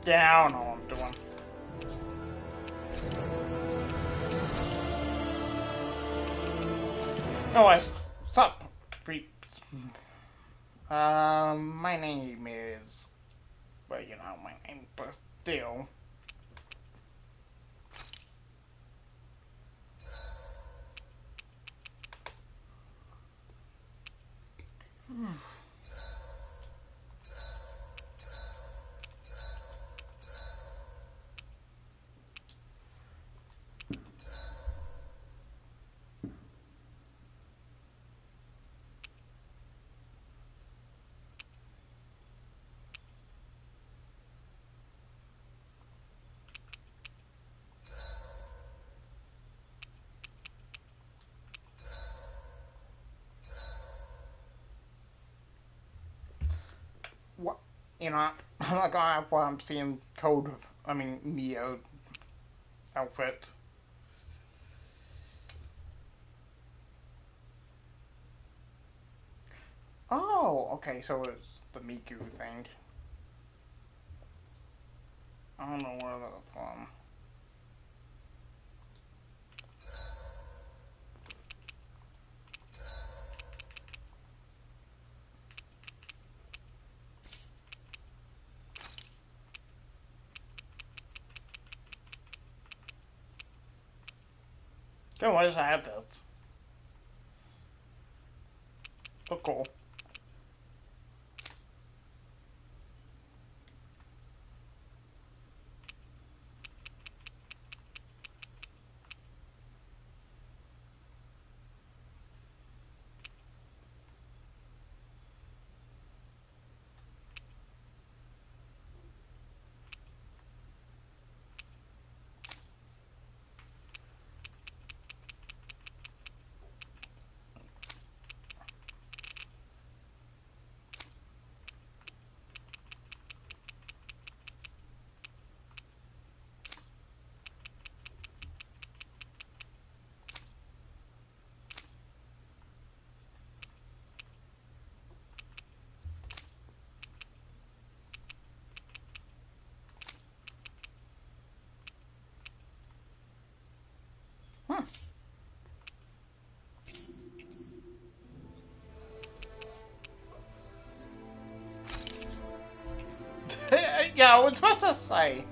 down all I'm doing. Anyway, what's up, creeps? My name is... Well, you know my name, but still... What? You know, I'm not gonna have what I'm seeing Neo outfit. Oh, okay, so it's the Miku thing. I don't know where that's from. Okay, why does I have this? Oh, cool. Yeah, I was about to say.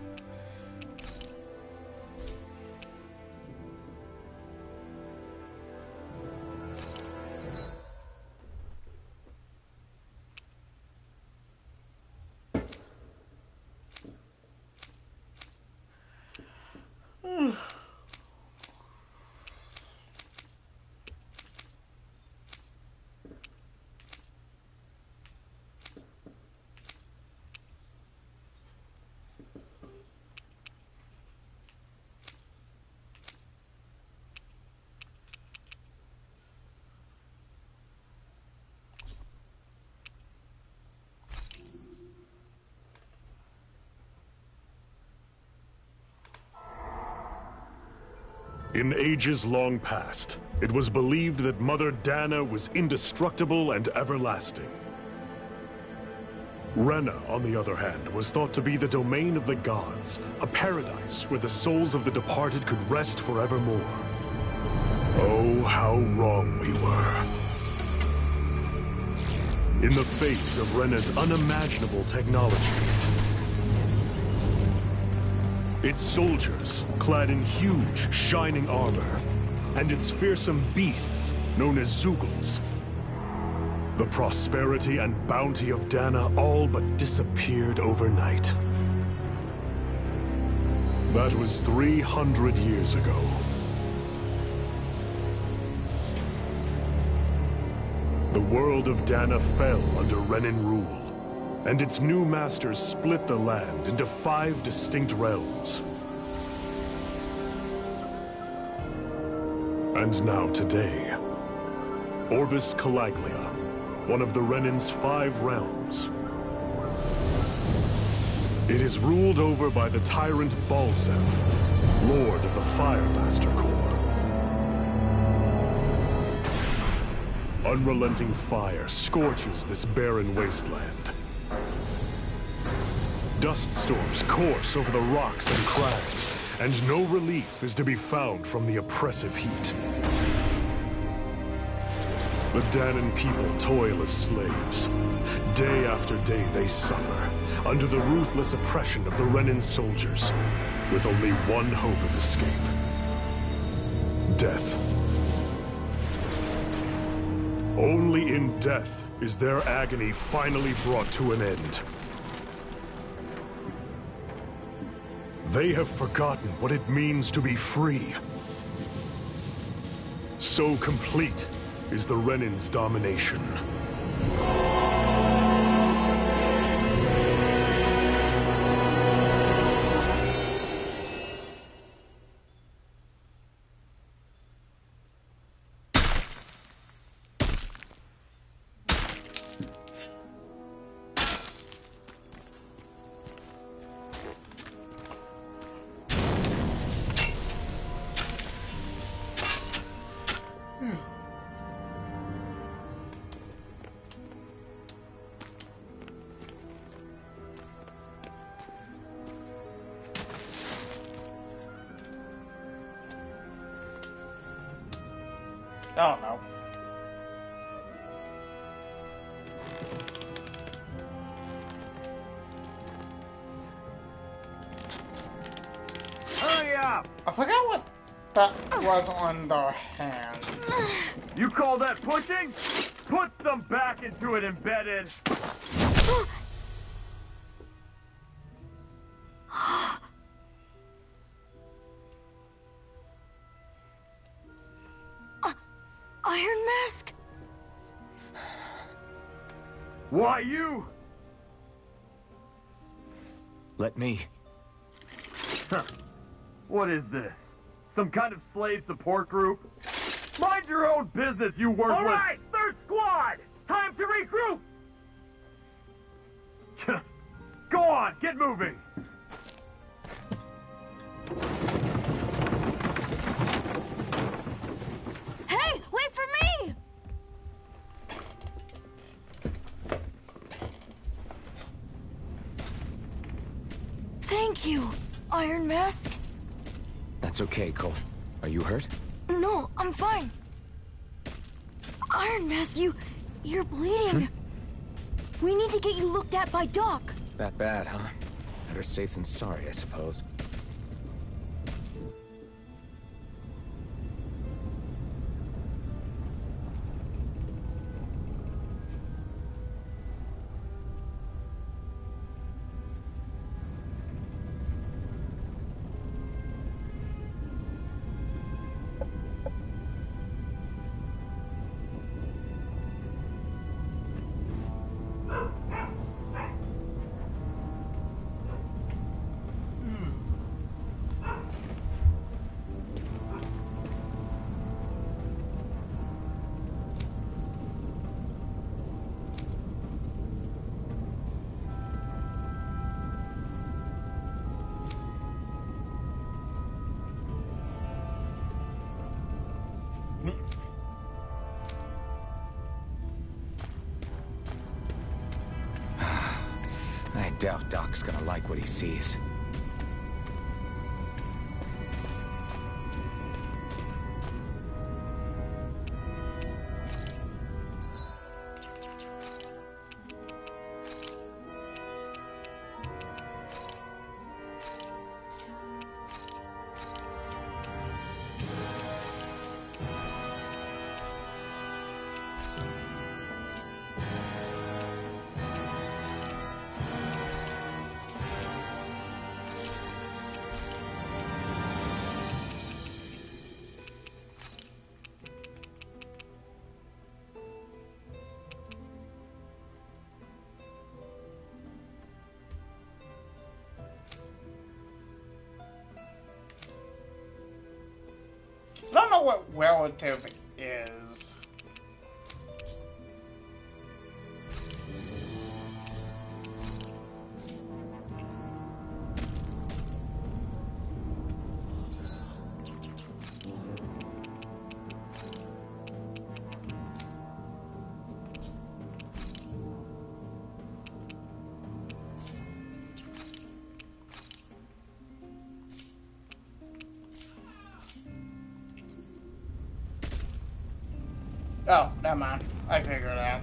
In ages long past, it was believed that Mother Dana was indestructible and everlasting. Rena, on the other hand, was thought to be the domain of the gods, a paradise where the souls of the departed could rest forevermore. Oh, how wrong we were. In the face of Rena's unimaginable technology, its soldiers, clad in huge, shining armor, and its fearsome beasts, known as Zeugles. The prosperity and bounty of Dana all but disappeared overnight. That was 300 years ago. The world of Dana fell under Renan rule. And its new masters split the land into 5 distinct realms. And now today, Orbis Calaglia, one of the Renan's 5 realms. It is ruled over by the tyrant Balsef, Lord of the Firemaster Corps. Unrelenting fire scorches this barren wasteland. Dust storms course over the rocks and crags, and no relief is to be found from the oppressive heat. The Danan people toil as slaves. Day after day they suffer, under the ruthless oppression of the Renin soldiers, with only one hope of escape. Death. Only in death is their agony finally brought to an end. They have forgotten what it means to be free. So complete is the Renin's domination. I don't know. Hurry up! I forgot what that was on the hand. You call that pushing? Put some back into it, embedded. Iron Mask? Why you? Let me. Huh. What is this? Some kind of slave support group? Mind your own business, you worthless... All right, third squad! Time to regroup! Go on, get moving! Hey, wait for me! Thank you, Iron Mask. That's okay, Cole. Are you hurt? No, I'm fine. Iron Mask, you're bleeding. We need to get you looked at by Doc. That bad, huh? Better safe than sorry, I suppose. I doubt Doc's gonna like what he sees. I don't know what relative is. Oh, never mind. I figured it out.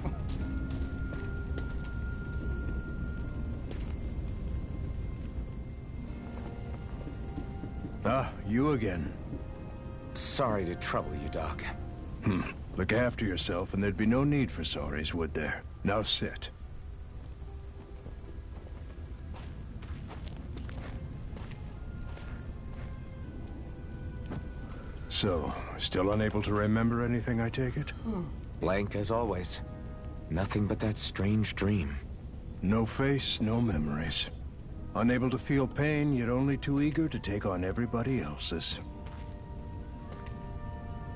Ah, you again. Sorry to trouble you, Doc. Look after yourself and there'd be no need for sorries, would there? Now sit. So, still unable to remember anything, I take it? Blank as always. Nothing but that strange dream. No face, no memories. Unable to feel pain, yet only too eager to take on everybody else's.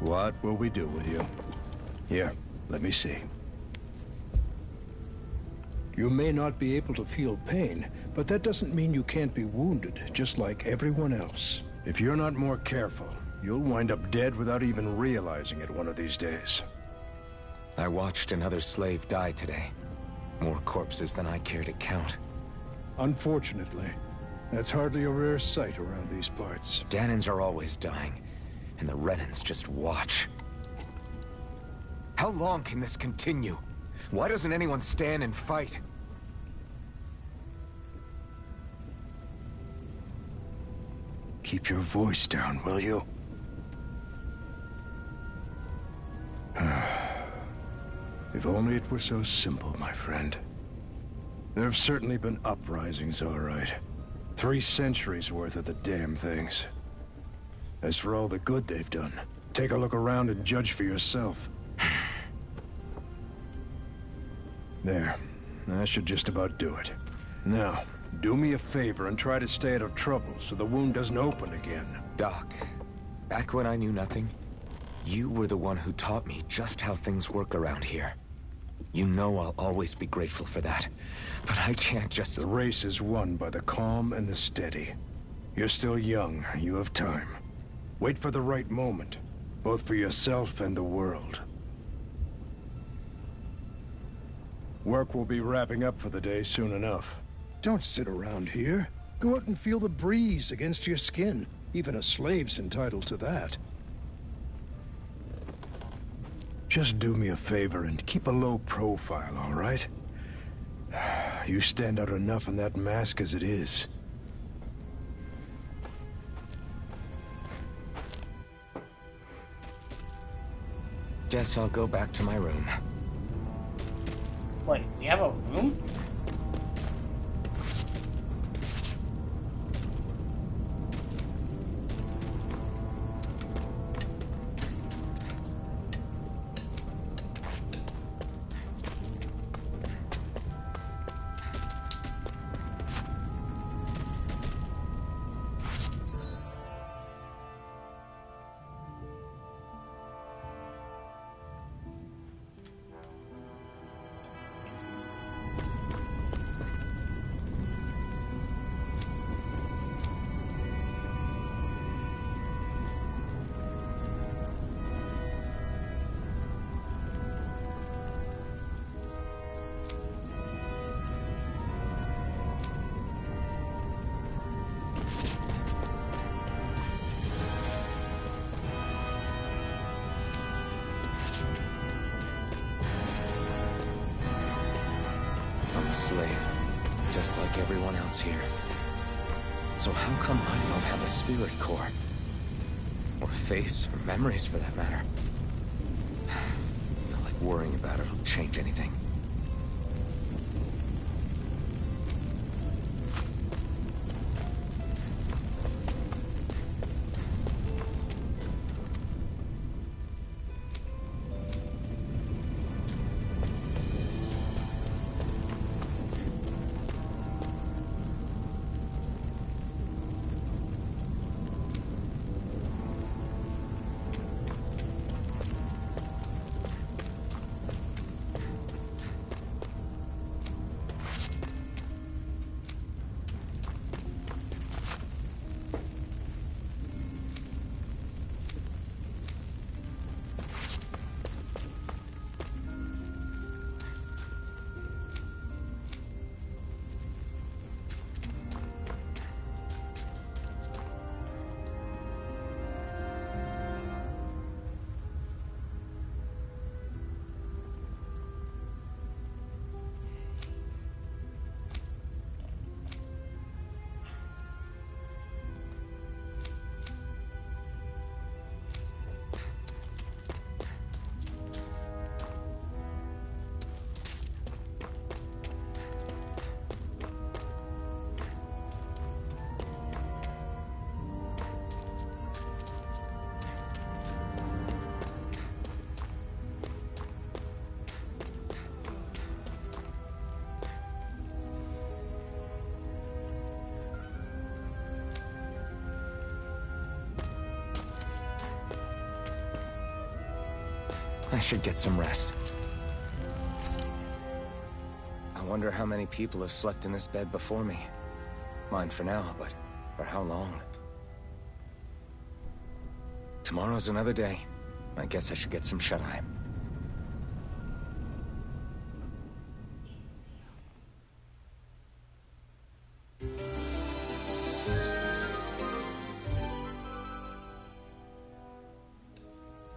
What will we do with you? Here, let me see. You may not be able to feel pain, but that doesn't mean you can't be wounded, just like everyone else. If you're not more careful, you'll wind up dead without even realizing it one of these days. I watched another slave die today. More corpses than I care to count. Unfortunately, that's hardly a rare sight around these parts. Danans are always dying, and the Renans just watch. How long can this continue? Why doesn't anyone stand and fight? Keep your voice down, will you? If only it were so simple, my friend. There have certainly been uprisings, all right. 3 centuries worth of the damn things. As for all the good they've done, take a look around and judge for yourself. There. That should just about do it. Now, do me a favor and try to stay out of trouble so the wound doesn't open again. Doc, back when I knew nothing, you were the one who taught me just how things work around here. You know I'll always be grateful for that. But I can't just... The race is won by the calm and the steady. You're still young. You have time. Wait for the right moment, both for yourself and the world. Work will be wrapping up for the day soon enough. Don't sit around here. Go out and feel the breeze against your skin. Even a slave's entitled to that. Just do me a favor and keep a low profile, all right? You stand out enough in that mask as it is. Guess I'll go back to my room. Wait, you have a room? I'm a slave, just like everyone else here. So how come I don't have a spirit core? Or face, or memories for that matter? Not like worrying about it'll change anything. I should get some rest. I wonder how many people have slept in this bed before me. Mine for now, but for how long? Tomorrow's another day. I guess I should get some shut-eye.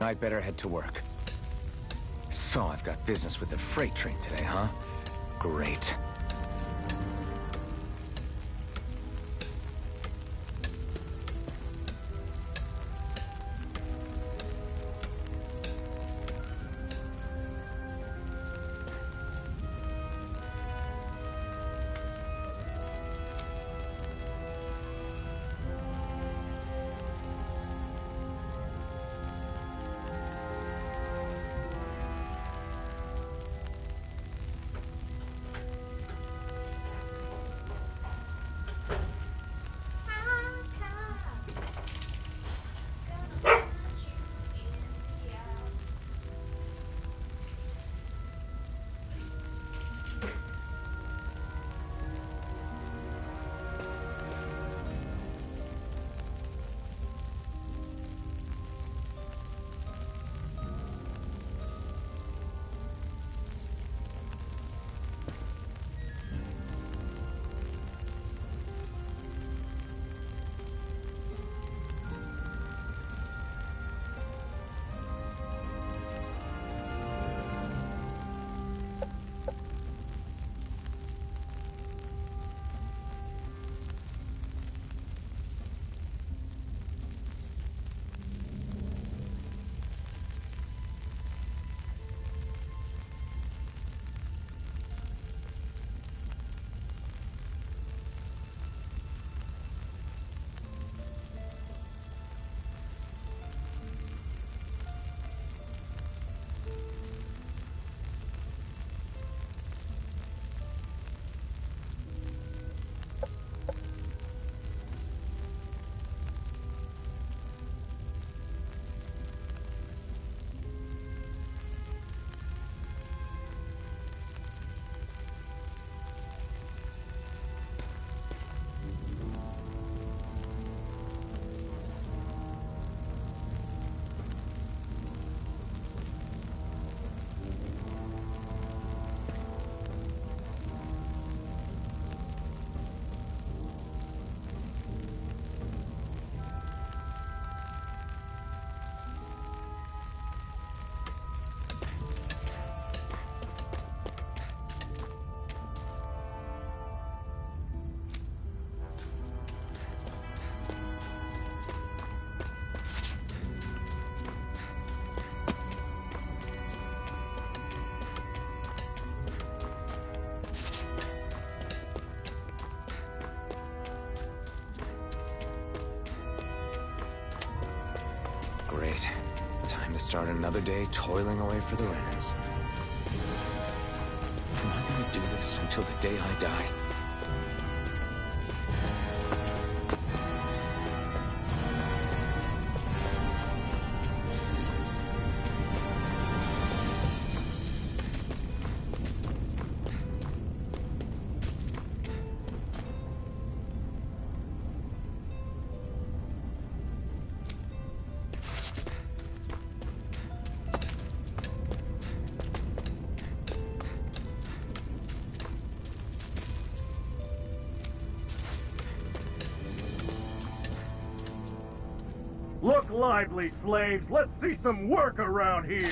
I'd better head to work. So I've got business with the freight train today, huh? Great. Great. Time to start another day toiling away for the remnants. Am I gonna do this until the day I die? Look lively, slaves. Let's see some work around here.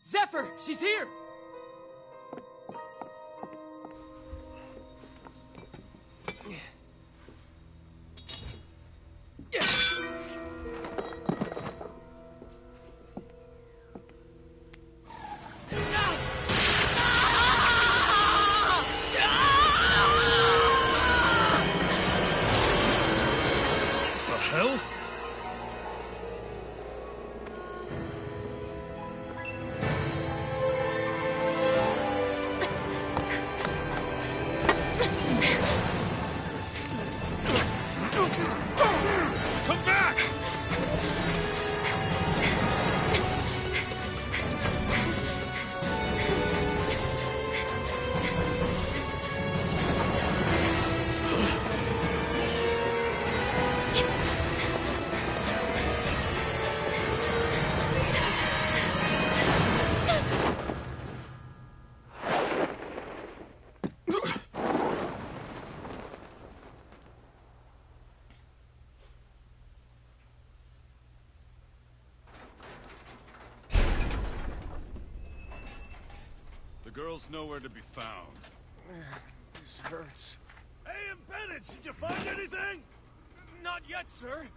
Zephyr, she's here! The hell? Come back! The girl's nowhere to be found. This hurts. Hey, Bennett, did you find anything? Not yet, sir.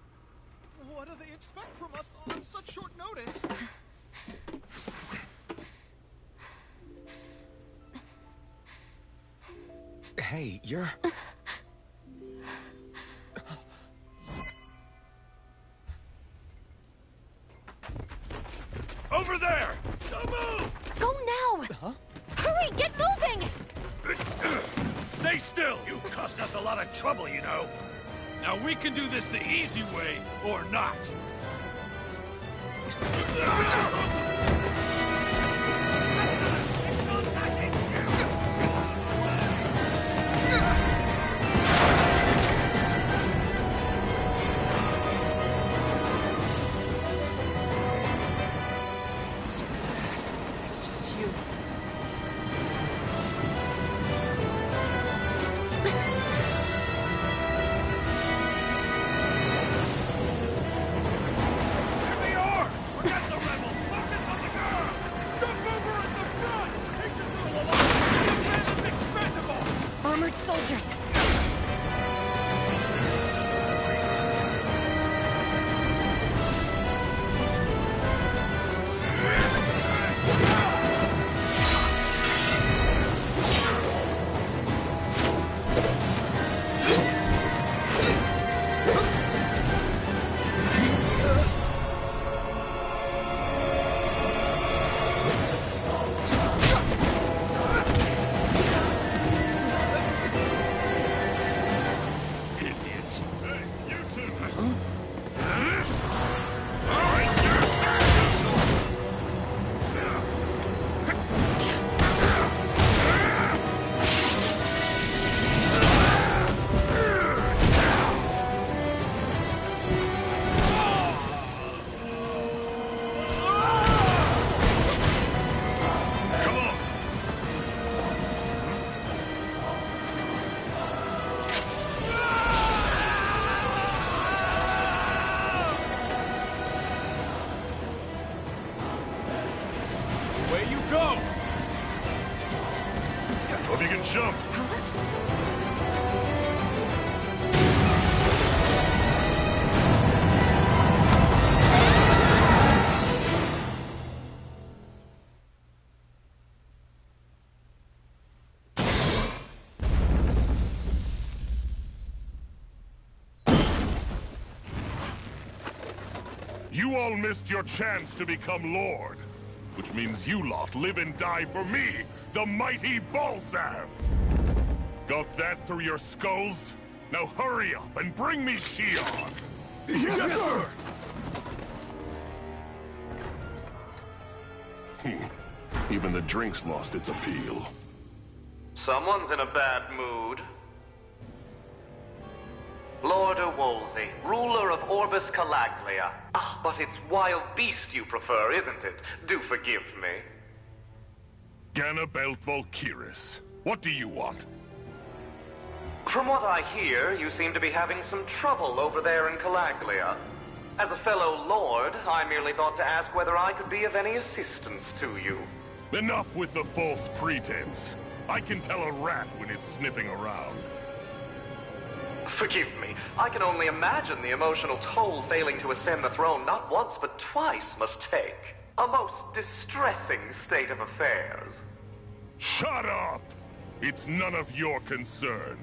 What do they expect from us on such short notice? Hey, you're... Over there! Don't move! Go now! Huh? Hurry, get moving! Stay still! You cost us a lot of trouble, you know. Now we can do this the easy way, or not. So bad. It's just you. Here they are! Forget the rebels! Focus on the girl! Jump over at the front! Take the girl alive! The man is expendable! Armored soldiers! Idiots! Hey, you two! All right, sir! Come on! Away you go! Hope you can jump. You all missed your chance to become Lord. Which means you lot live and die for me, the mighty Balzath! Got that through your skulls? Now hurry up and bring me Shion! Yes, sir! Even the drink's lost its appeal. Someone's in a bad mood. Lord Wolsey, ruler of Orbis Calaglia. Ah, but it's wild beast you prefer, isn't it? Do forgive me. Ganabelt Valkyris, what do you want? From what I hear, you seem to be having some trouble over there in Calaglia. As a fellow lord, I merely thought to ask whether I could be of any assistance to you. Enough with the false pretense. I can tell a rat when it's sniffing around. Forgive me, I can only imagine the emotional toll failing to ascend the throne not once but twice must take. A most distressing state of affairs. Shut up! It's none of your concern.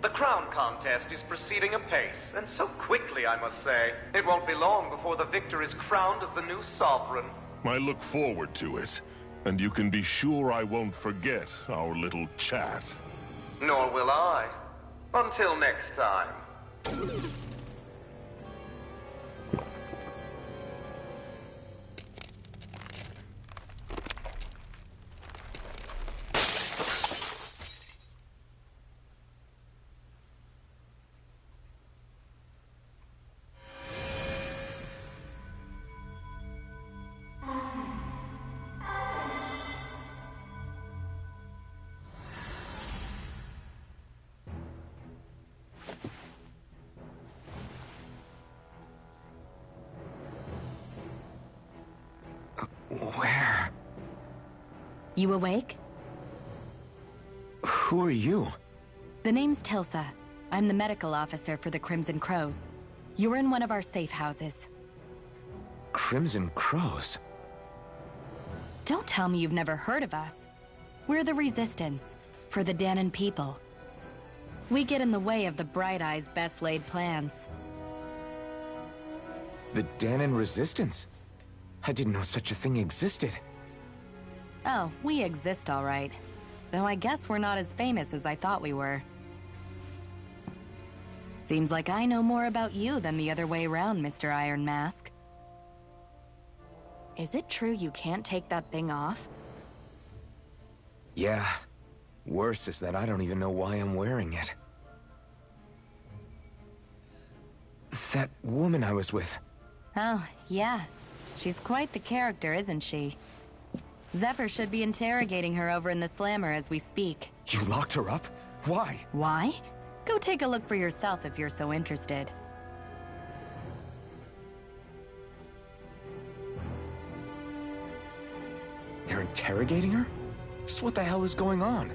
The crown contest is proceeding apace, and so quickly, I must say. It won't be long before the victor is crowned as the new sovereign. I look forward to it, and you can be sure I won't forget our little chat. Nor will I. Until next time. Where? You awake? Who are you? The name's Tilsa. I'm the medical officer for the Crimson Crows. You're in one of our safe houses. Crimson Crows? Don't tell me you've never heard of us. We're the Resistance, for the Danon people. We get in the way of the Bright Eyes' best-laid plans. The Danon Resistance? I didn't know such a thing existed. Oh, we exist all right. Though I guess we're not as famous as I thought we were. Seems like I know more about you than the other way around, Mr. Iron Mask. Is it true you can't take that thing off? Yeah. Worse is that I don't even know why I'm wearing it. That woman I was with. Oh, yeah. She's quite the character, isn't she? Zephyr should be interrogating her over in the Slammer as we speak. You locked her up? Why? Why? Go take a look for yourself if you're so interested. They're interrogating her? Just what the hell is going on?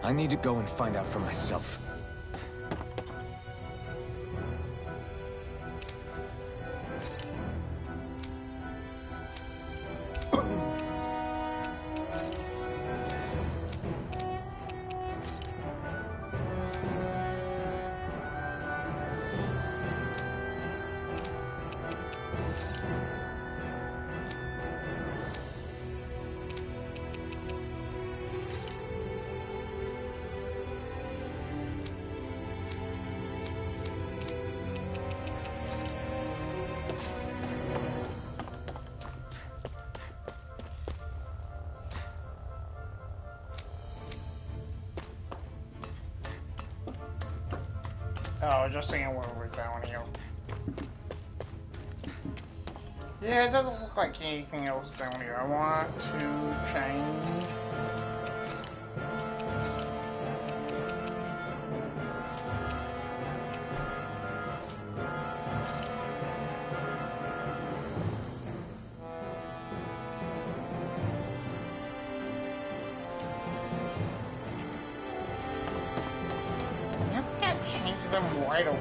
I need to go and find out for myself. Oh, just seeing what we're down here. Yeah, it doesn't look like anything else down here. I want to change. Them right away.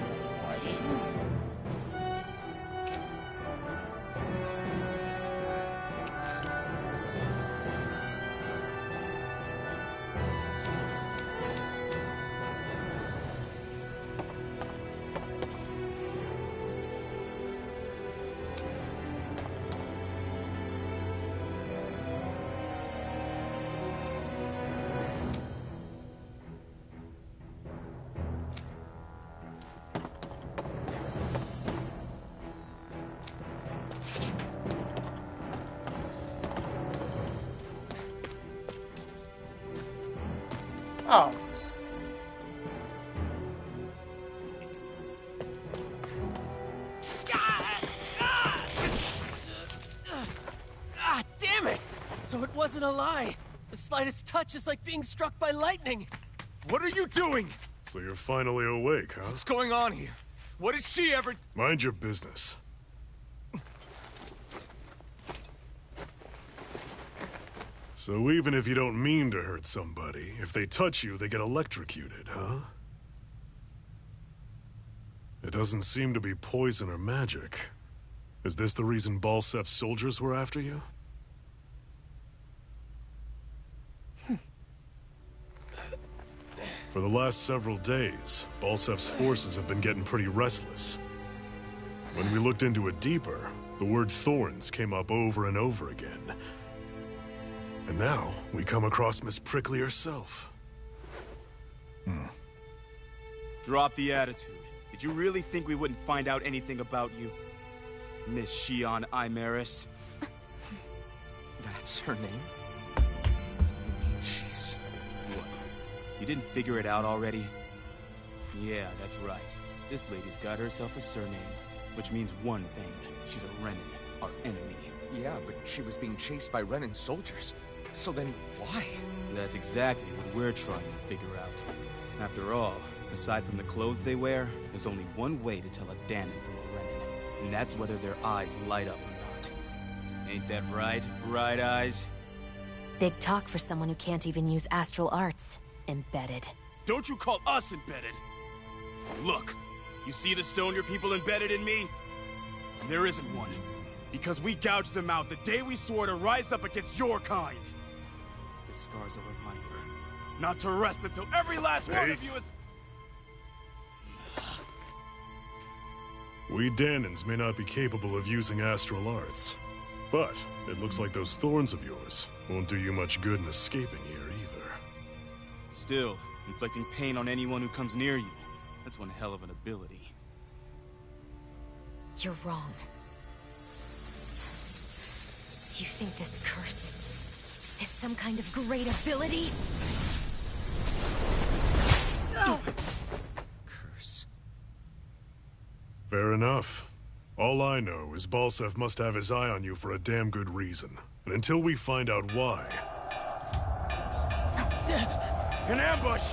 Oh. Ah, damn it! So it wasn't a lie. The slightest touch is like being struck by lightning. What are you doing? So you're finally awake, huh? What's going on here? What did she ever... Mind your business. So even if you don't mean to hurt somebody, if they touch you, they get electrocuted, huh? It doesn't seem to be poison or magic. Is this the reason Balsef's soldiers were after you? For the last several days, Balsef's forces have been getting pretty restless. When we looked into it deeper, the word thorns came up over and over again. And now, we come across Miss Prickly herself. Drop the attitude. Did you really think we wouldn't find out anything about you? Miss Shion Imaris? That's her name? She's... What? You didn't figure it out already? Yeah, that's right. This lady's got herself a surname, which means one thing. She's a Renin, our enemy. Yeah, but she was being chased by Renin soldiers. So then, why? That's exactly what we're trying to figure out. After all, aside from the clothes they wear, there's only one way to tell a Danon from a Renin, and that's whether their eyes light up or not. Ain't that right, Bright Eyes? Big talk for someone who can't even use astral arts. Embedded. Don't you call us embedded! Look, you see the stone your people embedded in me? There isn't one. Because we gouged them out the day we swore to rise up against your kind. This scar's a reminder, not to rest until every last one of you is... We Danons may not be capable of using astral arts, but it looks like those thorns of yours won't do you much good in escaping here either. Still, inflicting pain on anyone who comes near you, that's one hell of an ability. You're wrong. You think this curse is some kind of great ability? Curse. Fair enough. All I know is Balsef must have his eye on you for a damn good reason. And until we find out why... An ambush!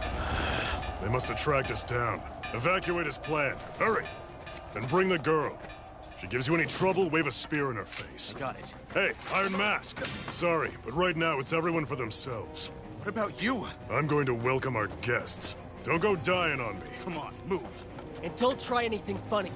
They must have tracked us down. Evacuate as planned. Hurry! And bring the girl. If she gives you any trouble, wave a spear in her face. Got it. Hey, Iron Mask. Sorry, but right now it's everyone for themselves. What about you? I'm going to welcome our guests. Don't go dying on me. Come on, move. And don't try anything funny.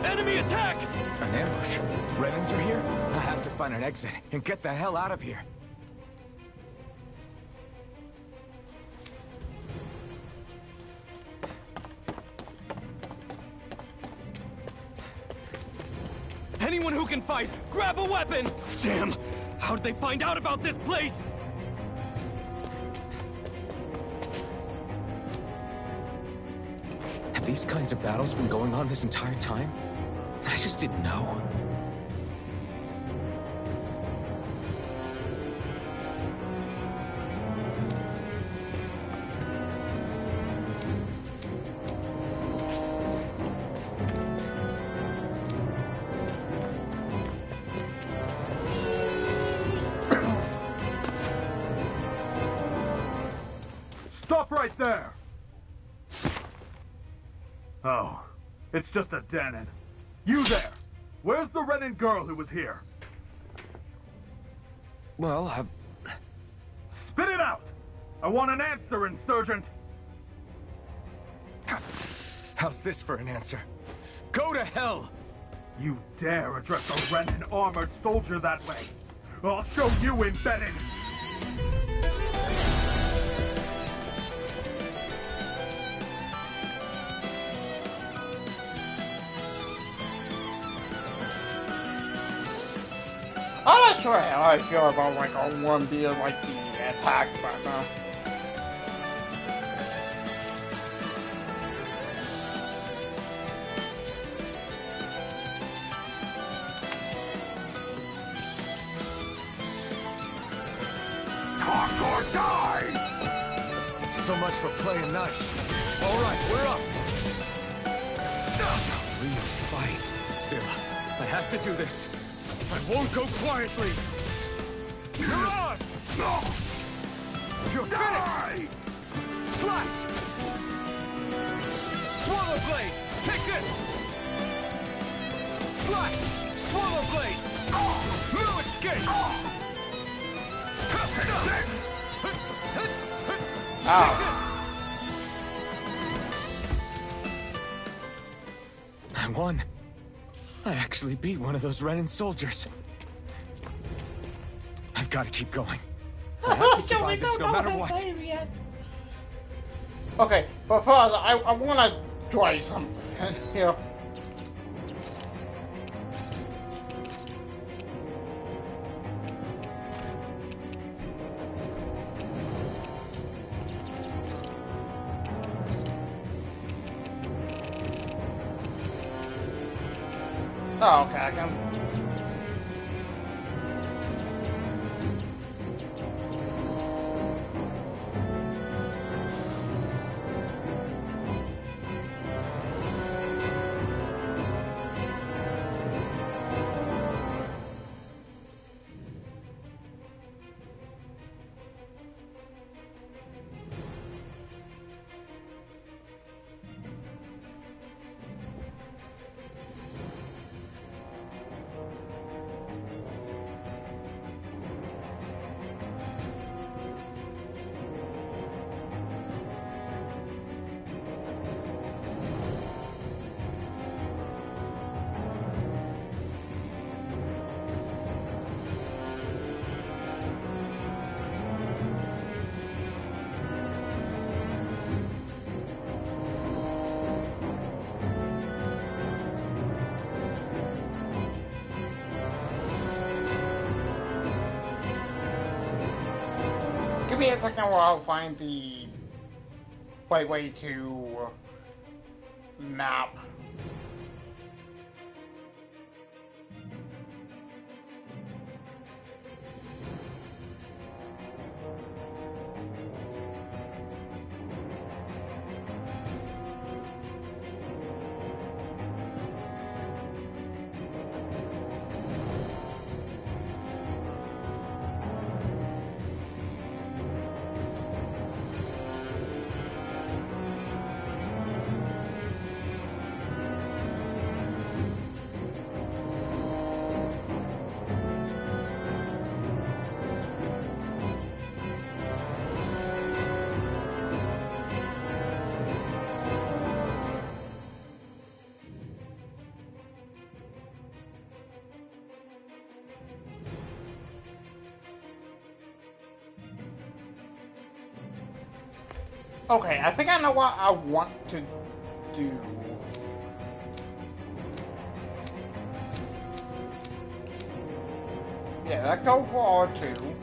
Enemy attack! An ambush? Renins are here? I have to find an exit and get the hell out of here. Anyone who can fight, grab a weapon! Damn! How'd they find out about this place? Have these kinds of battles been going on this entire time? I just didn't know. Stop right there! Oh, it's just a Danon. You there! Where's the Renin girl who was here? Well, Spit it out! I want an answer, Insurgent! how's this for an answer? Go to hell! You dare address a Renin armored soldier that way? I'll show you, embedded! I'm not sure how I feel about like a 1B of like being attacked by them. Die! So much for playing nice. All right, we're up. Real fight. Still, I have to do this. I won't go quietly. You're us! You're finished! Slash! Swallow blade! Take this! Slash! Swallow blade! No escape! I won. I actually beat one of those Renan soldiers. I've got to keep going. I have to survive this no matter what. Okay, but first, I want to try something here. Oh, okay, I can. Give me a second while I'll find the right way to map. Okay, I think I know what I want to do. Yeah, that go for R2.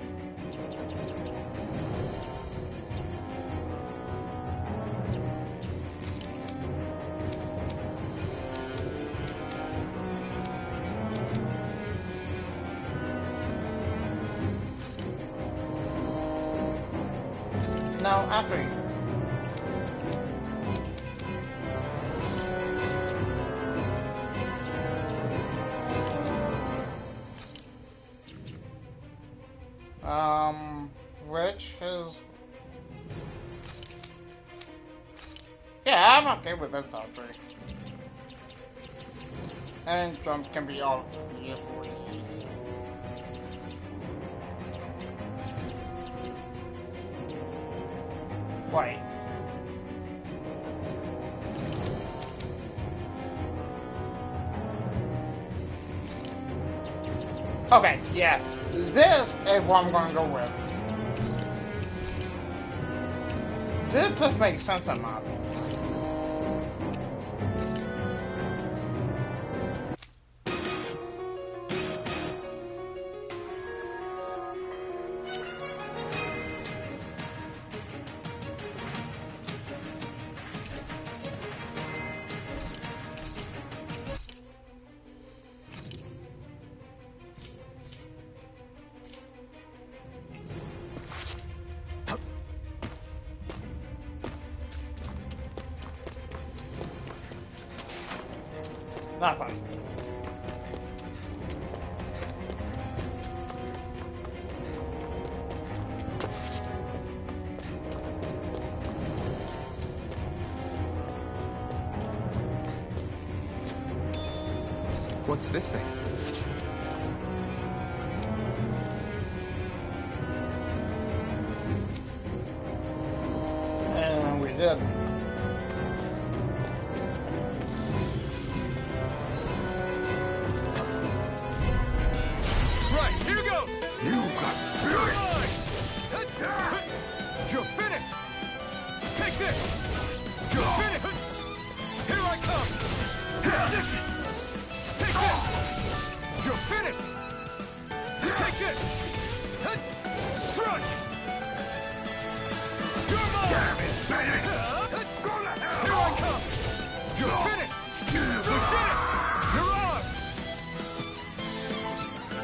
No, actually. Which is... Yeah, I'm okay with this actually. And jump can be off easily. Wait. Okay, yeah. This is what I'm gonna go with. This just makes sense in my opinion. Nothing. What's this thing? And we did. Right, here goes! You got mine! You're finished! Take this! You're finished! Here I come! Take this! You're finished! Take this! Strike! You're mine! Damn it, Bennett! Here I come! You're finished! You did it! You're on!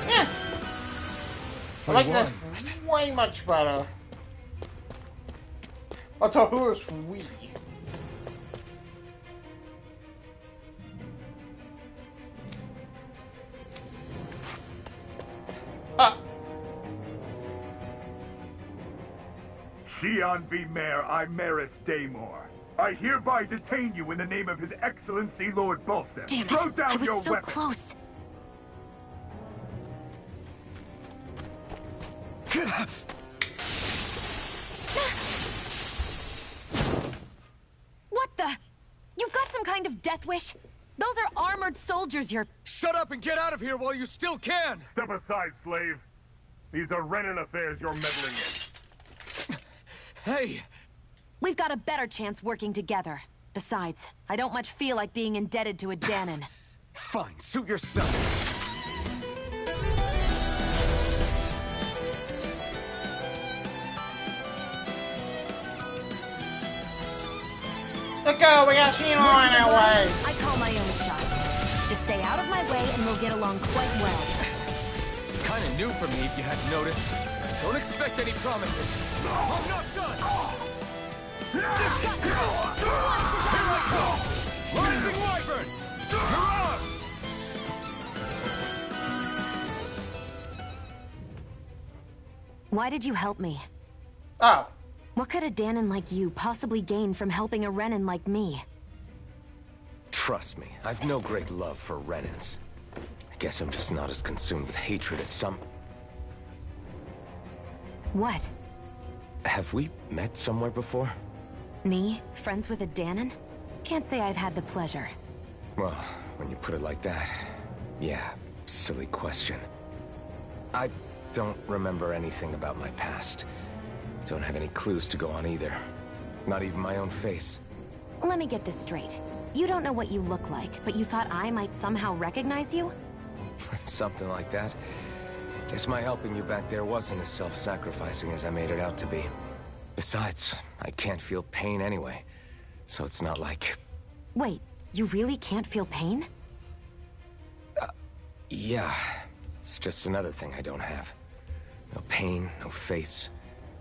Yeah. I like this way much better. So who is we? Xian V. Mayor Imaris Daymore. I hereby detain you in the name of His Excellency Lord Bolseth. Damn it! Throw down I was your so weapon. close. What the? You've got some kind of death wish? Those are armored soldiers you're... Shut up and get out of here while you still can! Step aside, slave. These are Renan affairs you're meddling in. Hey! We've got a better chance working together. Besides, I don't much feel like being indebted to a Danon. Fine, suit yourself. Let's go, we got Sheena on our way. I call my own shot. Just stay out of my way and we'll get along quite well. It's kind of new for me, if you hadn't noticed. Don't expect any promises. I'm not done! Here I come! Rising Wyvern! Hurrah! Why did you help me? Oh. What could a Danon like you possibly gain from helping a Renan like me? Trust me, I've no great love for Renans. I guess I'm just not as consumed with hatred as some... What? Have we met somewhere before? Me? Friends with a Danon? Can't say I've had the pleasure. Well, when you put it like that, yeah, silly question. I don't remember anything about my past. Don't have any clues to go on either. Not even my own face. Let me get this straight. You don't know what you look like, but you thought I might somehow recognize you? Something like that. Guess my helping you back there wasn't as self-sacrificing as I made it out to be. Besides, I can't feel pain anyway. So it's not like... Wait, you really can't feel pain? Yeah. It's just another thing I don't have. No pain, no face,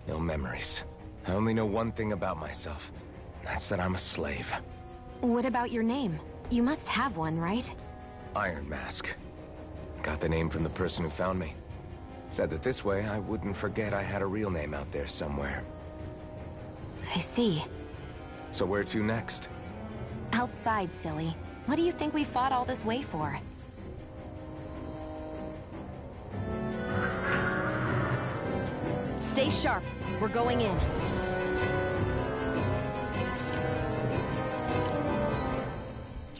no memories. I only know one thing about myself, and that's that I'm a slave. What about your name? You must have one, right? Iron Mask. Got the name from the person who found me. Said that this way I wouldn't forget I had a real name out there somewhere. I see. So where to next? Outside, silly. What do you think we fought all this way for? Stay sharp. We're going in.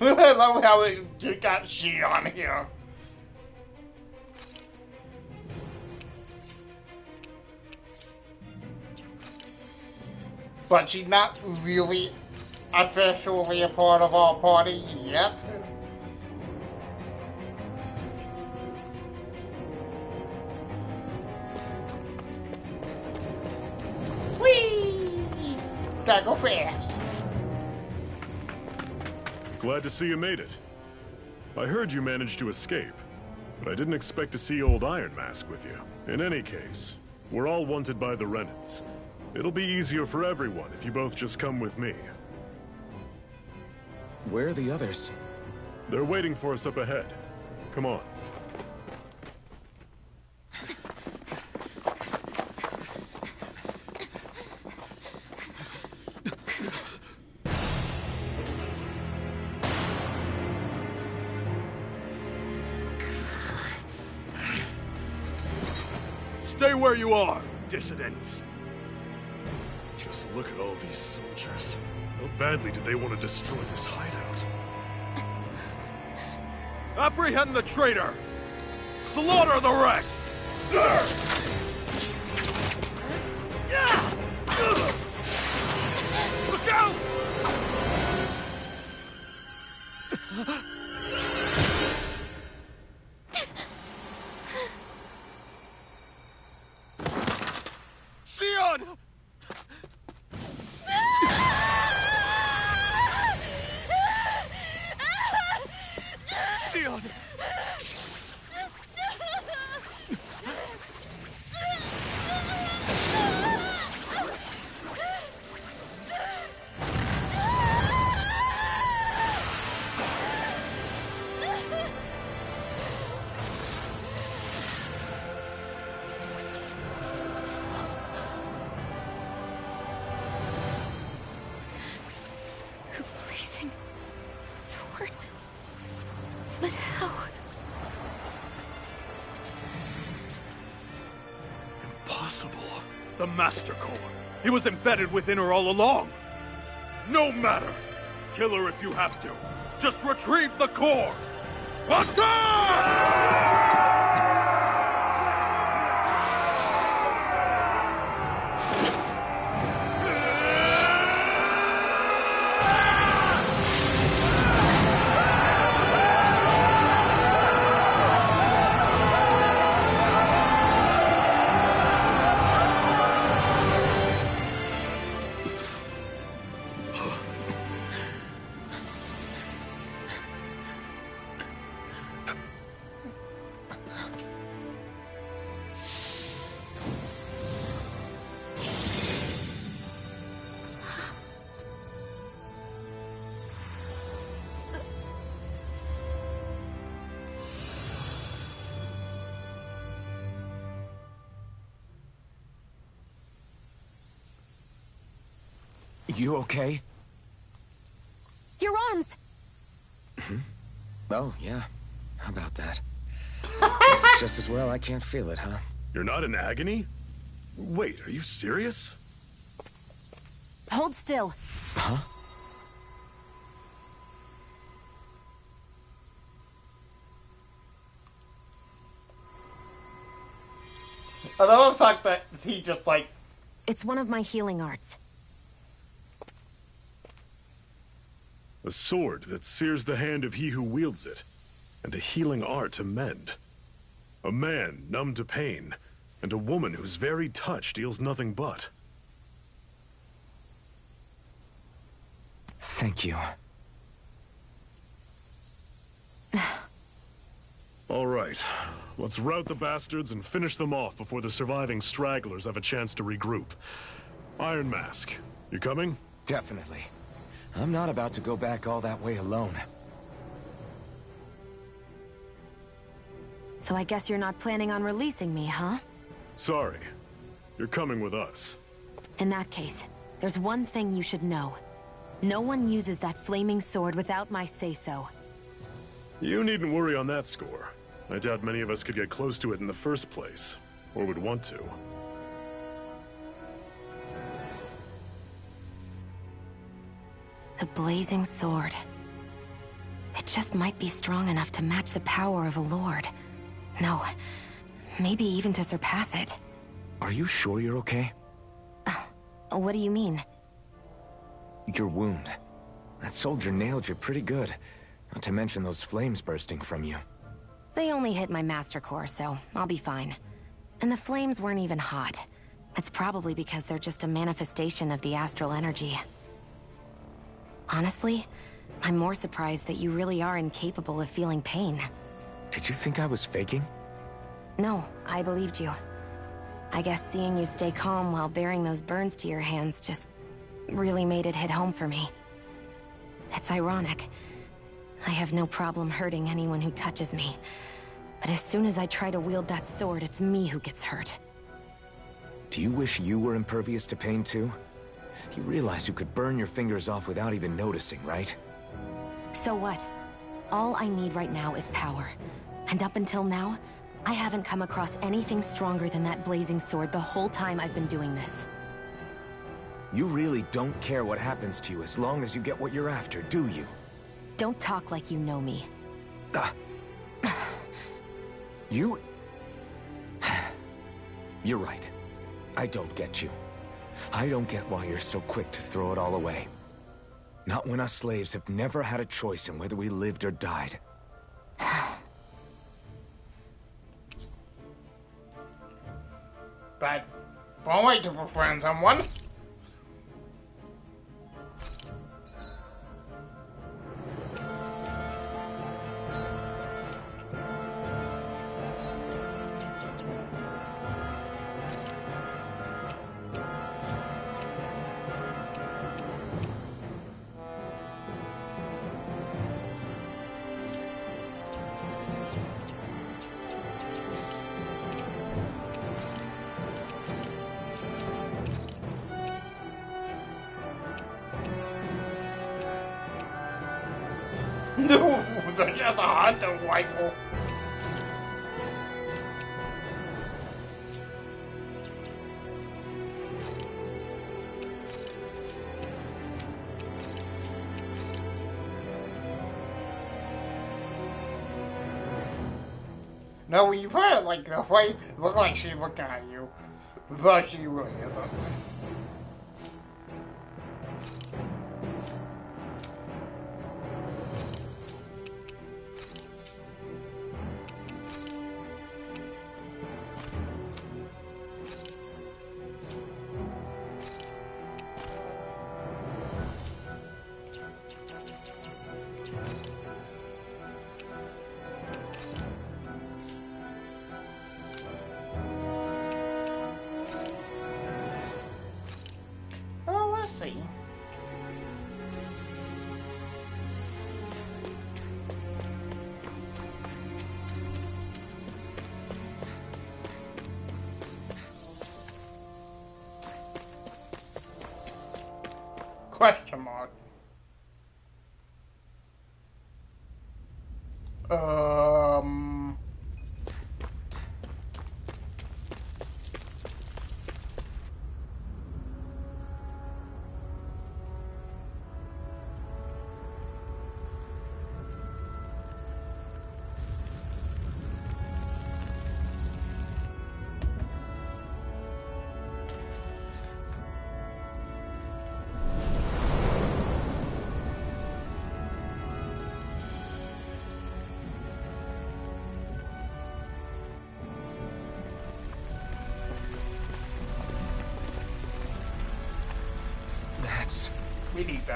I love how you got she on here. But she's not really officially a part of our party yet. Whee! Gotta go fast. Glad to see you made it. I heard you managed to escape, but I didn't expect to see old Iron Mask with you. In any case, we're all wanted by the Renans. It'll be easier for everyone if you both just come with me. Where are the others? They're waiting for us up ahead. Come on. Stay where you are, dissidents. Just look at all these soldiers. How badly did they want to destroy this hideout? Apprehend the traitor! Slaughter the rest! Look out! Sion! Sion! The blazing sword. But how? Impossible. The Master Core. He was embedded within her all along. No matter. Kill her if you have to. Just retrieve the core. Attack! You okay? Your arms! Oh, yeah. How about that? Guess it's just as well I can't feel it, huh? You're not in agony? Wait, are you serious? Hold still. Huh? I love the fact that he just like... It's one of my healing arts. A sword that sears the hand of he who wields it, and a healing art to mend. A man numb to pain, and a woman whose very touch deals nothing but. Thank you. All right, let's rout the bastards and finish them off before the surviving stragglers have a chance to regroup. Iron Mask, you coming? Definitely. I'm not about to go back all that way alone. So I guess you're not planning on releasing me, huh? Sorry. You're coming with us. In that case, there's one thing you should know. No one uses that flaming sword without my say-so. You needn't worry on that score. I doubt many of us could get close to it in the first place, or would want to. The blazing sword. It just might be strong enough to match the power of a lord. No, maybe even to surpass it. Are you sure you're okay? What do you mean? Your wound. That soldier nailed you pretty good. Not to mention those flames bursting from you. They only hit my master core, so I'll be fine. And the flames weren't even hot. It's probably because they're just a manifestation of the astral energy. Honestly, I'm more surprised that you really are incapable of feeling pain. Did you think I was faking? No, I believed you. I guess seeing you stay calm while bearing those burns to your hands just really made it hit home for me. It's ironic. I have no problem hurting anyone who touches me. But as soon as I try to wield that sword, it's me who gets hurt. Do you wish you were impervious to pain too? You realize you could burn your fingers off without even noticing, right? So what? All I need right now is power. And up until now, I haven't come across anything stronger than that blazing sword the whole time I've been doing this. You really don't care what happens to you as long as you get what you're after, do you? Don't talk like you know me. You... You're right. I don't get you. I don't get why you're so quick to throw it all away. Not when us slaves have never had a choice in whether we lived or died. But don't wait to befriend someone. No, they're just a hunting rifle. No, when you put it like the way, it look like she's looking at you, but she really isn't. Question mark.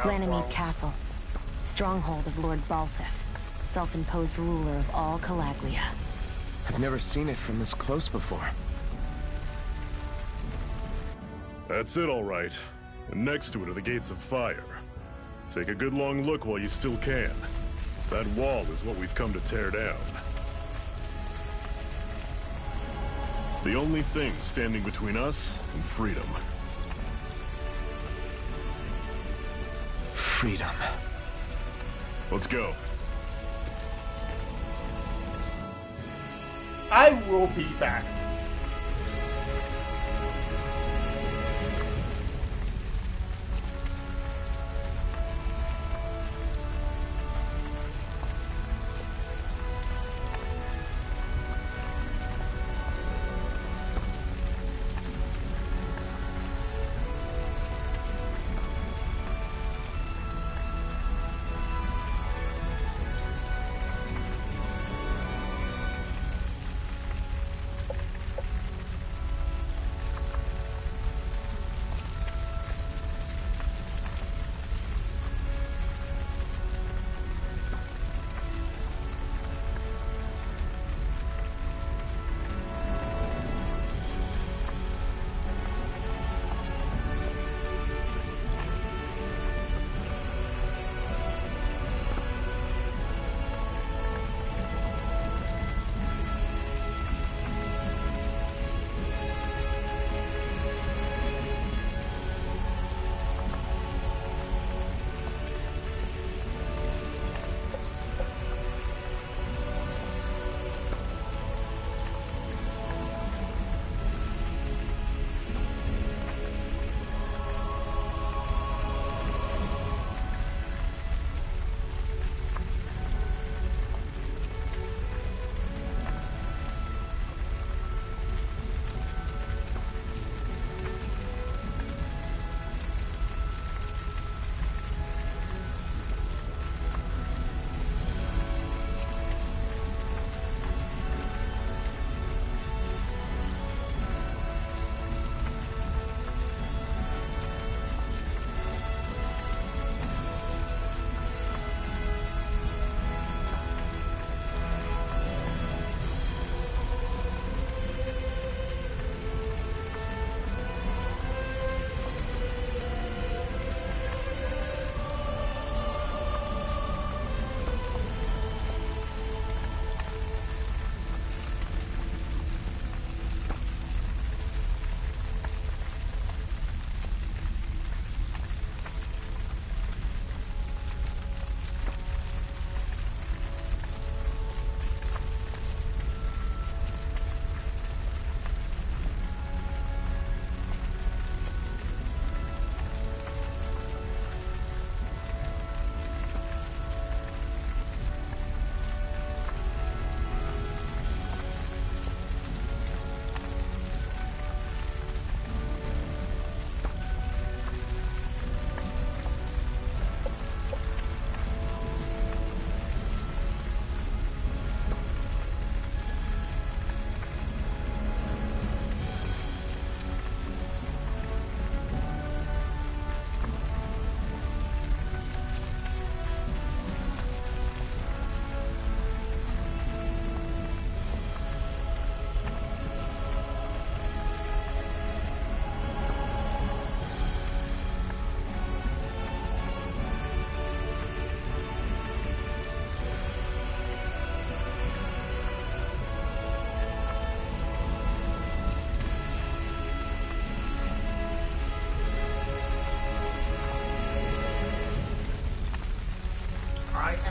Ganymede Castle, stronghold of Lord Balsef, self-imposed ruler of all Calaglia. I've never seen it from this close before. That's it, all right. And next to it are the gates of fire. Take a good long look while you still can. That wall is what we've come to tear down. The only thing standing between us and freedom. Freedom. Let's go. I will be back.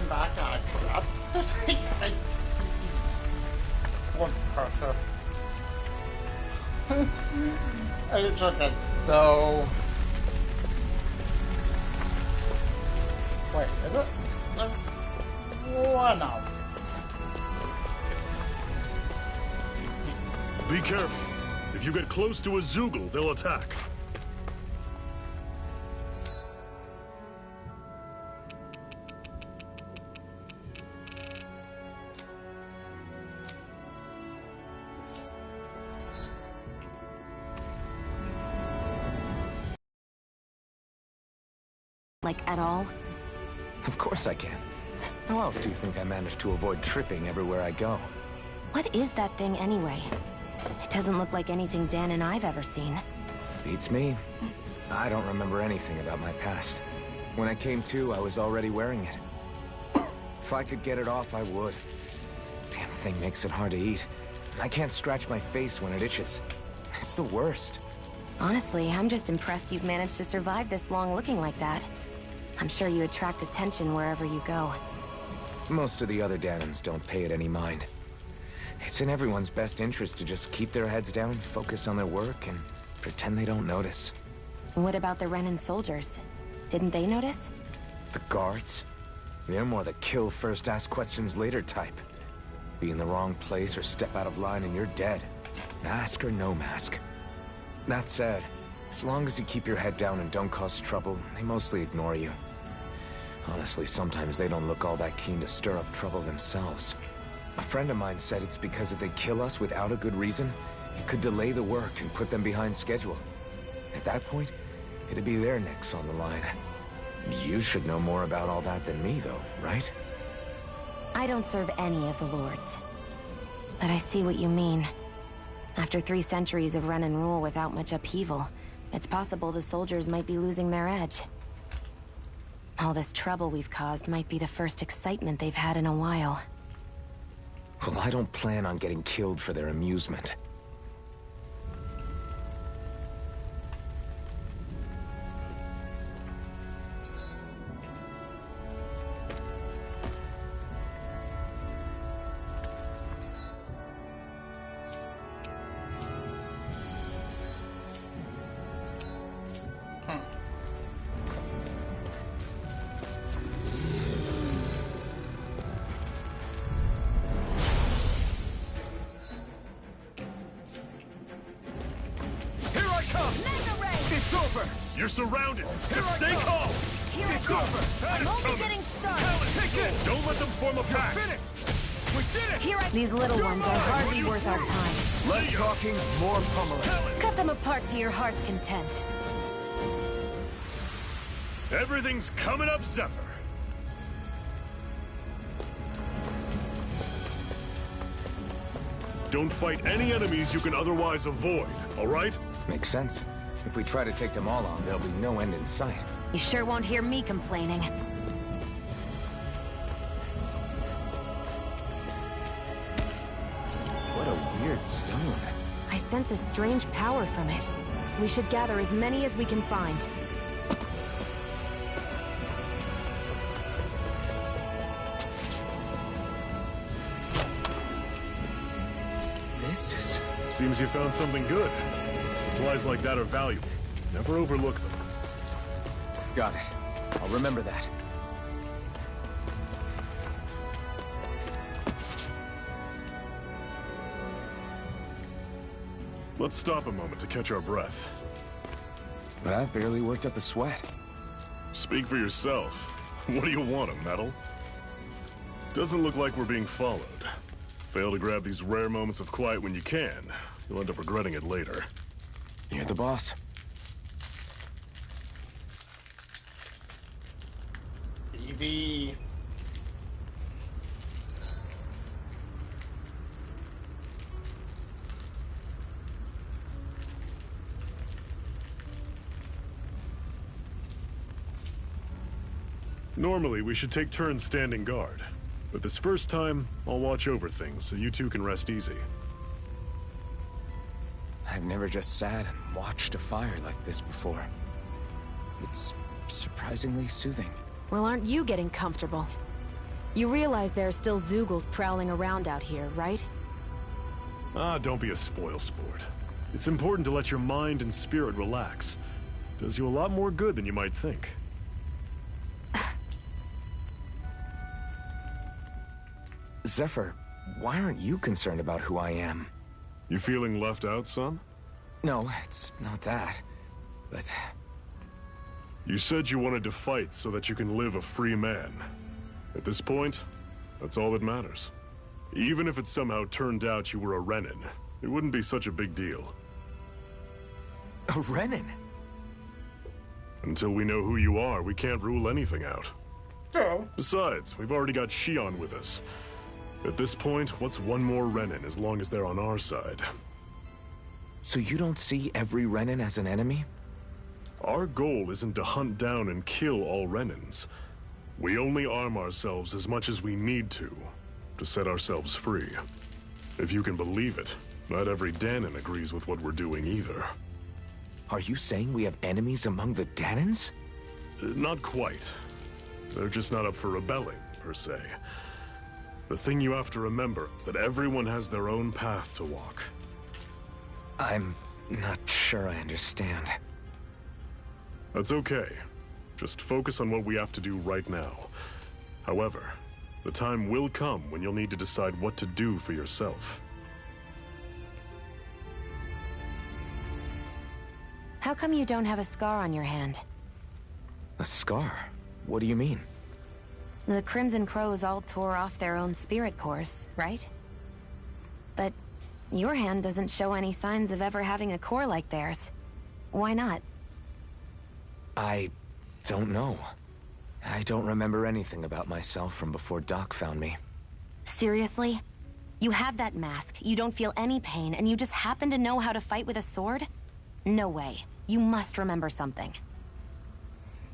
and that guy forgot to take one pressure. It's okay, so... Wait, is it? What now? Be careful. If you get close to a Zoogle, they'll attack. Like, at all? Of course I can. How else do you think I managed to avoid tripping everywhere I go? What is that thing anyway? It doesn't look like anything Dan and I've ever seen. Beats me. I don't remember anything about my past. When I came to, I was already wearing it. If I could get it off, I would. Damn thing makes it hard to eat. I can't scratch my face when it itches. It's the worst. Honestly, I'm just impressed you've managed to survive this long looking like that. I'm sure you attract attention wherever you go. Most of the other Danans don't pay it any mind. It's in everyone's best interest to just keep their heads down, focus on their work, and pretend they don't notice. What about the Renan soldiers? Didn't they notice? The guards? They're more the kill first, ask questions later type. Be in the wrong place or step out of line and you're dead. Mask or no mask. That said, as long as you keep your head down and don't cause trouble, they mostly ignore you. Honestly, sometimes they don't look all that keen to stir up trouble themselves. A friend of mine said it's because if they kill us without a good reason, it could delay the work and put them behind schedule. At that point, it'd be their necks on the line. You should know more about all that than me, though, right? I don't serve any of the lords. But I see what you mean. After 3 centuries of Renan rule without much upheaval, it's possible the soldiers might be losing their edge. All this trouble we've caused might be the first excitement they've had in a while. Well, I don't plan on getting killed for their amusement. You're surrounded! Just stay calm! It's over! I'm only getting started! Take this! Don't let them form a pack! Finish! We did it! These little ones are hardly worth our time. Less talking, more pummeling. Cut them apart to your heart's content. Everything's coming up, Zephyr! Don't fight any enemies you can otherwise avoid, alright? Makes sense. If we try to take them all on, there'll be no end in sight. You sure won't hear me complaining. What a weird stone. I sense a strange power from it. We should gather as many as we can find. This is... Seems you found something good. Supplies like that are valuable. Never overlook them. Got it. I'll remember that. Let's stop a moment to catch our breath. But I've barely worked up a sweat. Speak for yourself. What do you want, a medal? Doesn't look like we're being followed. Fail to grab these rare moments of quiet when you can. You'll end up regretting it later. You're the boss. Easy. Normally, we should take turns standing guard. But this first time, I'll watch over things so you two can rest easy. I've never just sat and watched a fire like this before. It's surprisingly soothing. Well, aren't you getting comfortable? You realize there are still Zeugles prowling around out here, right? Ah, don't be a spoil sport. It's important to let your mind and spirit relax. Does you a lot more good than you might think. Zephyr, why aren't you concerned about who I am? You feeling left out, son? No, it's not that. But... You said you wanted to fight so that you can live a free man. At this point, that's all that matters. Even if it somehow turned out you were a Renin, it wouldn't be such a big deal. A Renin? Until we know who you are, we can't rule anything out. So, Besides, we've already got Shion with us. At this point, what's one more Renin as long as they're on our side? So you don't see every Renin as an enemy? Our goal isn't to hunt down and kill all Renins. We only arm ourselves as much as we need to set ourselves free. If you can believe it, not every Danon agrees with what we're doing either. Are you saying we have enemies among the Danons? Not quite. They're just not up for rebelling, per se. The thing you have to remember is that everyone has their own path to walk. I'm not sure I understand. That's okay. Just focus on what we have to do right now. However, the time will come when you'll need to decide what to do for yourself. How come you don't have a scar on your hand? A scar? What do you mean? The Crimson Crows all tore off their own spirit cores, right? But your hand doesn't show any signs of ever having a core like theirs. Why not? I don't know. I don't remember anything about myself from before Doc found me. Seriously? You have that mask, you don't feel any pain, and you just happen to know how to fight with a sword? No way. You must remember something.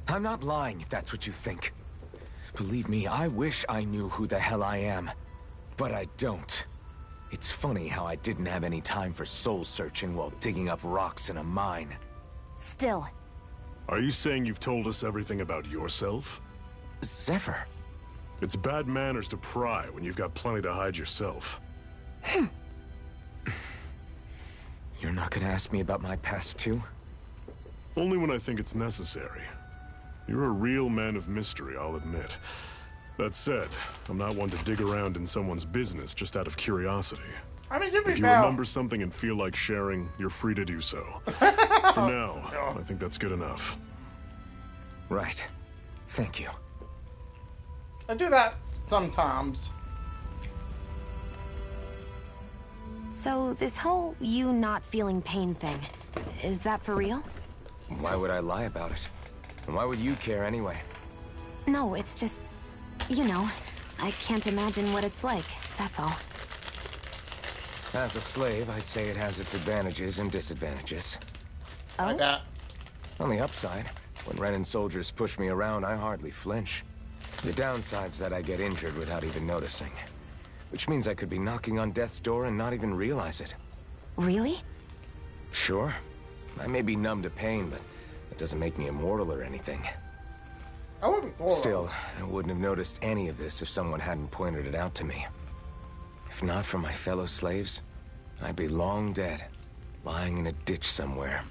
I'm not lying if that's what you think. Believe me, I wish I knew who the hell I am. But I don't. It's funny how I didn't have any time for soul searching while digging up rocks in a mine. Still. Are you saying you've told us everything about yourself? Zephyr. It's bad manners to pry when you've got plenty to hide yourself. You're not gonna ask me about my past too? Only when I think it's necessary. You're a real man of mystery, I'll admit. That said, I'm not one to dig around in someone's business just out of curiosity. I mean, to be If you fair, remember something and feel like sharing, you're free to do so. For now, I think that's good enough. Right. Thank you. I do that sometimes. So this whole you not feeling pain thing, is that for real? Why would I lie about it? And why would you care anyway? No, it's just, you know, I can't imagine what it's like, that's all. As a slave, I'd say it has its advantages and disadvantages. I Oh? got. On the upside, when Renin soldiers push me around, I hardly flinch. The downside's that I get injured without even noticing. Which means I could be knocking on death's door and not even realize it. Really? Sure. I may be numb to pain, but that doesn't make me immortal or anything. I wouldn't go Still, I wouldn't have noticed any of this if someone hadn't pointed it out to me. If not for my fellow slaves, I'd be long dead, lying in a ditch somewhere.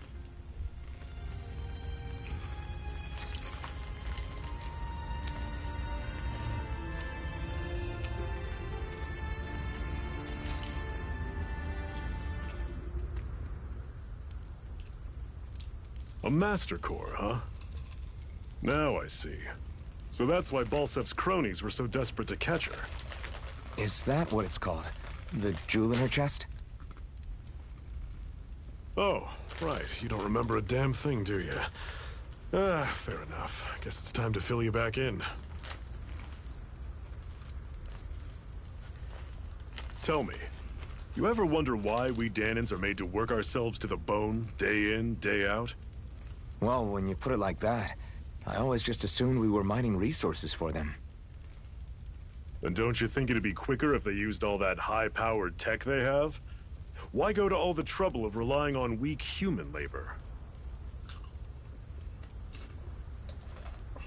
A Master Core, huh? Now I see. So that's why Balsef's cronies were so desperate to catch her. Is that what it's called? The jewel in her chest? Oh, right. You don't remember a damn thing, do you? Ah, fair enough. Guess it's time to fill you back in. Tell me, you ever wonder why we Danons are made to work ourselves to the bone, day in, day out? Well, when you put it like that, I always just assumed we were mining resources for them. And don't you think it'd be quicker if they used all that high-powered tech they have? Why go to all the trouble of relying on weak human labor?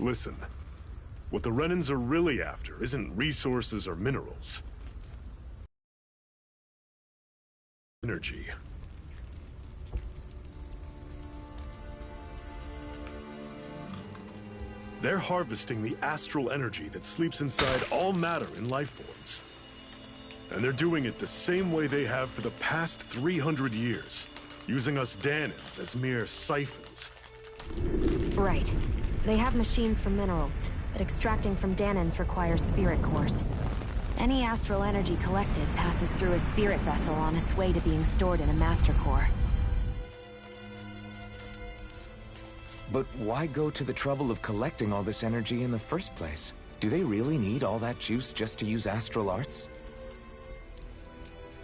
Listen, What the Renans are really after isn't resources or minerals. Energy. They're harvesting the astral energy that sleeps inside all matter in life forms. And they're doing it the same way they have for the past 300 years, using us Danans as mere siphons. Right. They have machines for minerals, but extracting from Danans requires spirit cores. Any astral energy collected passes through a spirit vessel on its way to being stored in a master core. But why go to the trouble of collecting all this energy in the first place? Do they really need all that juice just to use astral arts?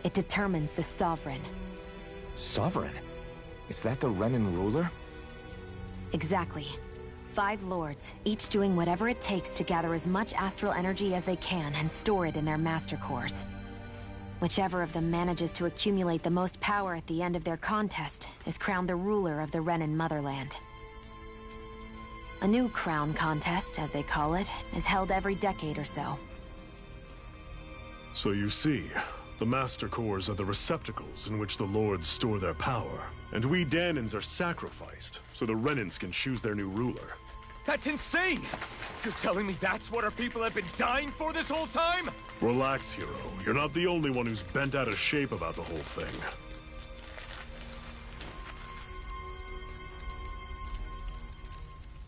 It determines the Sovereign. Sovereign? Is that the Renan ruler? Exactly. 5 lords, each doing whatever it takes to gather as much astral energy as they can and store it in their master cores. Whichever of them manages to accumulate the most power at the end of their contest is crowned the ruler of the Renan motherland. A new crown contest, as they call it, is held every decade or so. So you see, the Master Cores are the receptacles in which the Lords store their power. And we Danans are sacrificed, so the Renans can choose their new ruler. That's insane! You're telling me that's what our people have been dying for this whole time? Relax, hero. You're not the only one who's bent out of shape about the whole thing.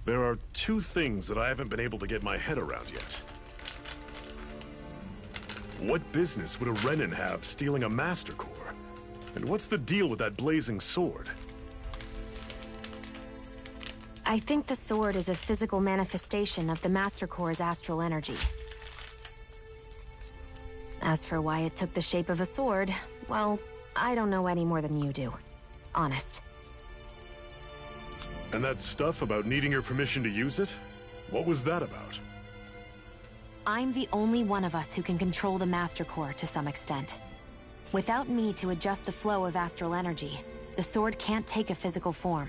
There are 2 things that I haven't been able to get my head around yet. What business would a Renan have stealing a Master Core? And what's the deal with that blazing sword? I think the sword is a physical manifestation of the Master Core's astral energy. As for why it took the shape of a sword, well, I don't know any more than you do. Honest. And that stuff about needing your permission to use it? What was that about? I'm the only one of us who can control the Master Core to some extent. Without me to adjust the flow of astral energy, the sword can't take a physical form.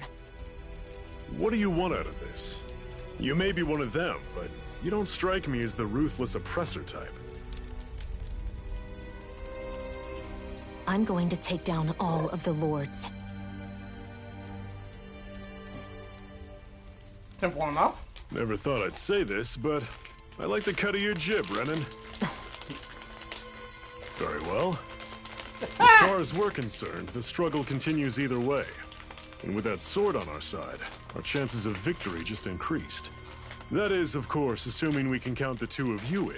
What do you want out of this? You may be one of them, but you don't strike me as the ruthless oppressor type. I'm going to take down all of the lords. Simple enough. Never thought I'd say this, but I like the cut of your jib, Renan. Very well. As far as we're concerned, the struggle continues either way. And with that sword on our side, our chances of victory just increased. That is, of course, assuming we can count the 2 of you in.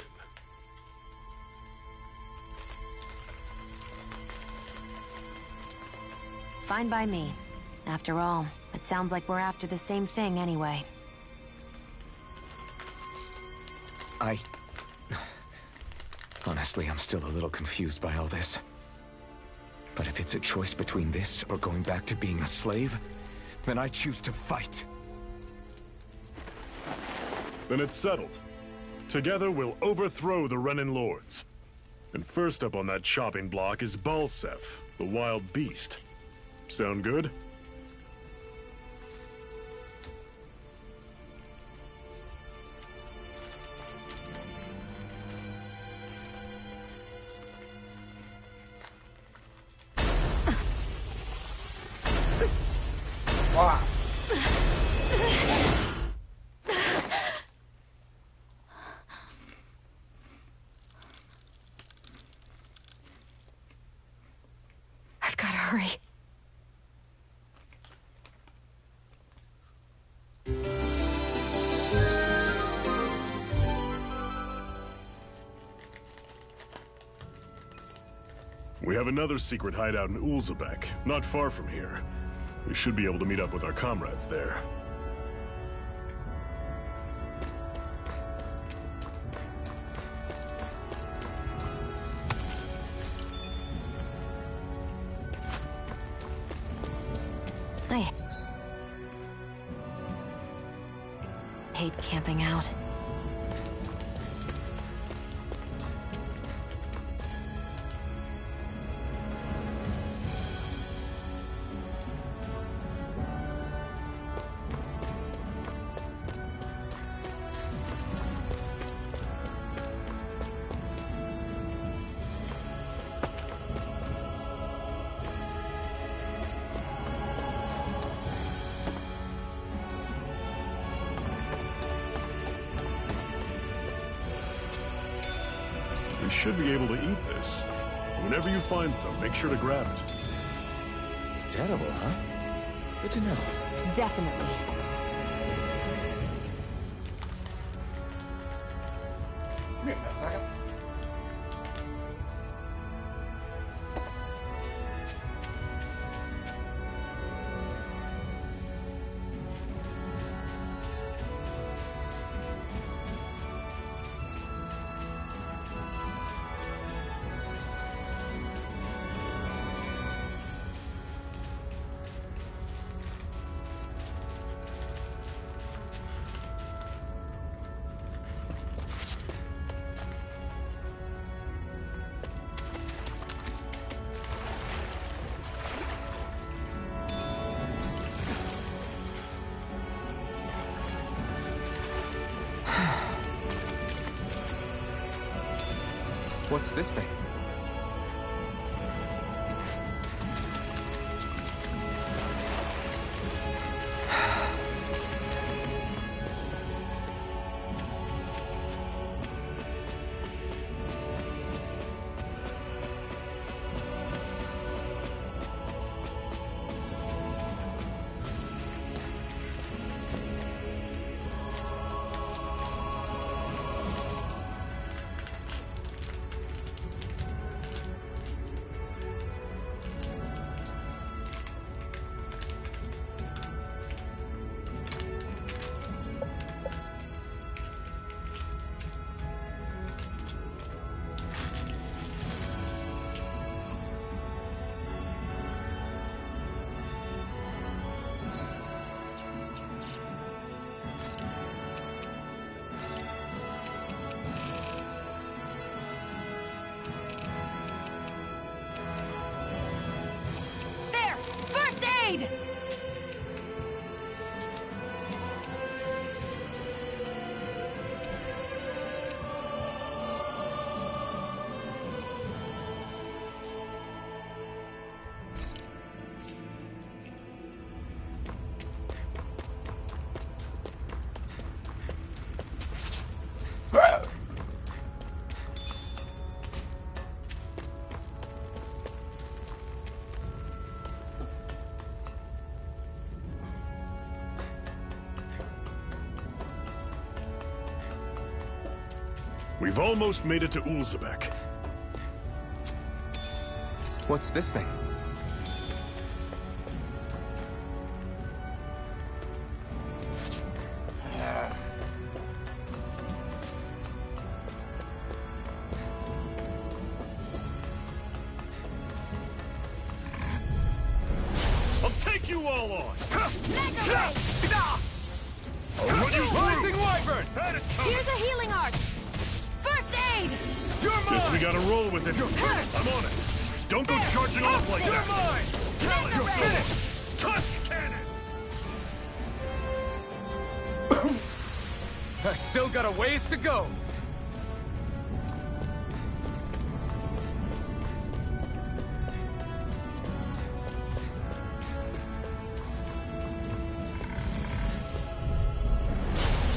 Fine by me. After all, it sounds like we're after the same thing anyway. Honestly, I'm still a little confused by all this. But if it's a choice between this or going back to being a slave, then I choose to fight. Then it's settled. Together we'll overthrow the Renan Lords. And first up on that chopping block is Balsef, the wild beast. Sound good? Wow. I've got to hurry. We have another secret hideout in Ulzebek, not far from here. We should be able to meet up with our comrades there. I hate camping out. We should be able to eat this. Whenever you find some, make sure to grab it. It's edible, huh? Good to know. Definitely. Give me a second. What's this thing? There! First aid! We've almost made it to Ulzebek. What's this thing? I'll take you all on! Rising Wyvern! Here's a healing art! First aid! You're mine! Guess we gotta roll with it. I'm on it. Don't go charging off like You're that. mine! You're finished! Tusk cannon! I still got a ways to go.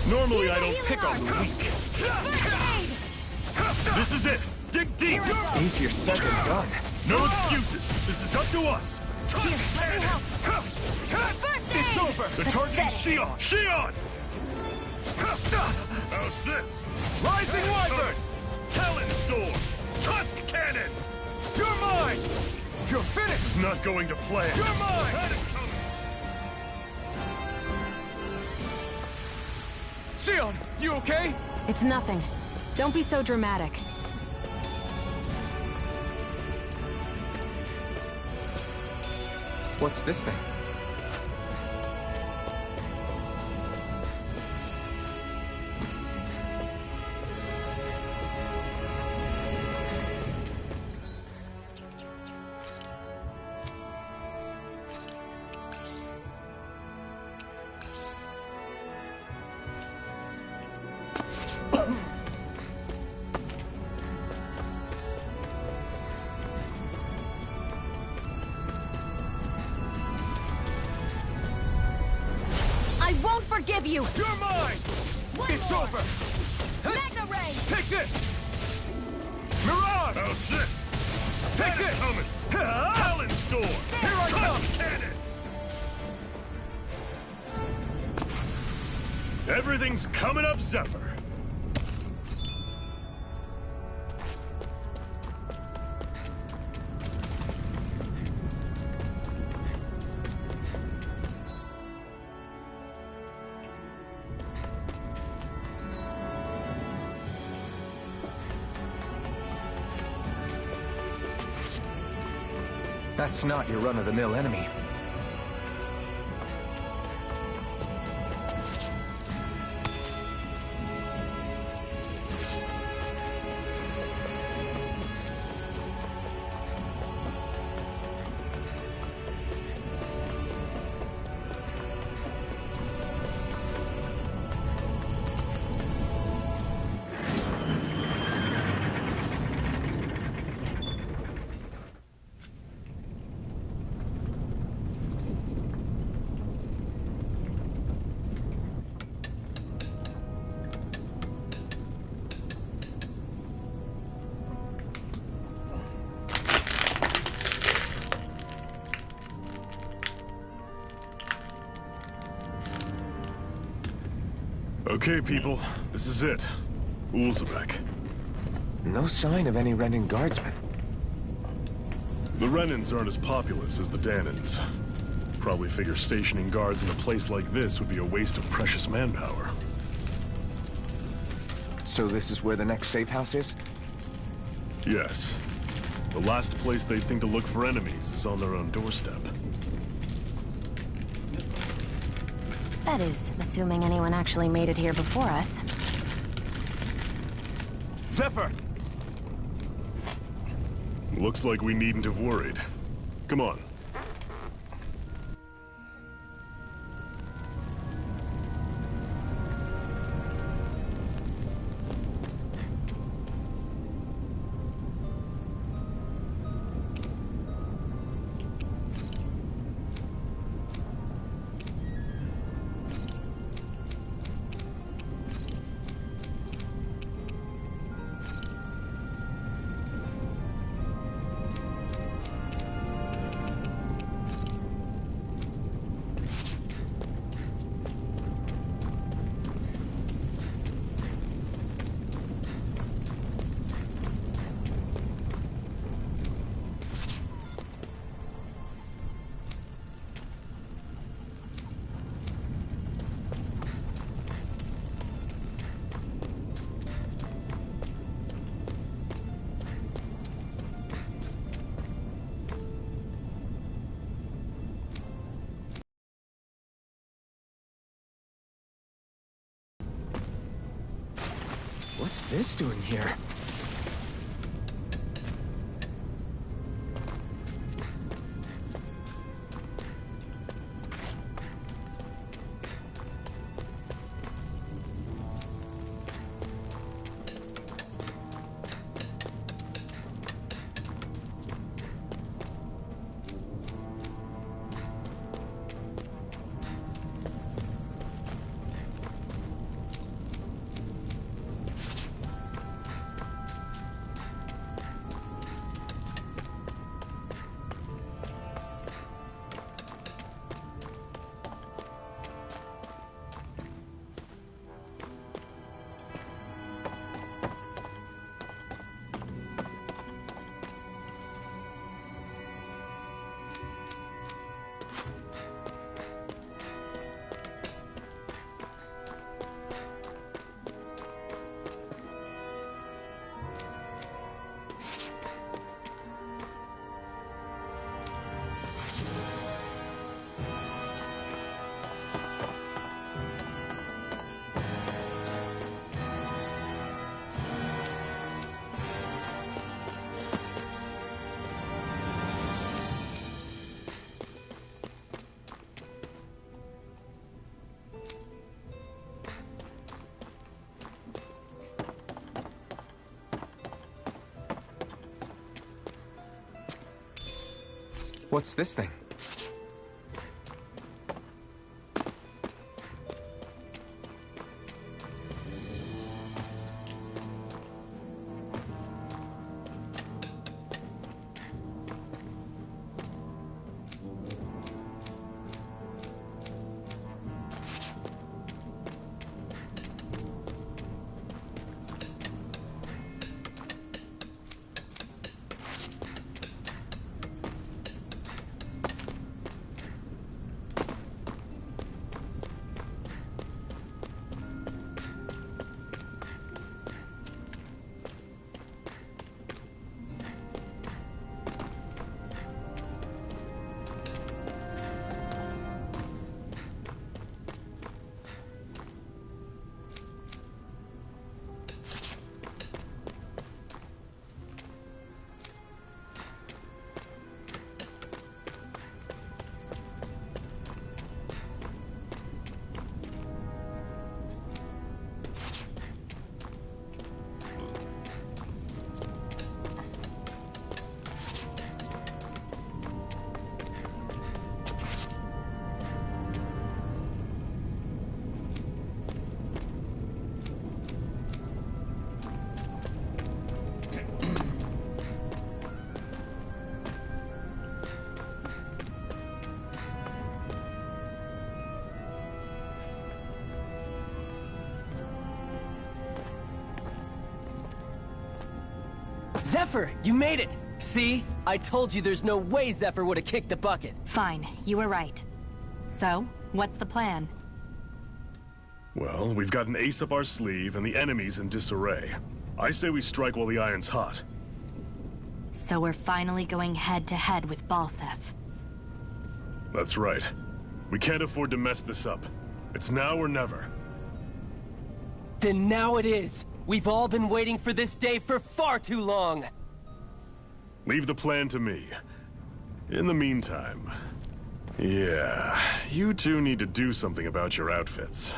Normally I don't pick on the weak. This is it. Dig deep. Easier said than done. No excuses. This is up to us. Tusk cannon! It's over! The target is Shion. Shion! How's this? Rising Wyvern! Talon Storm! Tusk cannon! You're mine! You're This finished! is not going to plan. You're mine! Sion, you okay? It's nothing. Don't be so dramatic. What's this thing? I won't forgive you! You're mine! One It's more. over! Magna Ray! Take this! Mirage! How's this? Take it! Coming! Talon's door! Here I come! Cannon! Everything's coming up, Zephyr! That's not your run-of-the-mill enemy. Okay, people, this is it. Ulzebek. No sign of any Renan guardsmen. The Renans aren't as populous as the Danans. Probably figure stationing guards in a place like this would be a waste of precious manpower. So this is where the next safe house is? Yes. The last place they'd think to look for enemies is on their own doorstep. That is, assuming anyone actually made it here before us. Zephyr! Looks like we needn't have worried. Come on. What's this doing here? What's this thing? Zephyr, you made it! See? I told you there's no way Zephyr would have kicked the bucket. Fine, you were right. So, what's the plan? Well, we've got an ace up our sleeve and the enemy's in disarray. I say we strike while the iron's hot. So we're finally going head-to-head with Balseph. That's right. We can't afford to mess this up. It's now or never. Then now it is! We've all been waiting for this day for far too long! Leave the plan to me. In the meantime... yeah, you two need to do something about your outfits.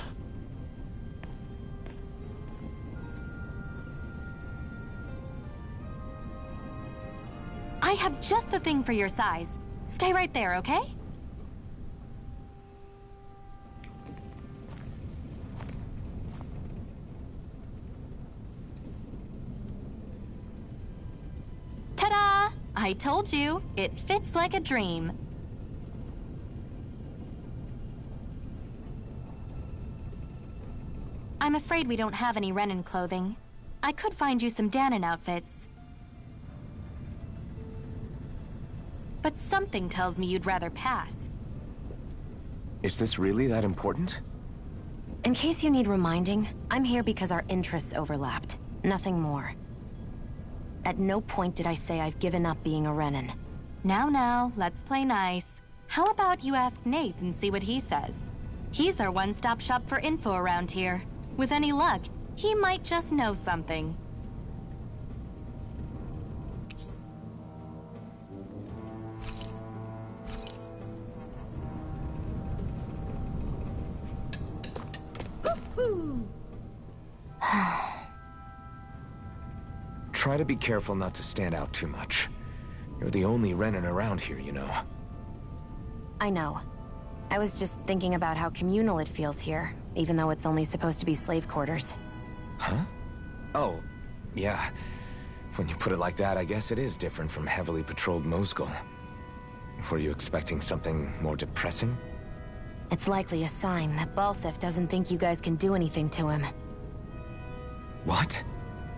I have just the thing for your size. Stay right there, okay? Ta-da! I told you, it fits like a dream. I'm afraid we don't have any Renan clothing. I could find you some Danon outfits. But something tells me you'd rather pass. Is this really that important? In case you need reminding, I'm here because our interests overlapped. Nothing more. At no point did I say I've given up being a Renan. Now, let's play nice. How about you ask Nath and see what he says? He's our one-stop shop for info around here. With any luck, he might just know something. Try to be careful not to stand out too much. You're the only Renan around here, you know. I know. I was just thinking about how communal it feels here, even though it's only supposed to be slave quarters. Huh? Oh, yeah. When you put it like that, I guess it is different from heavily patrolled Mosgul. Were you expecting something more depressing? It's likely a sign that Balseph doesn't think you guys can do anything to him. What?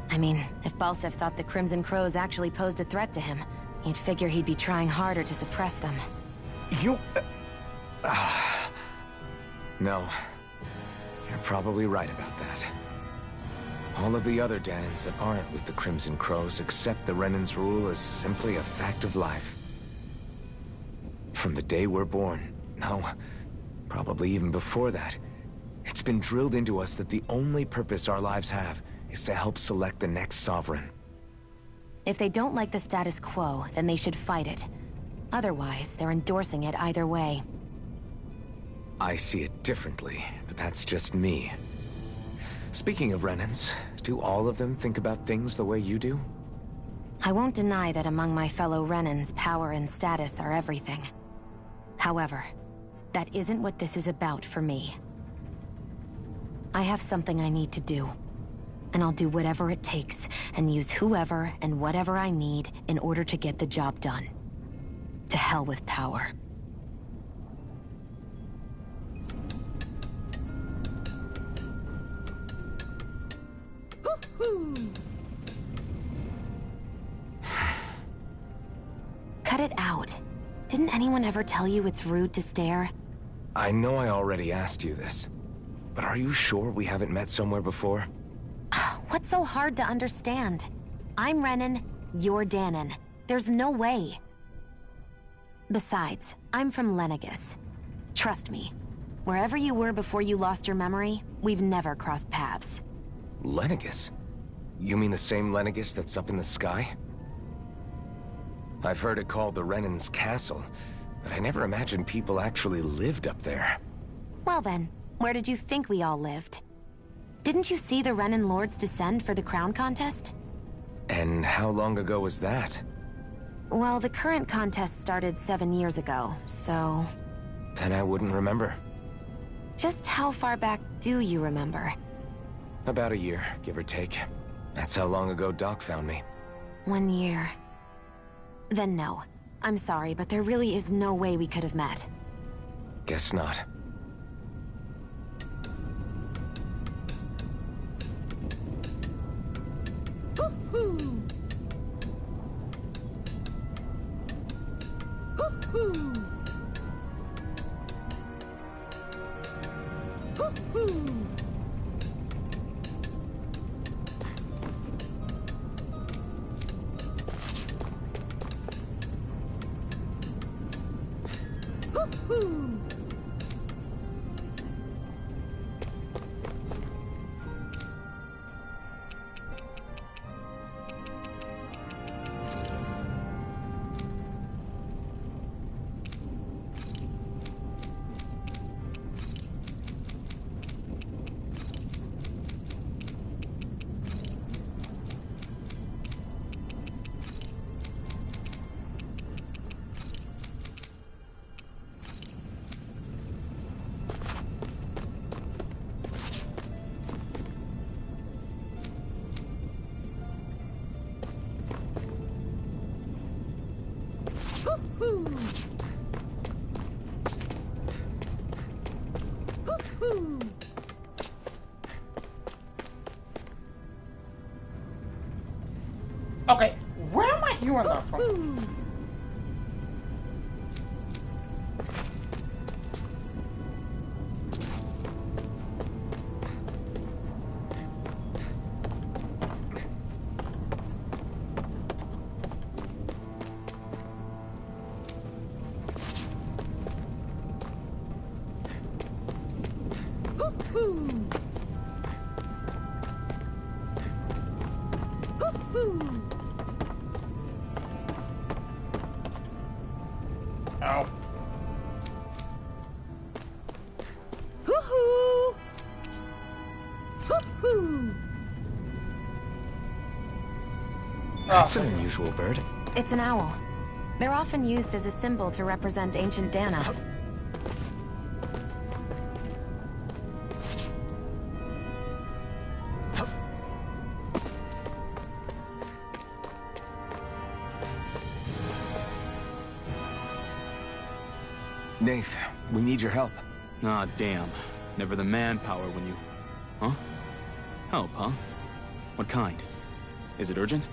I mean, if Balseph thought the Crimson Crows actually posed a threat to him, you'd figure he'd be trying harder to suppress them. You... No. You're probably right about that. All of the other Danons that aren't with the Crimson Crows accept the Renan's rule as simply a fact of life. From the day we're born, no, probably even before that, it's been drilled into us that the only purpose our lives have is to help select the next sovereign. If they don't like the status quo, then they should fight it. Otherwise, they're endorsing it either way. I see it differently, but that's just me. Speaking of Renans, do all of them think about things the way you do? I won't deny that among my fellow Renans, power and status are everything. However, that isn't what this is about for me. I have something I need to do. And I'll do whatever it takes, and use whoever and whatever I need in order to get the job done. To hell with power. Cut it out. Didn't anyone ever tell you it's rude to stare? I know I already asked you this, but are you sure we haven't met somewhere before? What's so hard to understand? I'm Renan, you're Danon. There's no way. Besides, I'm from Lenegis. Trust me, wherever you were before you lost your memory, we've never crossed paths. Lenegis? You mean the same Lenegis that's up in the sky? I've heard it called the Renan's Castle, but I never imagined people actually lived up there. Well then, where did you think we all lived? Didn't you see the Renan Lords descend for the crown contest? And how long ago was that? Well, the current contest started 7 years ago, so... Then I wouldn't remember. Just how far back do you remember? About a year, give or take. That's how long ago Doc found me. 1 year. Then no. I'm sorry, but there really is no way we could have met. Guess not. Woohoo! Okay, where am I hearing that from? Oh. Hoo-hoo! Hoo-hoo! That's an unusual bird. It's an owl. They're often used as a symbol to represent ancient Dana. Nath, we need your help. Ah, damn. Never the manpower when you... Huh? Help, huh? What kind? Is it urgent?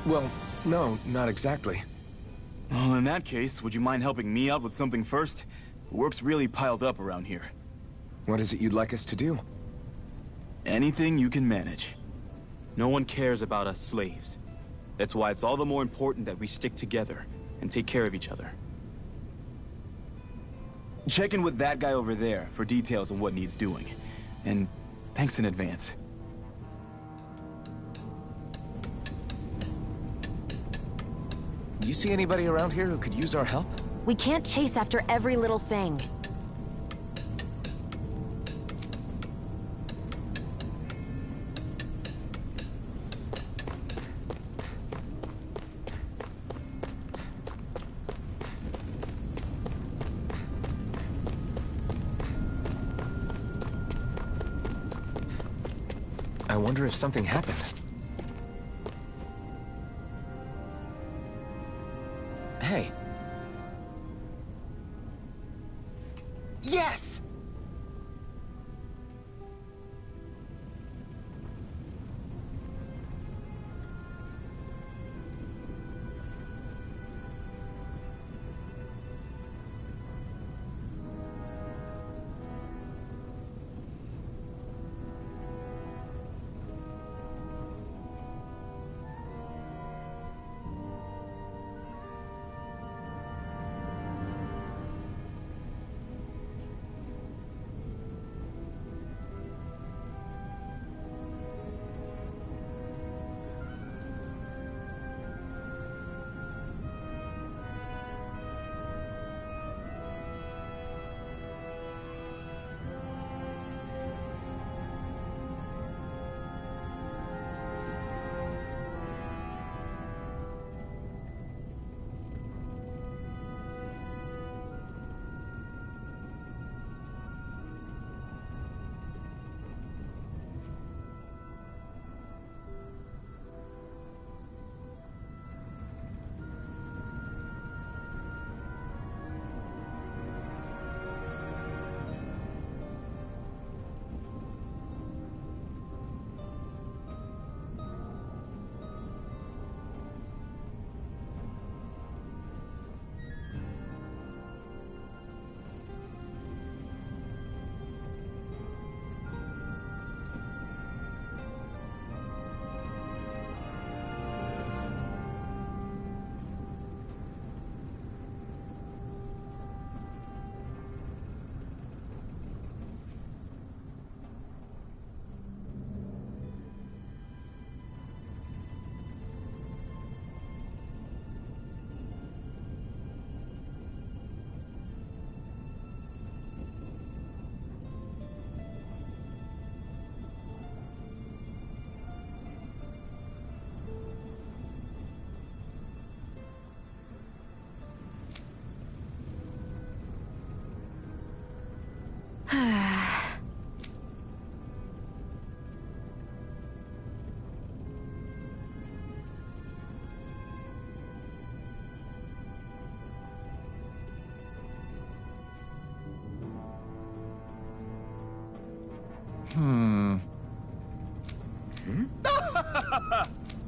Well, no, not exactly. Well, in that case, would you mind helping me out with something first? The work's really piled up around here. What is it you'd like us to do? Anything you can manage. No one cares about us slaves. That's why it's all the more important that we stick together and take care of each other. Check in with that guy over there for details on what needs doing. And thanks in advance. You see anybody around here who could use our help? We can't chase after every little thing. I wonder if something happened. Hey. Yes!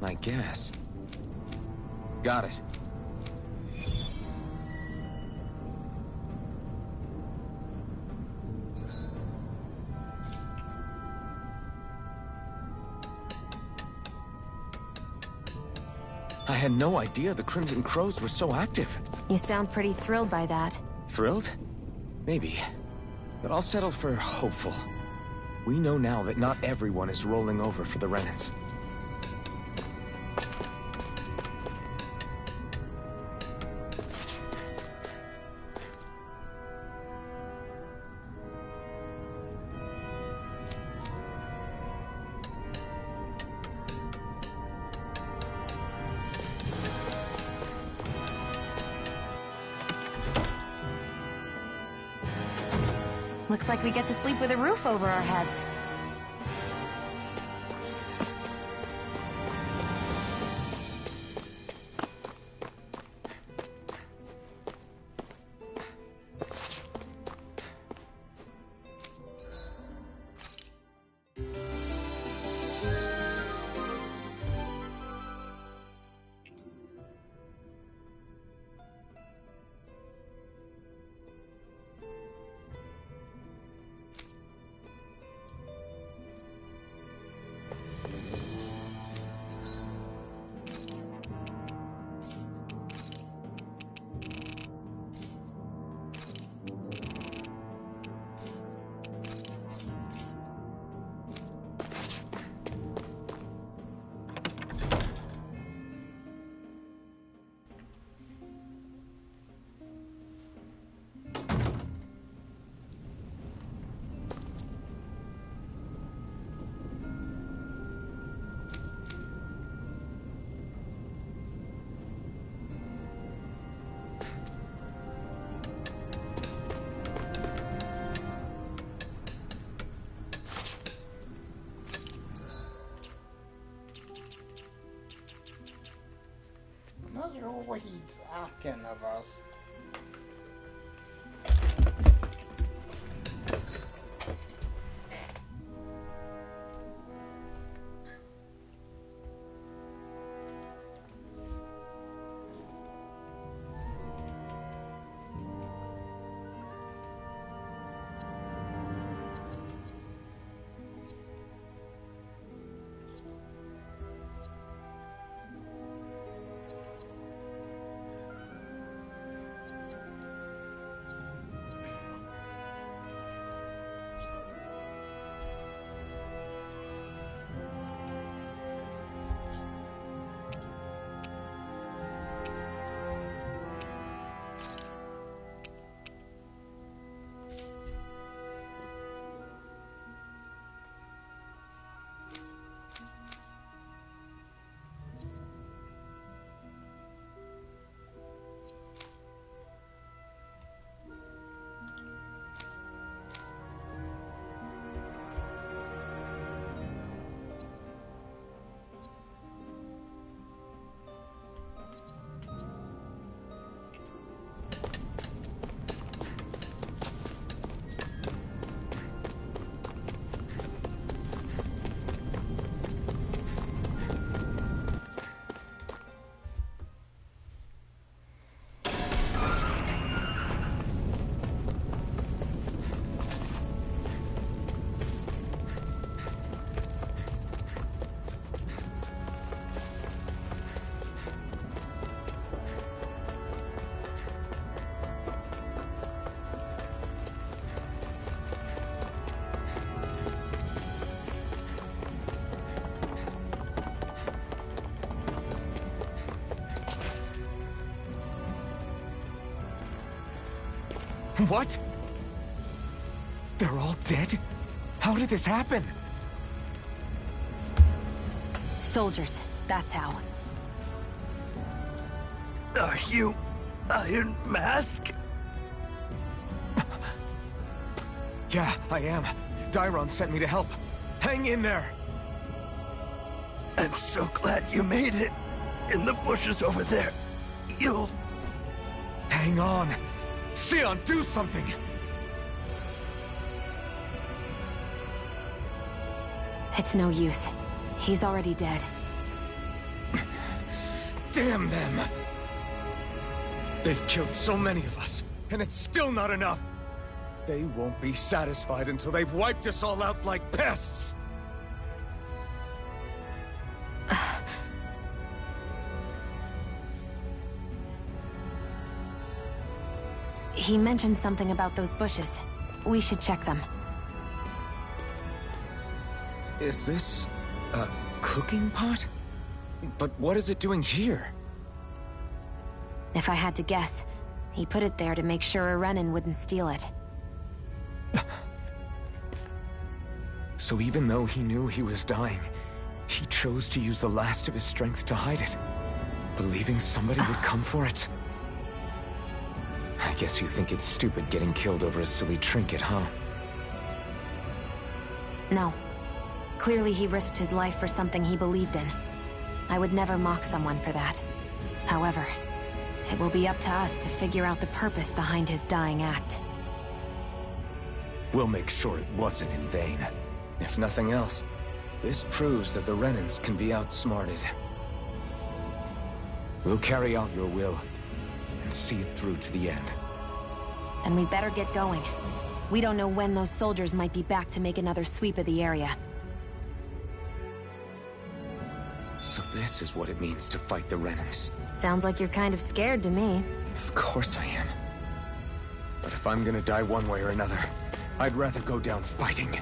My guess. Got it. I had no idea the Crimson Crows were so active. You sound pretty thrilled by that. Thrilled? Maybe. But I'll settle for hopeful. We know now that not everyone is rolling over for the Renans. Looks like we get to sleep with a roof over our heads. Not sure what he's asking of us. What? They're all dead? How did this happen? Soldiers, that's how. Are you Iron Mask? Yeah, I am. Dairon sent me to help. Hang in there! I'm so glad you made it. In the bushes over there. You'll... Hang on. Sion, do something! It's no use. He's already dead. Damn them! They've killed so many of us, and it's still not enough! They won't be satisfied until they've wiped us all out like pests! He mentioned something about those bushes. We should check them. Is this a cooking pot? But what is it doing here? If I had to guess, he put it there to make sure a Renan wouldn't steal it. So even though he knew he was dying, he chose to use the last of his strength to hide it, believing somebody would come for it. I guess you think it's stupid getting killed over a silly trinket, huh? No. Clearly he risked his life for something he believed in. I would never mock someone for that. However, it will be up to us to figure out the purpose behind his dying act. We'll make sure it wasn't in vain. If nothing else, this proves that the Renans can be outsmarted. We'll carry out your will, and see it through to the end. Then we'd better get going. We don't know when those soldiers might be back to make another sweep of the area. So this is what it means to fight the Renans. Sounds like you're kind of scared to me. Of course I am. But if I'm gonna die one way or another, I'd rather go down fighting.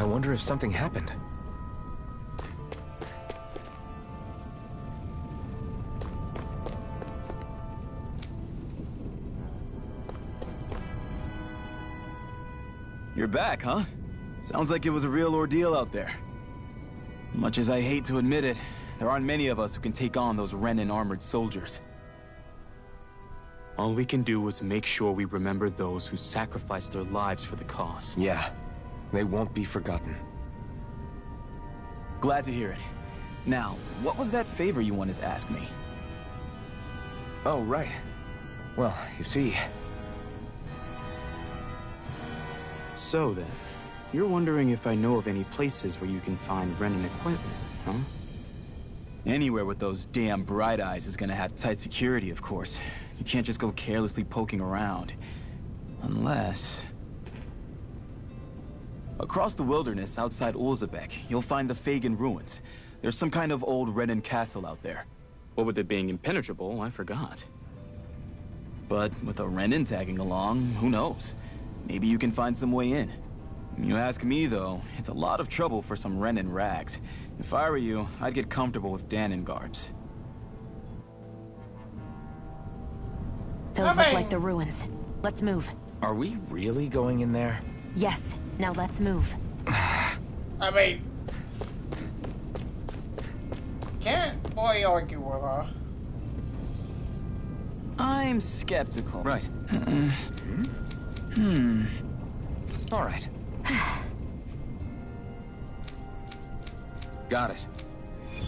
wonder if something happened. You're back, huh? Sounds like it was a real ordeal out there. Much as I hate to admit it, there aren't many of us who can take on those Renan armored soldiers. All we can do is make sure we remember those who sacrificed their lives for the cause. Yeah, they won't be forgotten. Glad to hear it. Now, what was that favor you wanted to ask me? Oh, right. Well, you see... So then, you're wondering if I know of any places where you can find Renan equipment, huh? Anywhere with those damn bright eyes is gonna have tight security, of course. You can't just go carelessly poking around. Unless... Across the wilderness outside Ulzebek, you'll find the Fagan ruins. There's some kind of old Renan castle out there. What with it being impenetrable, I forgot. But with a Renan tagging along, who knows? Maybe you can find some way in. You ask me, though, it's a lot of trouble for some Renan rags. If I were you, I'd get comfortable with Danon garbs. Those look like the ruins. Let's move. Are we really going in there? Yes. Now let's move. I mean... Can't fully argue with her. I'm skeptical. Right. All right. Got it.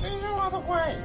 There's no other way.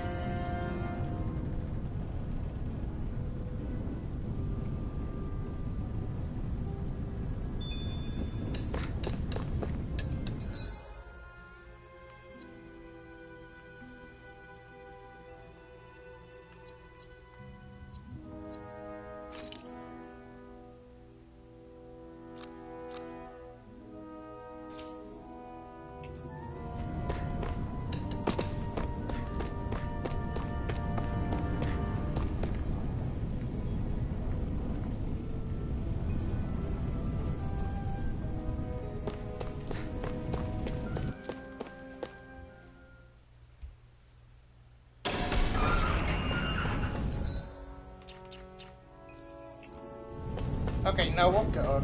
Okay, no, we're good.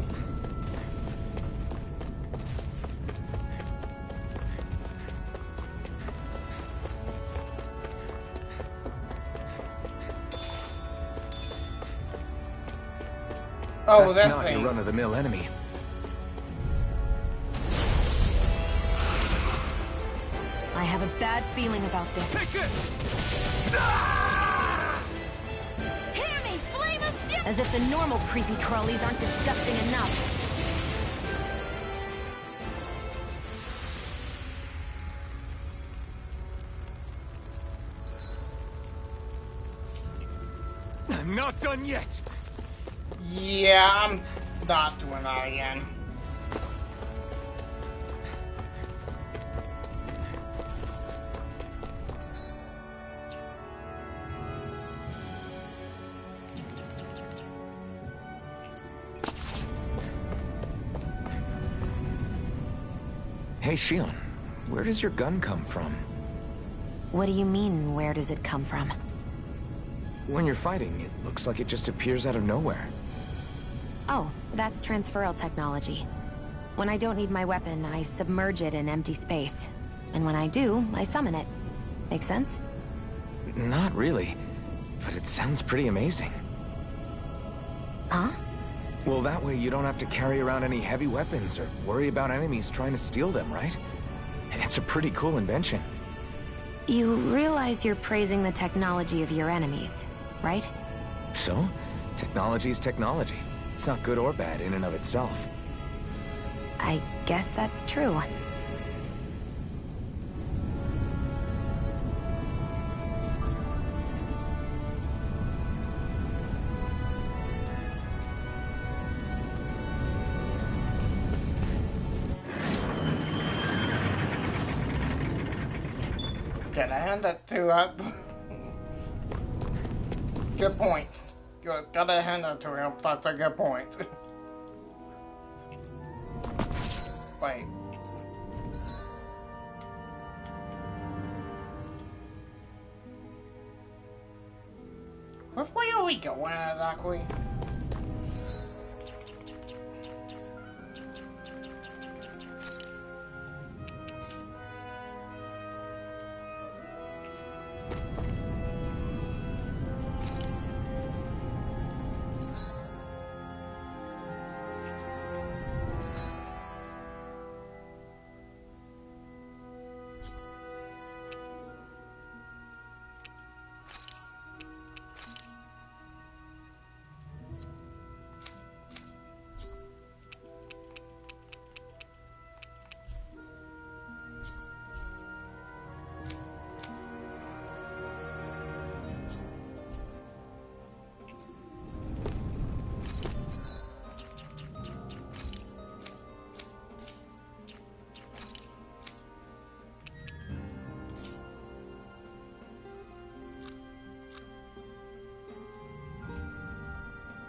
Oh, that's that not thing. your run-of-the-mill enemy. I have a bad feeling about this. Take it! Hear me, flame of fury! As if the normal creepy crawlies aren't disgusting enough. I'm not done yet! Yeah, I'm not doing that again. Hey, Shion, where does your gun come from? What do you mean, where does it come from? When you're fighting, it looks like it just appears out of nowhere. Oh, that's transferal technology. When I don't need my weapon, I submerge it in empty space. And when I do, I summon it. Make sense? Not really, but it sounds pretty amazing. Huh? Well, that way you don't have to carry around any heavy weapons or worry about enemies trying to steal them, right? It's a pretty cool invention. You realize you're praising the technology of your enemies, right? So, technology's technology. It's not good or bad in and of itself. I guess that's true. Can I hand that to that? Good point. Gotta hand that to him. That's a good point. Wait. going exactly?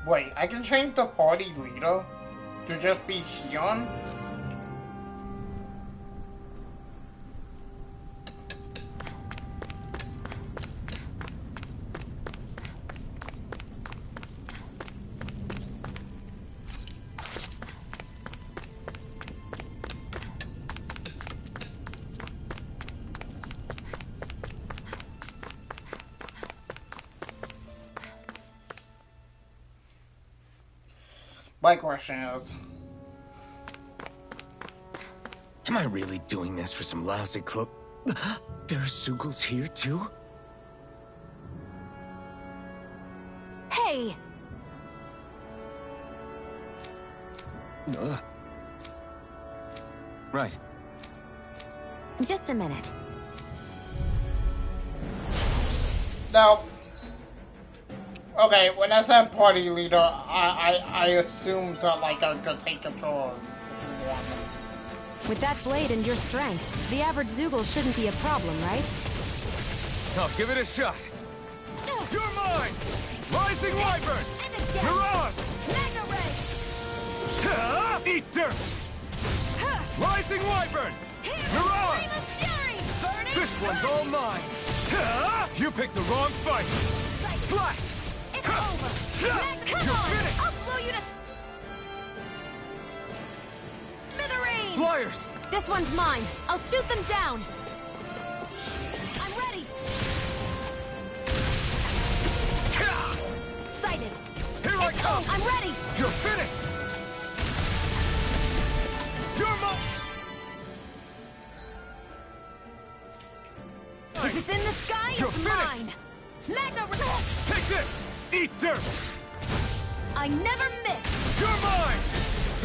Wait, I can change the party leader to just be Xion? My question is... Am I really doing this for some lousy clo- There are Zugals here, too? Hey! Right. Just a minute. No. Okay, when I said party leader, I assumed that, like, I could take control of one. With that blade and your strength, the average Zugal shouldn't be a problem, right? I'll give it a shot. You're mine! Rising Wyvern! Mirage! Magna Ray! Eat dirt! Rising Wyvern! Mirage! This one's all mine! You picked the wrong fight! Slash! It's over! Come You're on! finished! I'll blow you to smithereens! Flyers! This one's mine. I'll shoot them down. I'm ready! Sighted. Here I come! I'm ready. You're finished! You're mine! If it's in the sky, You're it's finished. mine. Magna Ray! Take this! Eat dirt! I never miss. You're mine!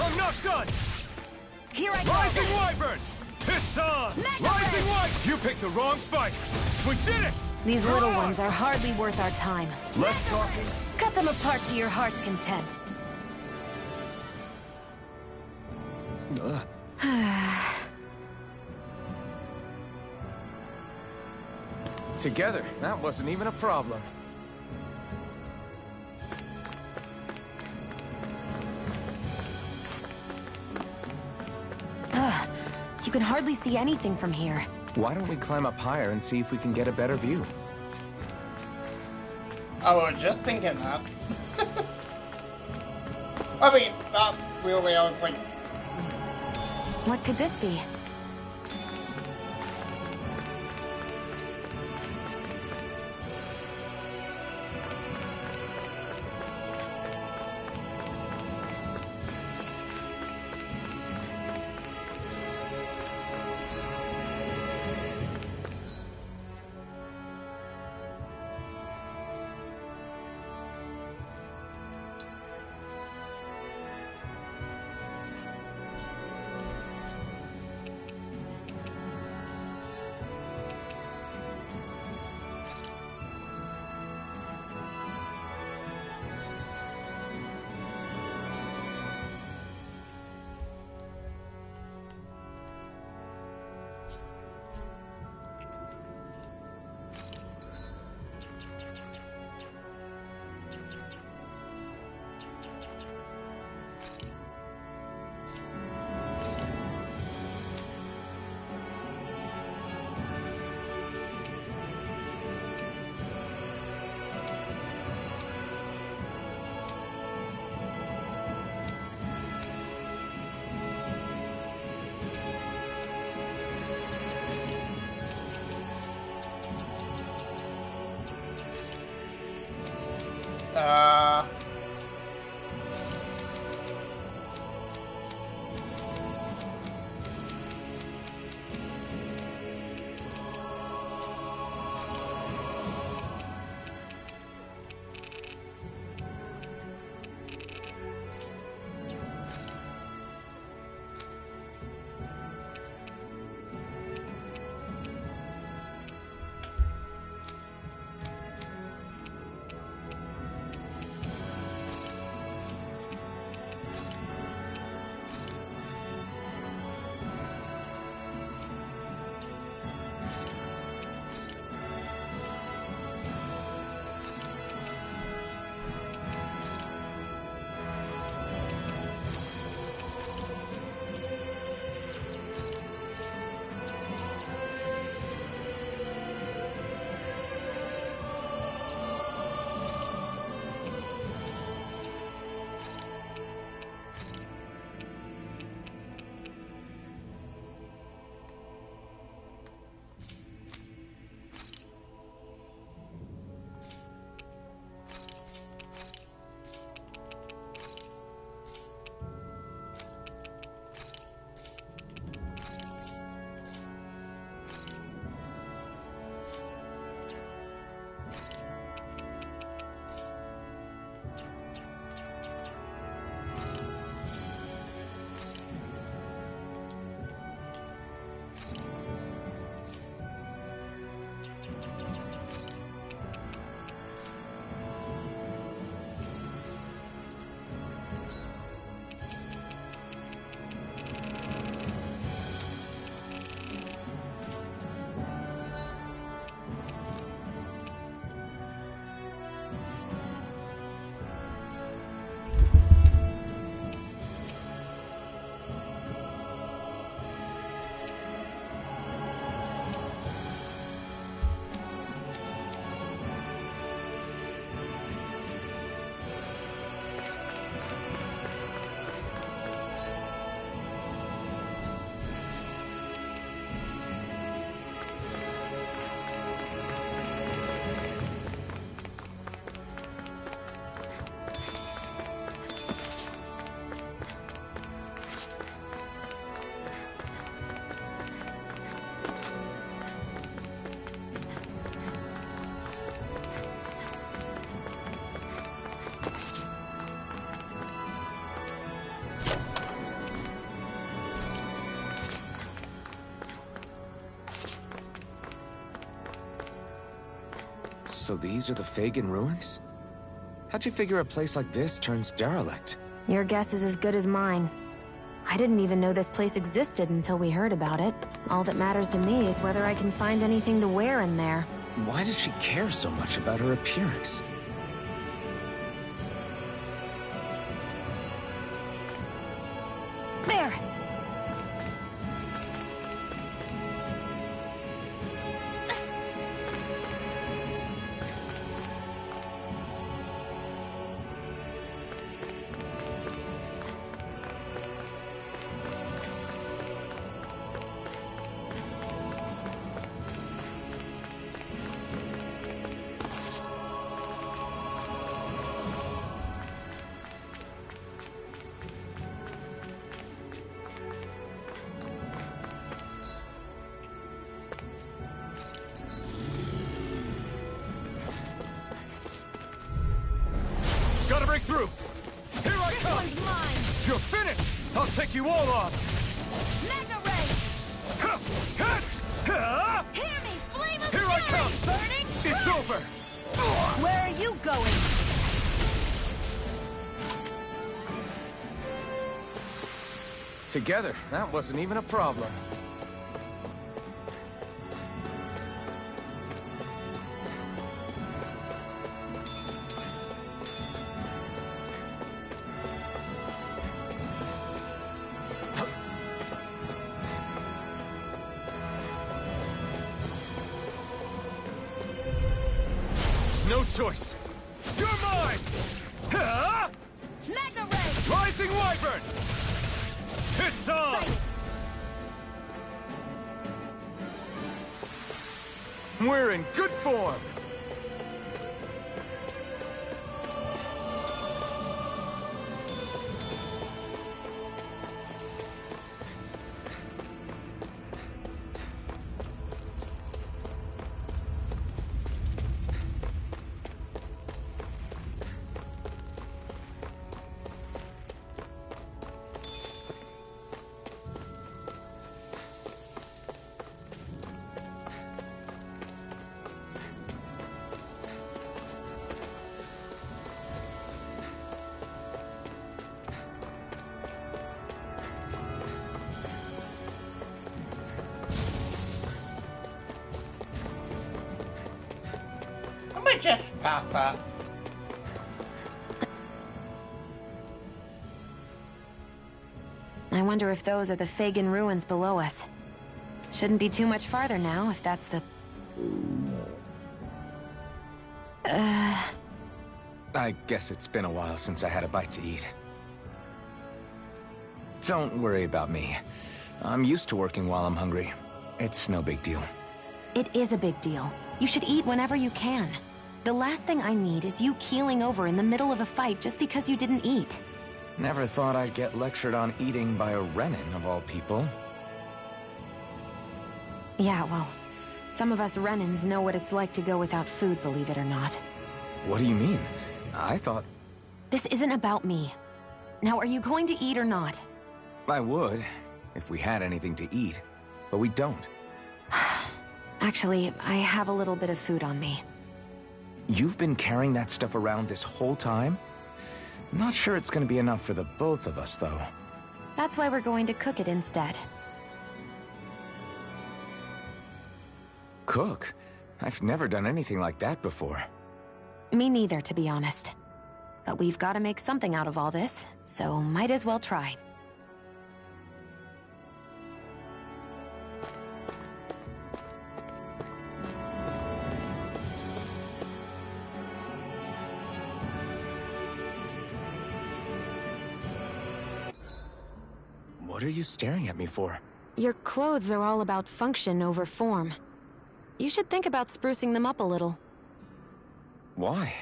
I'm not done! Here I go. Rising Wyvern! It's on! Magna Rising Ray! Wyvern! You picked the wrong fight! We did it! These little ones are hardly worth our time. Less talking. Cut them apart to your heart's content. Together, that wasn't even a problem. You can hardly see anything from here. Why don't we climb up higher and see if we can get a better view? I was just thinking that. I mean, not really, I was like... What could this be? So these are the Fagin ruins? How'd you figure a place like this turns derelict? Your guess is as good as mine. I didn't even know this place existed until we heard about it. All that matters to me is whether I can find anything to wear in there. Why does she care so much about her appearance? There! Gotta break through! Here I come! You're finished! I'll take you all on! Mega Ray! Hear me, flame of Here I fury! come! Burning! It's over! Where are you going? Together, that wasn't even a problem. No choice! You're mine! Mega Ray! Rising Wyvern! It's on! We're in good form! I might just pass that. I wonder if those are the Fagin ruins below us. Shouldn't be too much farther now, if that's the... I guess it's been a while since I had a bite to eat. Don't worry about me. I'm used to working while I'm hungry. It's no big deal. It is a big deal. You should eat whenever you can. The last thing I need is you keeling over in the middle of a fight just because you didn't eat. Never thought I'd get lectured on eating by a Renin, of all people. Yeah, well, some of us Renins know what it's like to go without food, believe it or not. What do you mean? I thought... This isn't about me. Now, are you going to eat or not? I would, if we had anything to eat, but we don't. Actually, I have a little bit of food on me. You've been carrying that stuff around this whole time? Not sure it's gonna be enough for the both of us, though. That's why we're going to cook it instead. Cook? I've never done anything like that before. Me neither, to be honest. But we've got to make something out of all this, so might as well try. What are you staring at me for? Your clothes are all about function over form. You should think about sprucing them up a little. Why?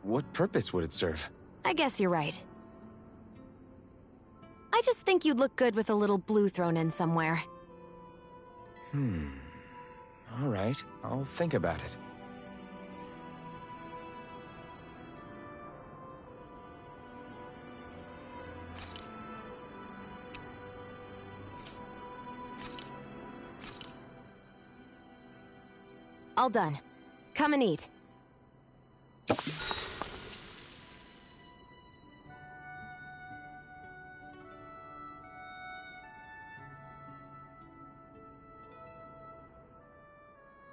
What purpose would it serve? I guess you're right. I just think you'd look good with a little blue thrown in somewhere. All right, I'll think about it. All done. Come and eat.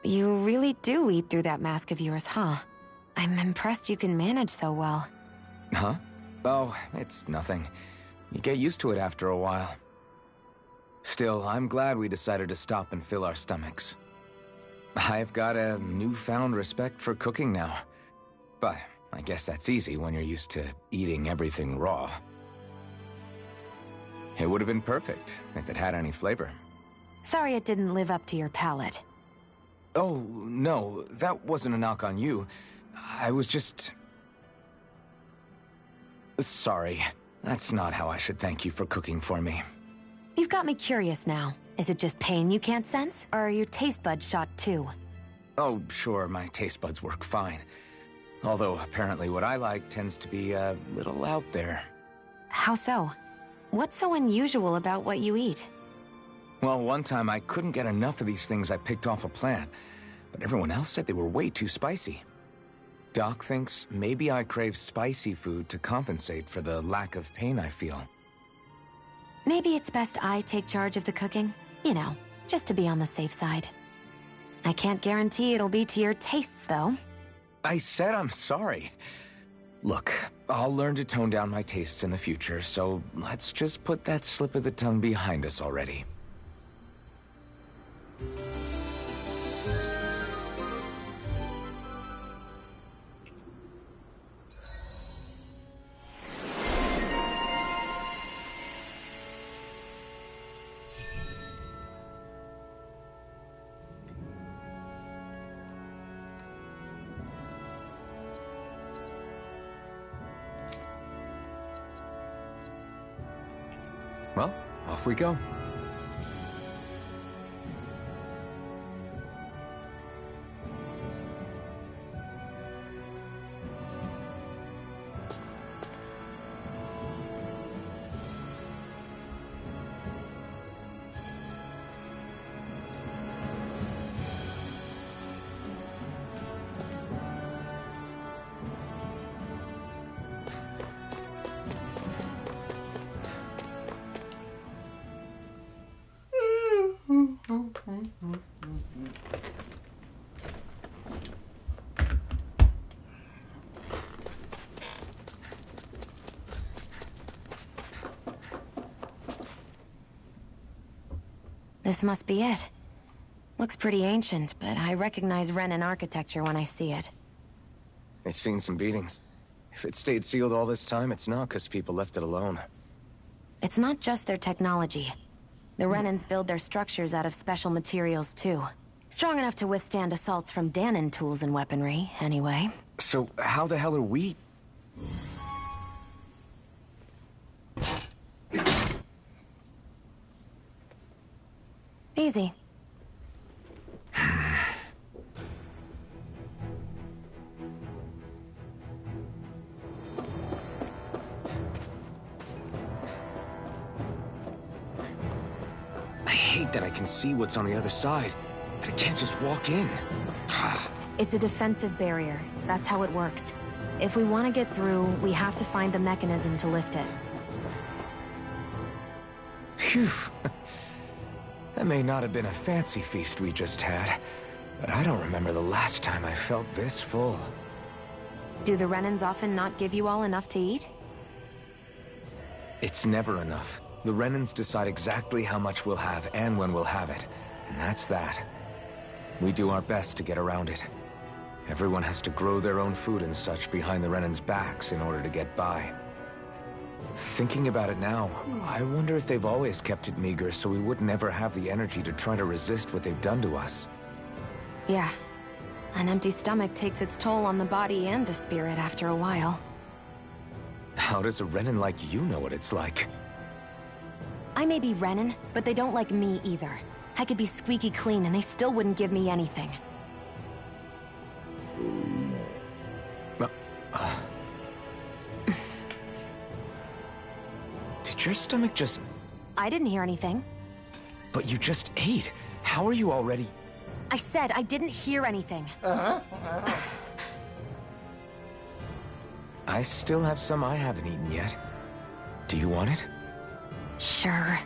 You really do eat through that mask of yours, huh? I'm impressed you can manage so well. Huh? Oh, it's nothing. You get used to it after a while. Still, I'm glad we decided to stop and fill our stomachs. I've got a newfound respect for cooking now. But I guess that's easy when you're used to eating everything raw. It would have been perfect if it had any flavor. Sorry it didn't live up to your palate. Oh, no, that wasn't a knock on you. I was just... Sorry. That's not how I should thank you for cooking for me. You've got me curious now. Is it just pain you can't sense, or are your taste buds shot too? Oh, sure, my taste buds work fine. Although, apparently what I like tends to be a little out there. How so? What's so unusual about what you eat? Well, one time I couldn't get enough of these things I picked off a plant, but everyone else said they were way too spicy. Doc thinks maybe I crave spicy food to compensate for the lack of pain I feel. Maybe it's best I take charge of the cooking. You know, just to be on the safe side. I can't guarantee it'll be to your tastes, though. I said I'm sorry. Look, I'll learn to tone down my tastes in the future, so let's just put that slip of the tongue behind us already. Well, off we go. This must be it. Looks pretty ancient, but I recognize Renan architecture when I see it. It's seen some beatings. If it stayed sealed all this time, it's not because people left it alone. It's not just their technology. The Renans build their structures out of special materials, too. Strong enough to withstand assaults from Danon tools and weaponry, anyway. So how the hell are we... Easy. I hate that I can see what's on the other side, but I can't just walk in. It's a defensive barrier. That's how it works. If we want to get through, we have to find the mechanism to lift it. Phew. That may not have been a fancy feast we just had, but I don't remember the last time I felt this full. Do the Renans often not give you all enough to eat? It's never enough. The Renans decide exactly how much we'll have and when we'll have it, and that's that. We do our best to get around it. Everyone has to grow their own food and such behind the Renans' backs in order to get by. Thinking about it now, I wonder if they've always kept it meager so we would never have the energy to try to resist what they've done to us. Yeah. An empty stomach takes its toll on the body and the spirit after a while. How does a Renan like you know what it's like? I may be Renan, but they don't like me either. I could be squeaky clean and they still wouldn't give me anything. Did your stomach just... I didn't hear anything. But you just ate. How are you already... I said I didn't hear anything. I still have some I haven't eaten yet. Do you want it? Sure.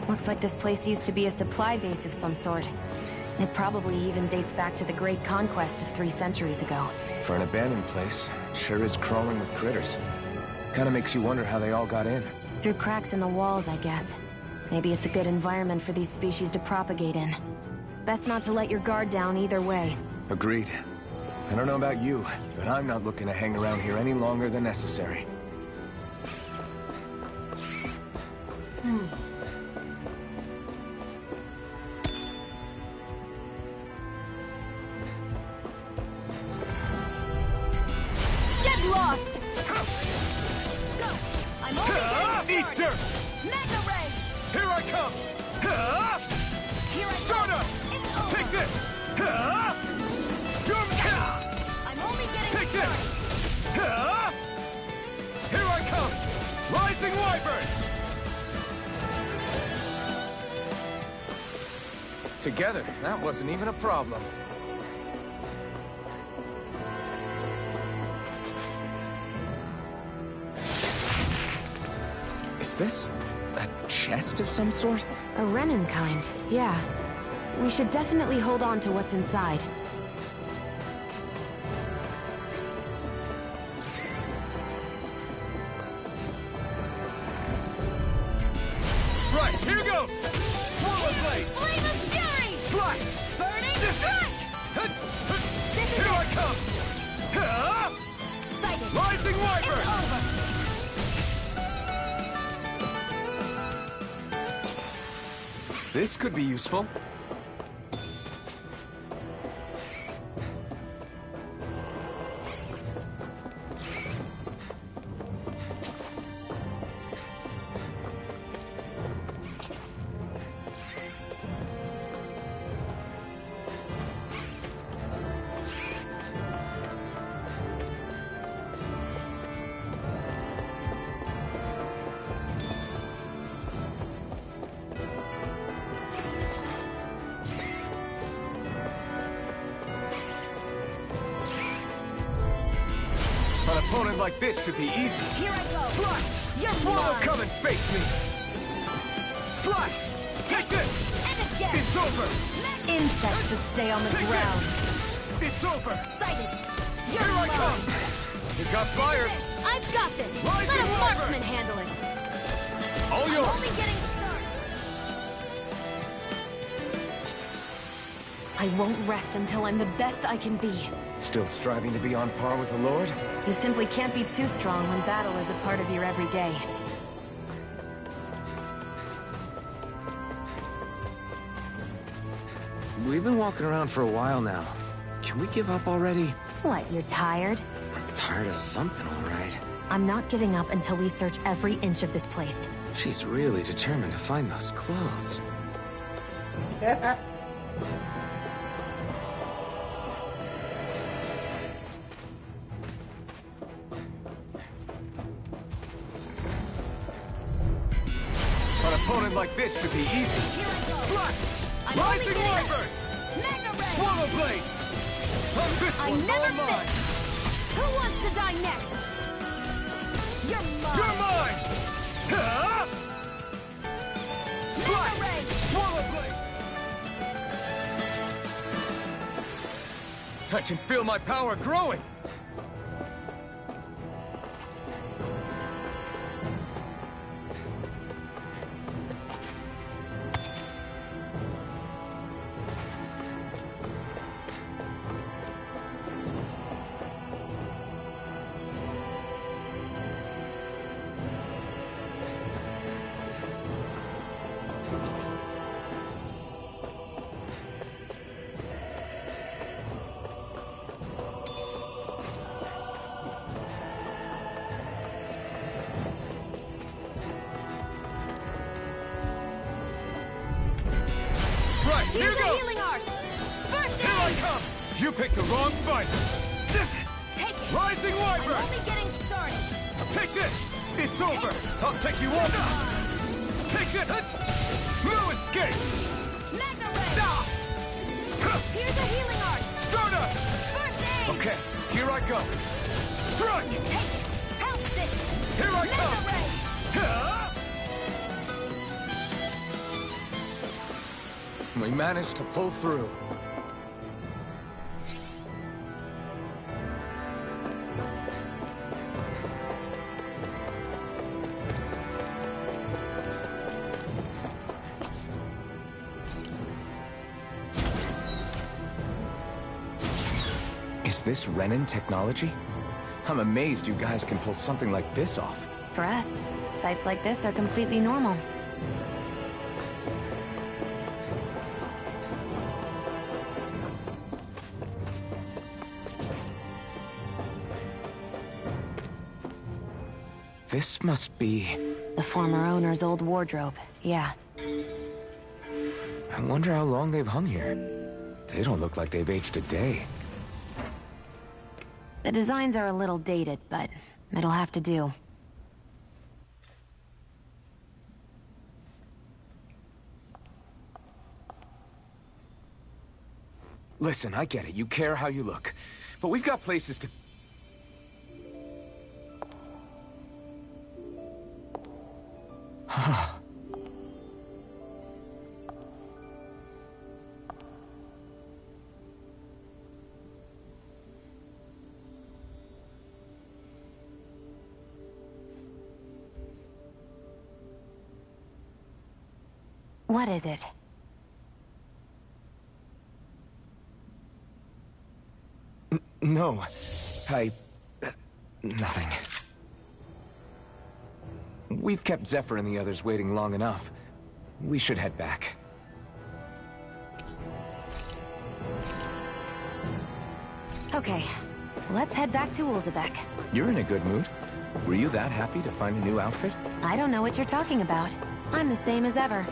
Looks like this place used to be a supply base of some sort. It probably even dates back to the Great Conquest of 3 centuries ago. For an abandoned place, sure is crawling with critters. Kinda makes you wonder how they all got in. Through cracks in the walls, I guess. Maybe it's a good environment for these species to propagate in. Best not to let your guard down either way. Agreed. I don't know about you, but I'm not looking to hang around here any longer than necessary. Get lost! Go! I'm only getting Eat started! dirt! Mega ray! Here I come! Here I Start go! up! It's over! Take this! I'm only getting Take this! started! Here I come! Rising Wyvern! Together, that wasn't even a problem. Is this a chest of some sort? A Renin kind, yeah. We should definitely hold on to what's inside. Right, here goes! Swallow blade! Flame of fury! Slash! Burning strike! This is Here I it! come! Sighted! Rising Wyvern! It's over! This could be useful. An opponent like this should be easy. Here I go! Slash! You're Swallow, mine! come and face me! Slash! Take this! And again! It's over! Insects should stay on the Take ground. this! It's over! Sighted! You're Here I mine! come! You got fires! I've got this! Rising Let a Wyvern! marksman handle it! All I'm yours! only getting started! I won't rest until I'm the best I can be. Still striving to be on par with the Lord? You simply can't be too strong when battle is a part of your everyday. We've been walking around for a while now. Can we give up already? What, you're tired? I'm tired of something, all right. I'm not giving up until we search every inch of this place. She's really determined to find those clothes. An opponent like this should be easy. Here I go! Slash! I'm only Rising getting Wyvern! Mega ray! Swallow blade! This I one's never all mine! miss! Who wants to die next? You're mine! You're mine! Mega ray! Swallow blade! I can feel my power growing! Right, here Here's the goes! healing art! First Here I aid! come! You picked the wrong fight! Take it! Rising I'm Wyvern! only getting started! Take this! It's over! I'll take you on! Take this! No escape! Mega ray! Here's the healing art! Start up! First aid! Okay, here I go! Strike! Take it! Help this! Here I Mega come! ray! We managed to pull through. Is this Renin technology? I'm amazed you guys can pull something like this off. For us, sites like this are completely normal. This must be... The former owner's old wardrobe, yeah. I wonder how long they've hung here. They don't look like they've aged a day. The designs are a little dated, but it'll have to do. Listen, I get it. You care how you look. But we've got places to... What is it? No. Nothing. We've kept Zephyr and the others waiting long enough. We should head back. Okay, let's head back to Ulzebek. You're in a good mood. Were you that happy to find a new outfit? I don't know what you're talking about. I'm the same as ever.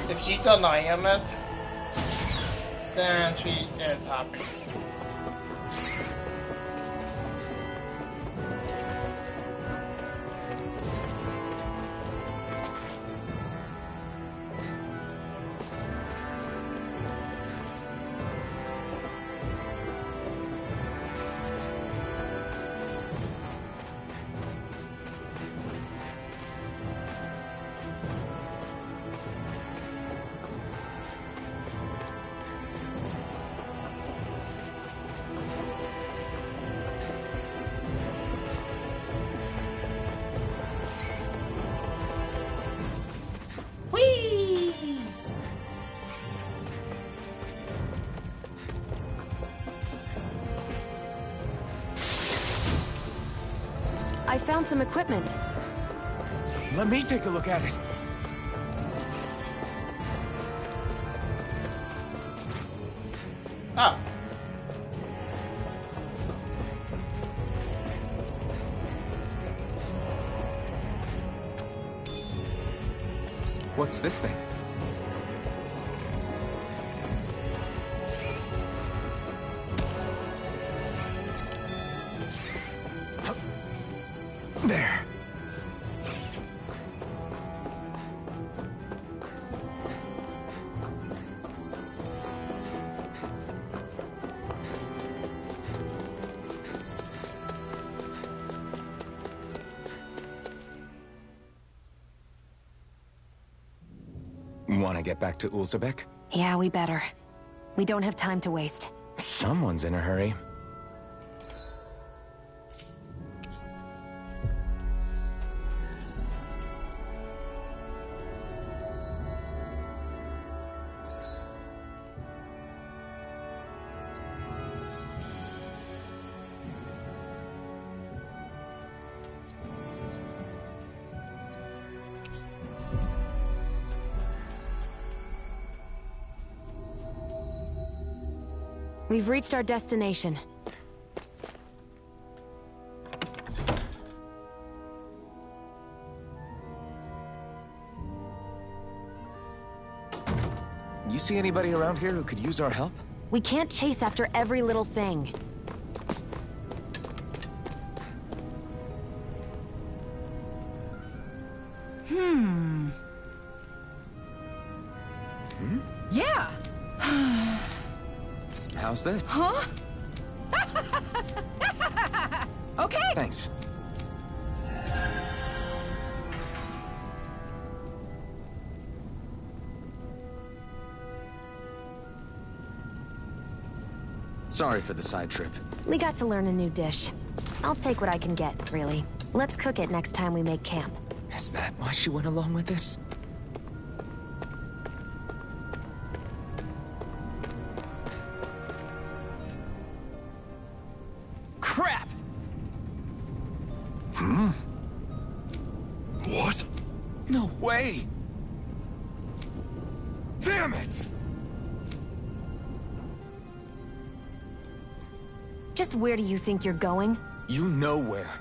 If she denying it, then she is happy. I found some equipment. Let me take a look at it. Oh. What's this thing? There. Want to get back to Ulzebek? Yeah, we better. We don't have time to waste. Someone's in a hurry. We've reached our destination. You see anybody around here who could use our help? We can't chase after every little thing. Yeah. How's this? Huh? Okay. Thanks. Sorry for the side trip. We got to learn a new dish. I'll take what I can get, really. Let's cook it next time we make camp. Is that why she went along with this? Crap! What? No way! Damn it! Just where do you think you're going? You know where.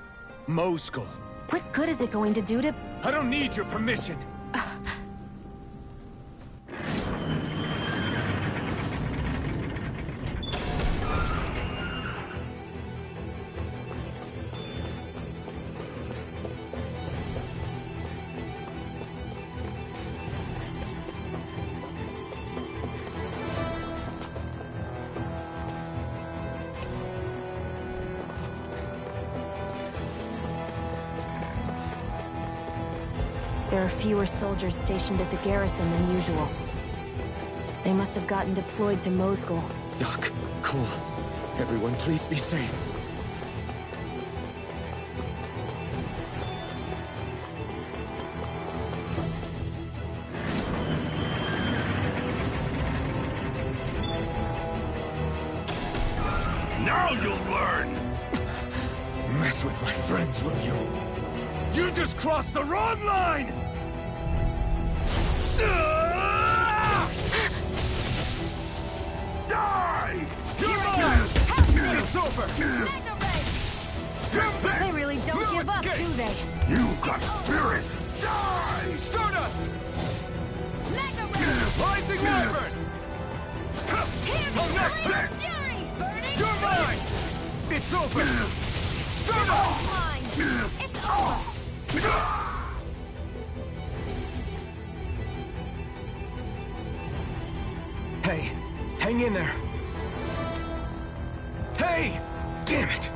Moscow. What good is it going to do to... I don't need your permission. There are fewer soldiers stationed at the garrison than usual. They must have gotten deployed to Moscow. Doc, Cole, everyone please be safe. Now you'll learn! Mess with my friends, will you? You just crossed the wrong line! Die! It's over! They really don't give up, do they? You got spirit! Die! Stardust! Mega Ray! Rising Wyvern! Flame Fury! Burning You're mine! It's over! Stardust! Mine! It's over! Hey, hang in there! Hey! Damn it!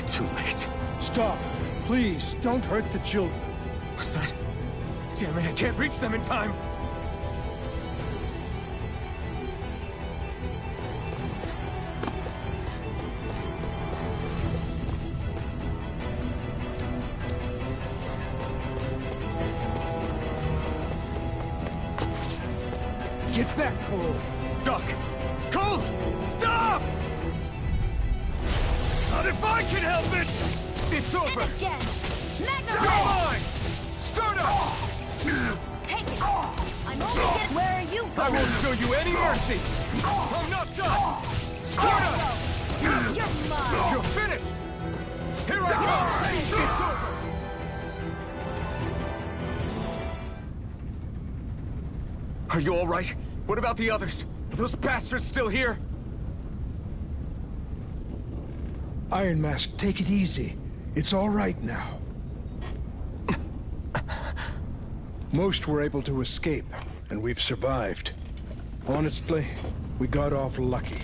Too late. Stop. Please, don't hurt the children. What's that? Damn it, I can't reach them in time! Get back, Cole. Doc! Cole! Stop! Not if I can help it! It's over! And again! Mega You're Ray! mine! Stardust! Take it! I'm only getting... Where are you I going? won't show you any mercy! I'm not done! Stardust! You're mine! You're finished! Here I come! It's over! Are you all right? What about the others? Are those bastards still here? Iron Mask, take it easy. It's all right now. Most were able to escape, and we've survived. Honestly, we got off lucky.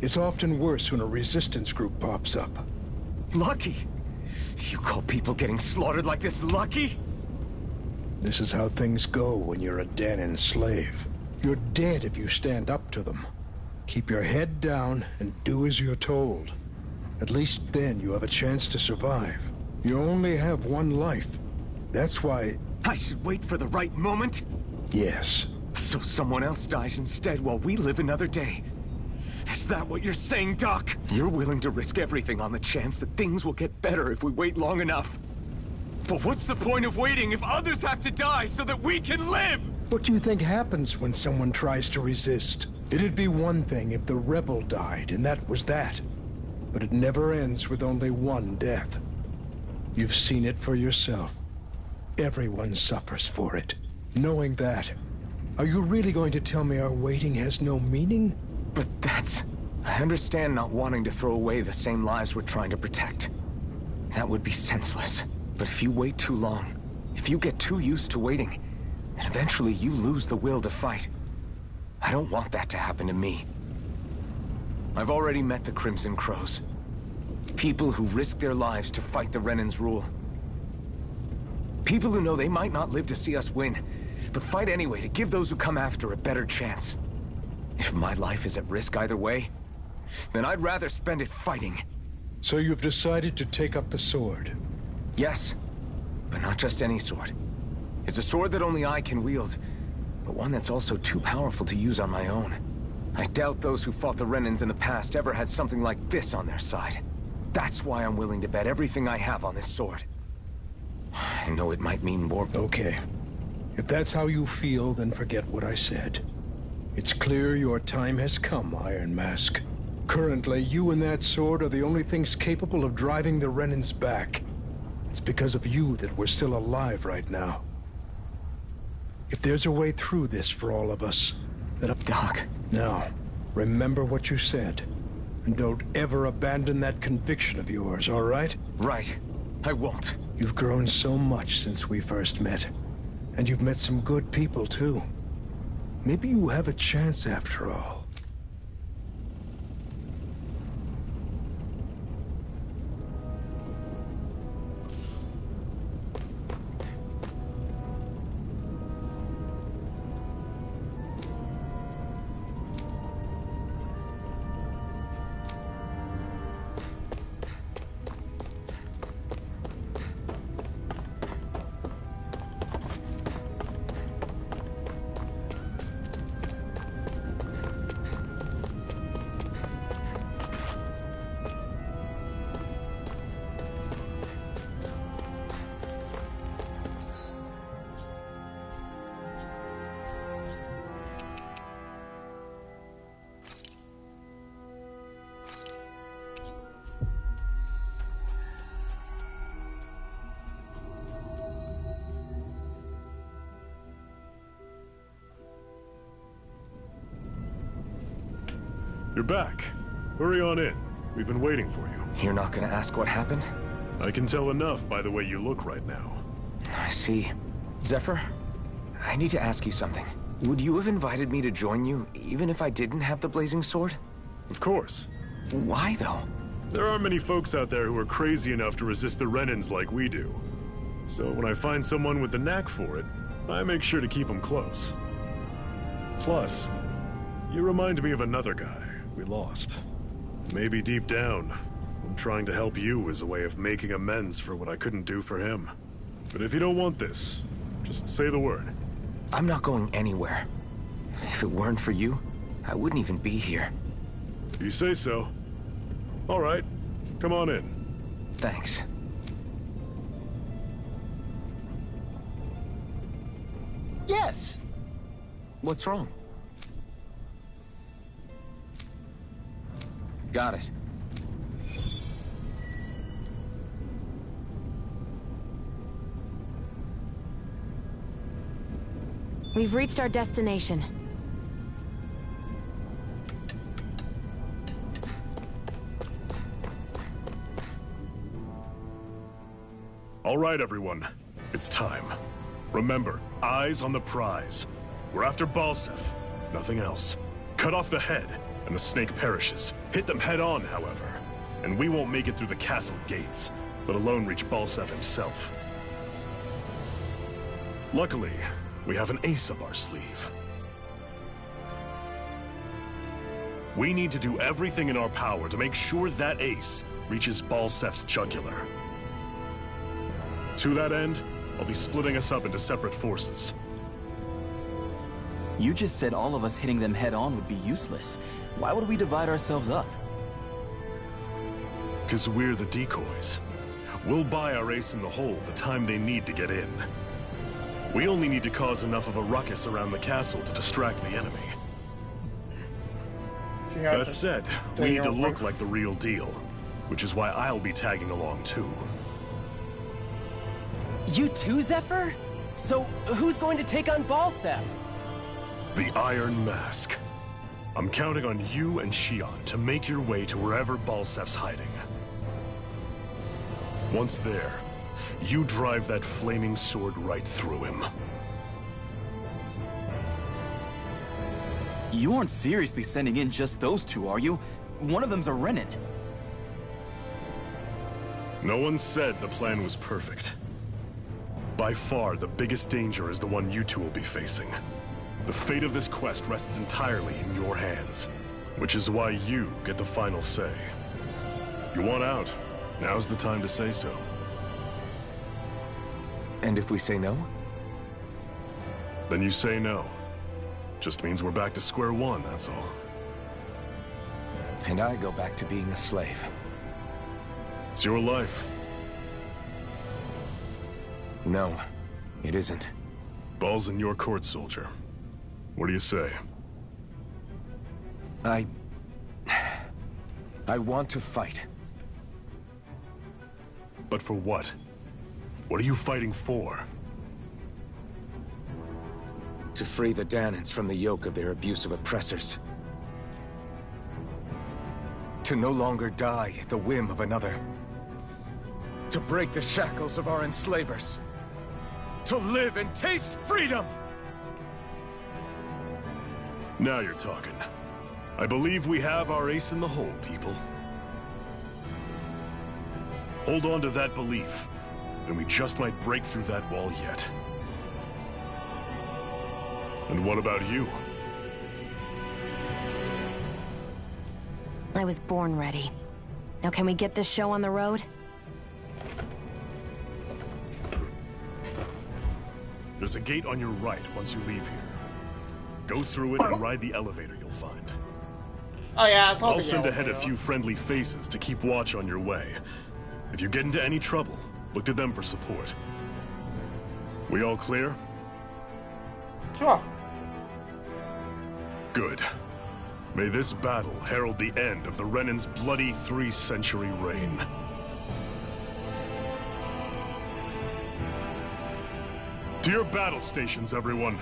It's often worse when a resistance group pops up. Lucky? You call people getting slaughtered like this lucky? This is how things go when you're a Danon slave. You're dead if you stand up to them. Keep your head down and do as you're told. At least then you have a chance to survive. You only have one life. That's why... I should wait for the right moment? Yes. So someone else dies instead while we live another day. Is that what you're saying, Doc? You're willing to risk everything on the chance that things will get better if we wait long enough. But what's the point of waiting if others have to die so that we can live? What do you think happens when someone tries to resist? It'd be one thing if the rebel died, and that was that. But it never ends with only one death. You've seen it for yourself. Everyone suffers for it. Knowing that, are you really going to tell me our waiting has no meaning? But that's... I understand not wanting to throw away the same lives we're trying to protect. That would be senseless. But if you wait too long, if you get too used to waiting, then eventually you lose the will to fight. I don't want that to happen to me. I've already met the Crimson Crows. People who risk their lives to fight the Renan's rule. People who know they might not live to see us win, but fight anyway to give those who come after a better chance. If my life is at risk either way, then I'd rather spend it fighting. So you've decided to take up the sword? Yes, but not just any sword. It's a sword that only I can wield, but one that's also too powerful to use on my own. I doubt those who fought the Renans in the past ever had something like this on their side. That's why I'm willing to bet everything I have on this sword. I know it might mean more... Okay. If that's how you feel, then forget what I said. It's clear your time has come, Iron Mask. Currently, you and that sword are the only things capable of driving the Renans back. It's because of you that we're still alive right now. If there's a way through this for all of us, then... Doc. Now, remember what you said. And don't ever abandon that conviction of yours, all right? Right. I won't. You've grown so much since we first met. And you've met some good people, too. Maybe you have a chance after all. You're back. Hurry on in. We've been waiting for you. You're not gonna ask what happened? I can tell enough by the way you look right now. I see. Zephyr, I need to ask you something. Would you have invited me to join you, even if I didn't have the blazing sword? Of course. Why, though? There aren't many folks out there who are crazy enough to resist the Renans like we do. So when I find someone with the knack for it, I make sure to keep them close. Plus, you remind me of another guy we lost. Maybe deep down, I'm trying to help you as a way of making amends for what I couldn't do for him. But if you don't want this, just say the word. I'm not going anywhere. If it weren't for you, I wouldn't even be here. If you say so. All right, come on in. Thanks. Yes. What's wrong? Got it. We've reached our destination. All right, everyone. It's time. Remember, eyes on the prize. We're after Balsef, nothing else. Cut off the head, and the snake perishes. Hit them head on, however, and we won't make it through the castle gates, let alone reach Balsef himself. Luckily, we have an ace up our sleeve. We need to do everything in our power to make sure that ace reaches Balsef's jugular. To that end, I'll be splitting us up into separate forces. You just said all of us hitting them head-on would be useless. Why would we divide ourselves up? 'Cause we're the decoys. We'll buy our ace in the hole the time they need to get in. We only need to cause enough of a ruckus around the castle to distract the enemy. That said, we need to look like the real deal, which is why I'll be tagging along too. You too, Zephyr? So, who's going to take on Balsef? The Iron Mask. I'm counting on you and Shion to make your way to wherever Balsef's hiding. Once there, you drive that flaming sword right through him. You aren't seriously sending in just those two, are you? One of them's a Renin. No one said the plan was perfect. By far, the biggest danger is the one you two will be facing. The fate of this quest rests entirely in your hands, which is why you get the final say. You want out? Now's the time to say so. And if we say no? Then you say no. Just means we're back to square one, that's all. And I go back to being a slave. It's your life. No, it isn't. Ball's in your court, soldier. What do you say? I want to fight. But for what? What are you fighting for? To free the Danans from the yoke of their abusive oppressors. To no longer die at the whim of another. To break the shackles of our enslavers. To live and taste freedom! Now you're talking. I believe we have our ace in the hole, people. Hold on to that belief, and we just might break through that wall yet. And what about you? I was born ready. Now can we get this show on the road? There's a gate on your right once you leave here. Go through it and ride the elevator you'll find. Oh yeah, it's all I'll send ahead a few friendly faces to keep watch on your way. If you get into any trouble, look to them for support. We all clear? Sure. Good. May this battle herald the end of the Renin's bloody 3-century reign. To your battle stations, everyone.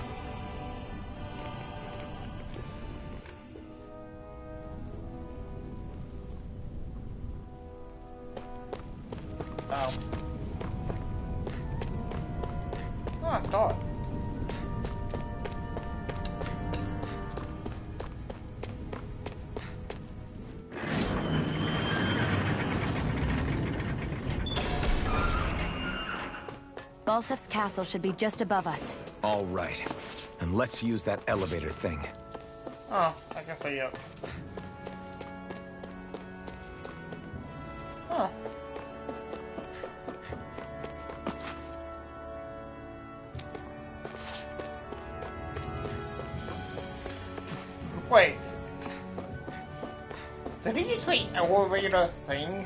Oh, it's dark. Balsef's castle should be just above us. All right. And let's use that elevator thing. Oh, I guess I yep. Huh. Wait. Did he just say elevator thing?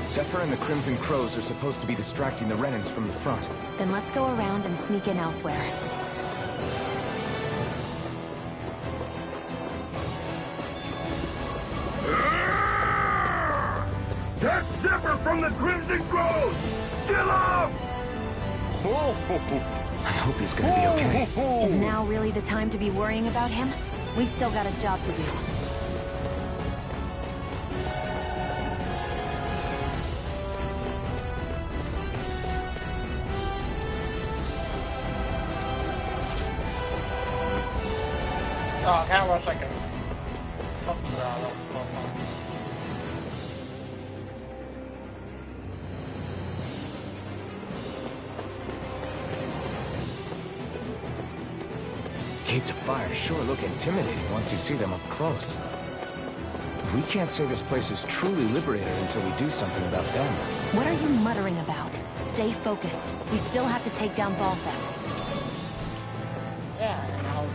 Zephyr and the Crimson Crows are supposed to be distracting the Renins from the front. Then let's go around and sneak in elsewhere. That's Zipper from the Crimson Crows! Kill him! I hope he's gonna be okay. Is now really the time to be worrying about him? We've still got a job to do. Oh, I kind of wish I could. Something about that. Gates of fire sure look intimidating once you see them up close. We can't say this place is truly liberated until we do something about them. What are you muttering about? Stay focused. We still have to take down Balseth. Yeah, and I'll,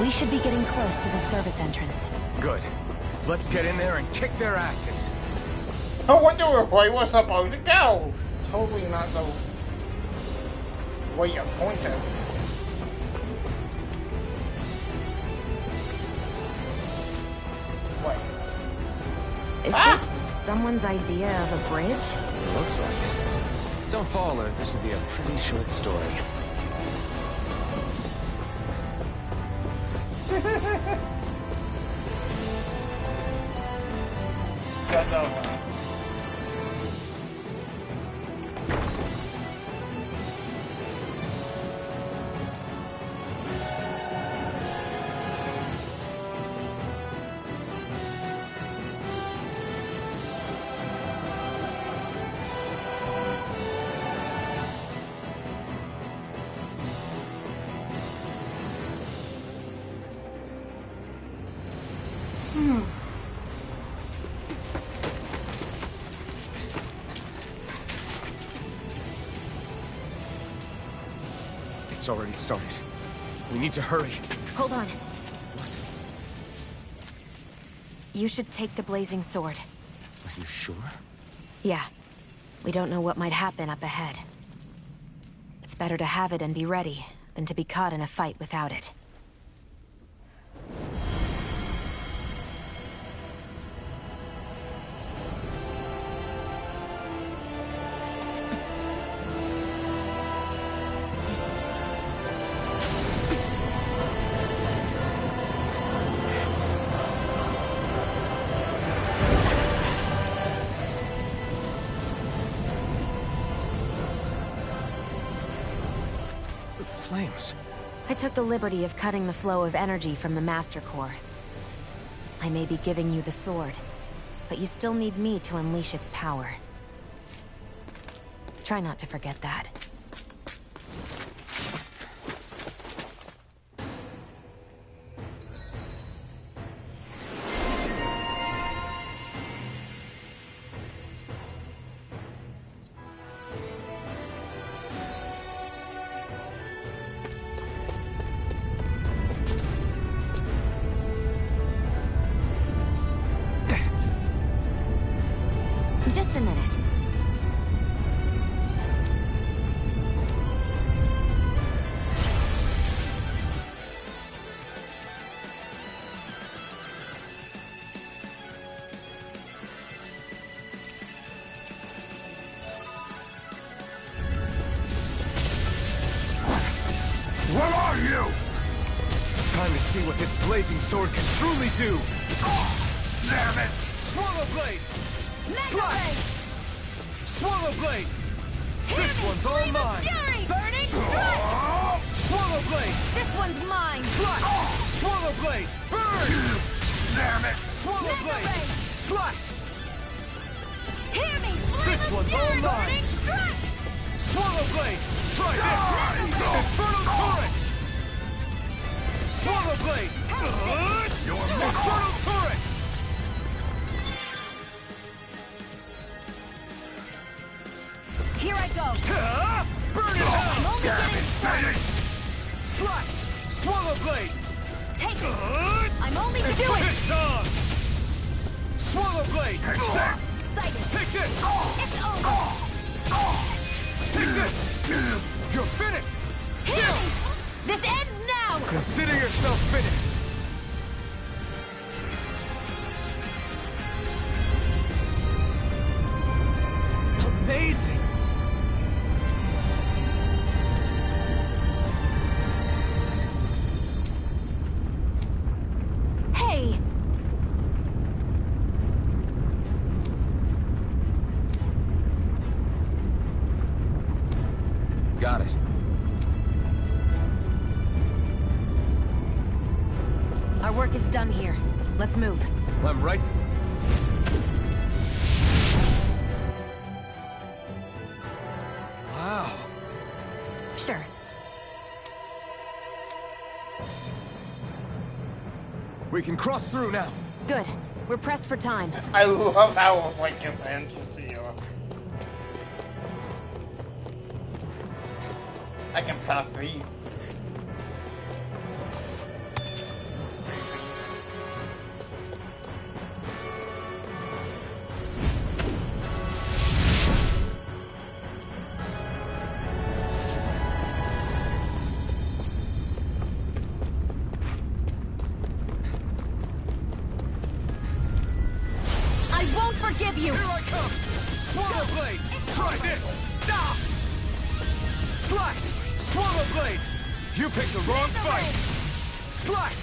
We should be getting close to the service entrance. Good. Let's get in there and kick their asses. I wonder where we were supposed to go. Totally not the way you pointed. Wait. Is this someone's idea of a bridge? It looks like it. Don't fall, or this will be a pretty short story. That's over. It's already started. We need to hurry. Hold on. You should take the blazing sword. Are you sure? Yeah. We don't know what might happen up ahead. It's better to have it and be ready than to be caught in a fight without it. Flames. I took the liberty of cutting the flow of energy from the Master Core. I may be giving you the sword, but you still need me to unleash its power. Try not to forget that. Just a minute. What are you? Time to see what this blazing sword can truly do. Oh, damn it! Swallow blade! Mega Swallow blade! This one's all Flame of mine! Fury! Burning Strike! Swallow blade! This one's mine! Slash! Swallow blade! Burn! Damn it! Swallow Mega blade! Ray! Slash! Hear me! Flame This of one's Fury! all mine! Burning Strike! Swallow blade! Try this! Infernal turret! Swallow blade! Infernal turret! Here I go! Burn it out! I'm only getting started! Slash! Swallow blade! Take it! I'm only doing it! It's on! Swallow blade! Excited! Take this! It's over! Take this! You're finished! Hear me! This ends now! Consider yourself finished! Amazing! Hey! Got it. Our work is done here. Let's move. I'm right. Wow. Sure. We can cross through now. Good. We're pressed for time. I love how like his entrance here. I can pass these. I won't forgive you! Here I come! Swallow blade! Try this! Stop! Slash! Swallow blade! You picked the wrong fight! Slash!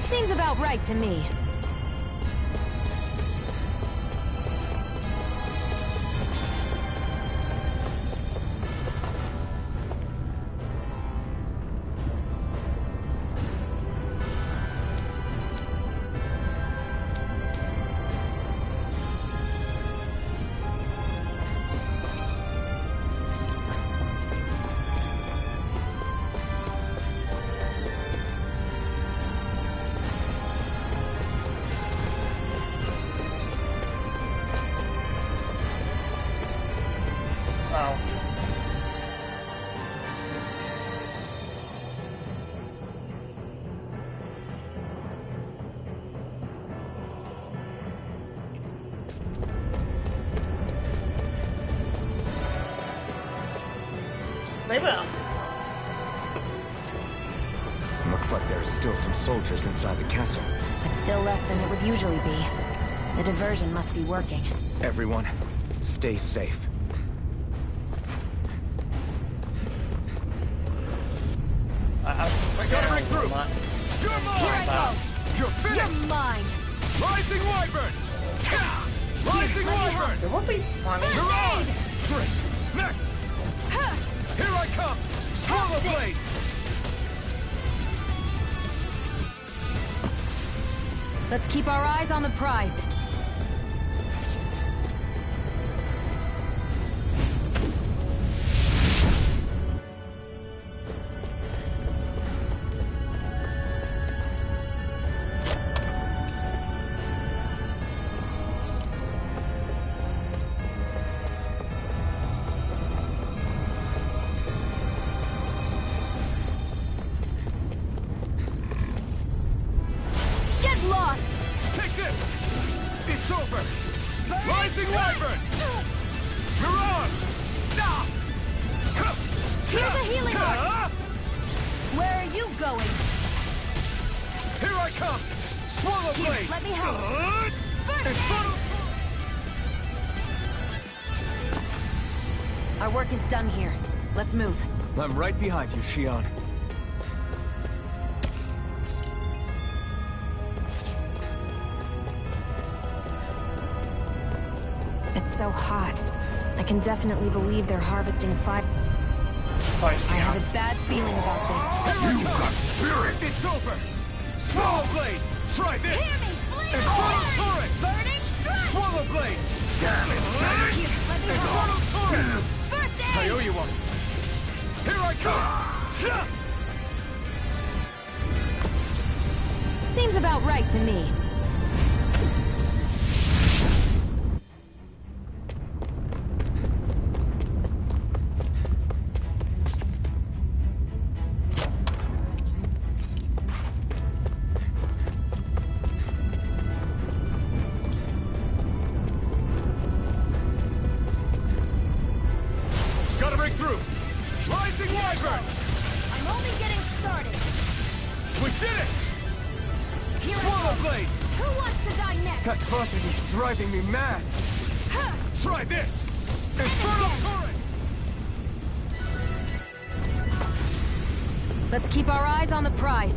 Seems about right to me. Oh. Maybe. Looks like there's still some soldiers inside the castle. It's still less than it would usually be. The diversion must be working. Everyone, stay safe. I gotta break through! You're mine! Here I go! You're finished! You're mine! Rising Wyvern! Rising Wyvern! It would be funny. You're on! Great! Next! Here I come! Swallow blade! Let's keep our eyes on the prize. Get lost! Take this! It's over! Rising Wyvern! You're on! Here's a healing arc! Where are you going? Here I come! Swallow Here, blade! let me help. First Infernal... Our work is done here. Let's move. I'm right behind you, Shion. It's so hot. I can definitely believe they're harvesting fire. I have a bad feeling about this. You got spirit! It's over! Swallow blade! Try this! Hear me, flee! Infernal turret! Burning strike! Swallow blade! Damn it! Here, let me Infernal help. turret! First aid! I owe you one. Here I come! Seems about right to me. Wyvern! I'm only getting started. We did it! Here Swallow blade! Who wants to die next? That buzzing is driving me mad! Try this! Infernal Torrent! Let's keep our eyes on the prize.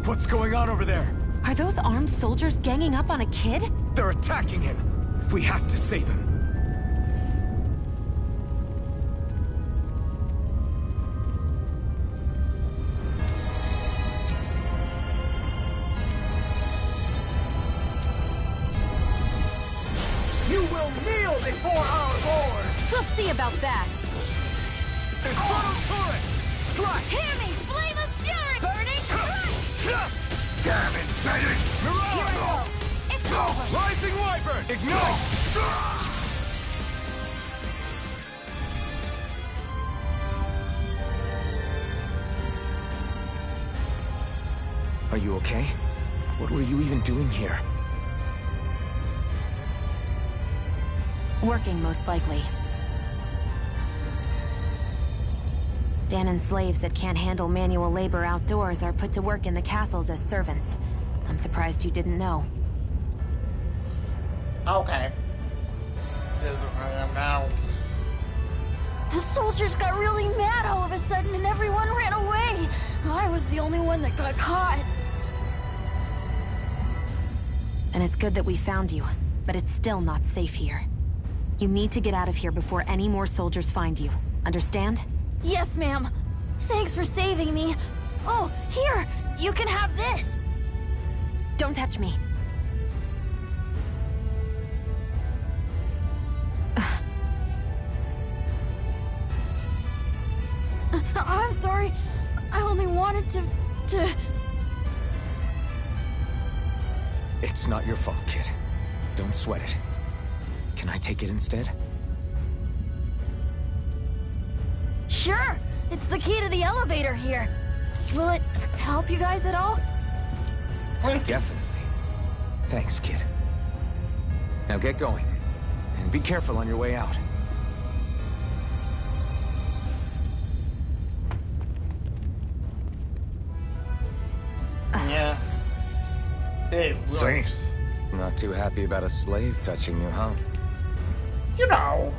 What's going on over there? Are those armed soldiers ganging up on a kid? They're attacking him! We have to save him! You will kneel before our Lord! We'll see about that. Infernal Turret! Strike! Hear me! Flame of fury! Burning strike! Damn it, Bennett! Here I go! It's over! Rising Wyvern! Ignite! Are you okay? What were you even doing here? Working, most likely. Danan's slaves that can't handle manual labor outdoors are put to work in the castles as servants. I'm surprised you didn't know. Okay. This is where I am now. The soldiers got really mad all of a sudden and everyone ran away. I was the only one that got caught. And it's good that we found you, but it's still not safe here. You need to get out of here before any more soldiers find you. Understand? Yes, ma'am. Thanks for saving me. Oh, here! You can have this! Don't touch me. I'm sorry. I only wanted to... It's not your fault, kid. Don't sweat it. Can I take it instead? Sure! It's the key to the elevator here. Will it help you guys at all? Definitely. Thanks, kid. Now get going. And be careful on your way out. Yeah. It So, works. not too happy about a slave touching you, huh? You know.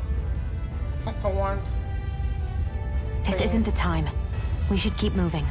For once. This isn't the time. We should keep moving.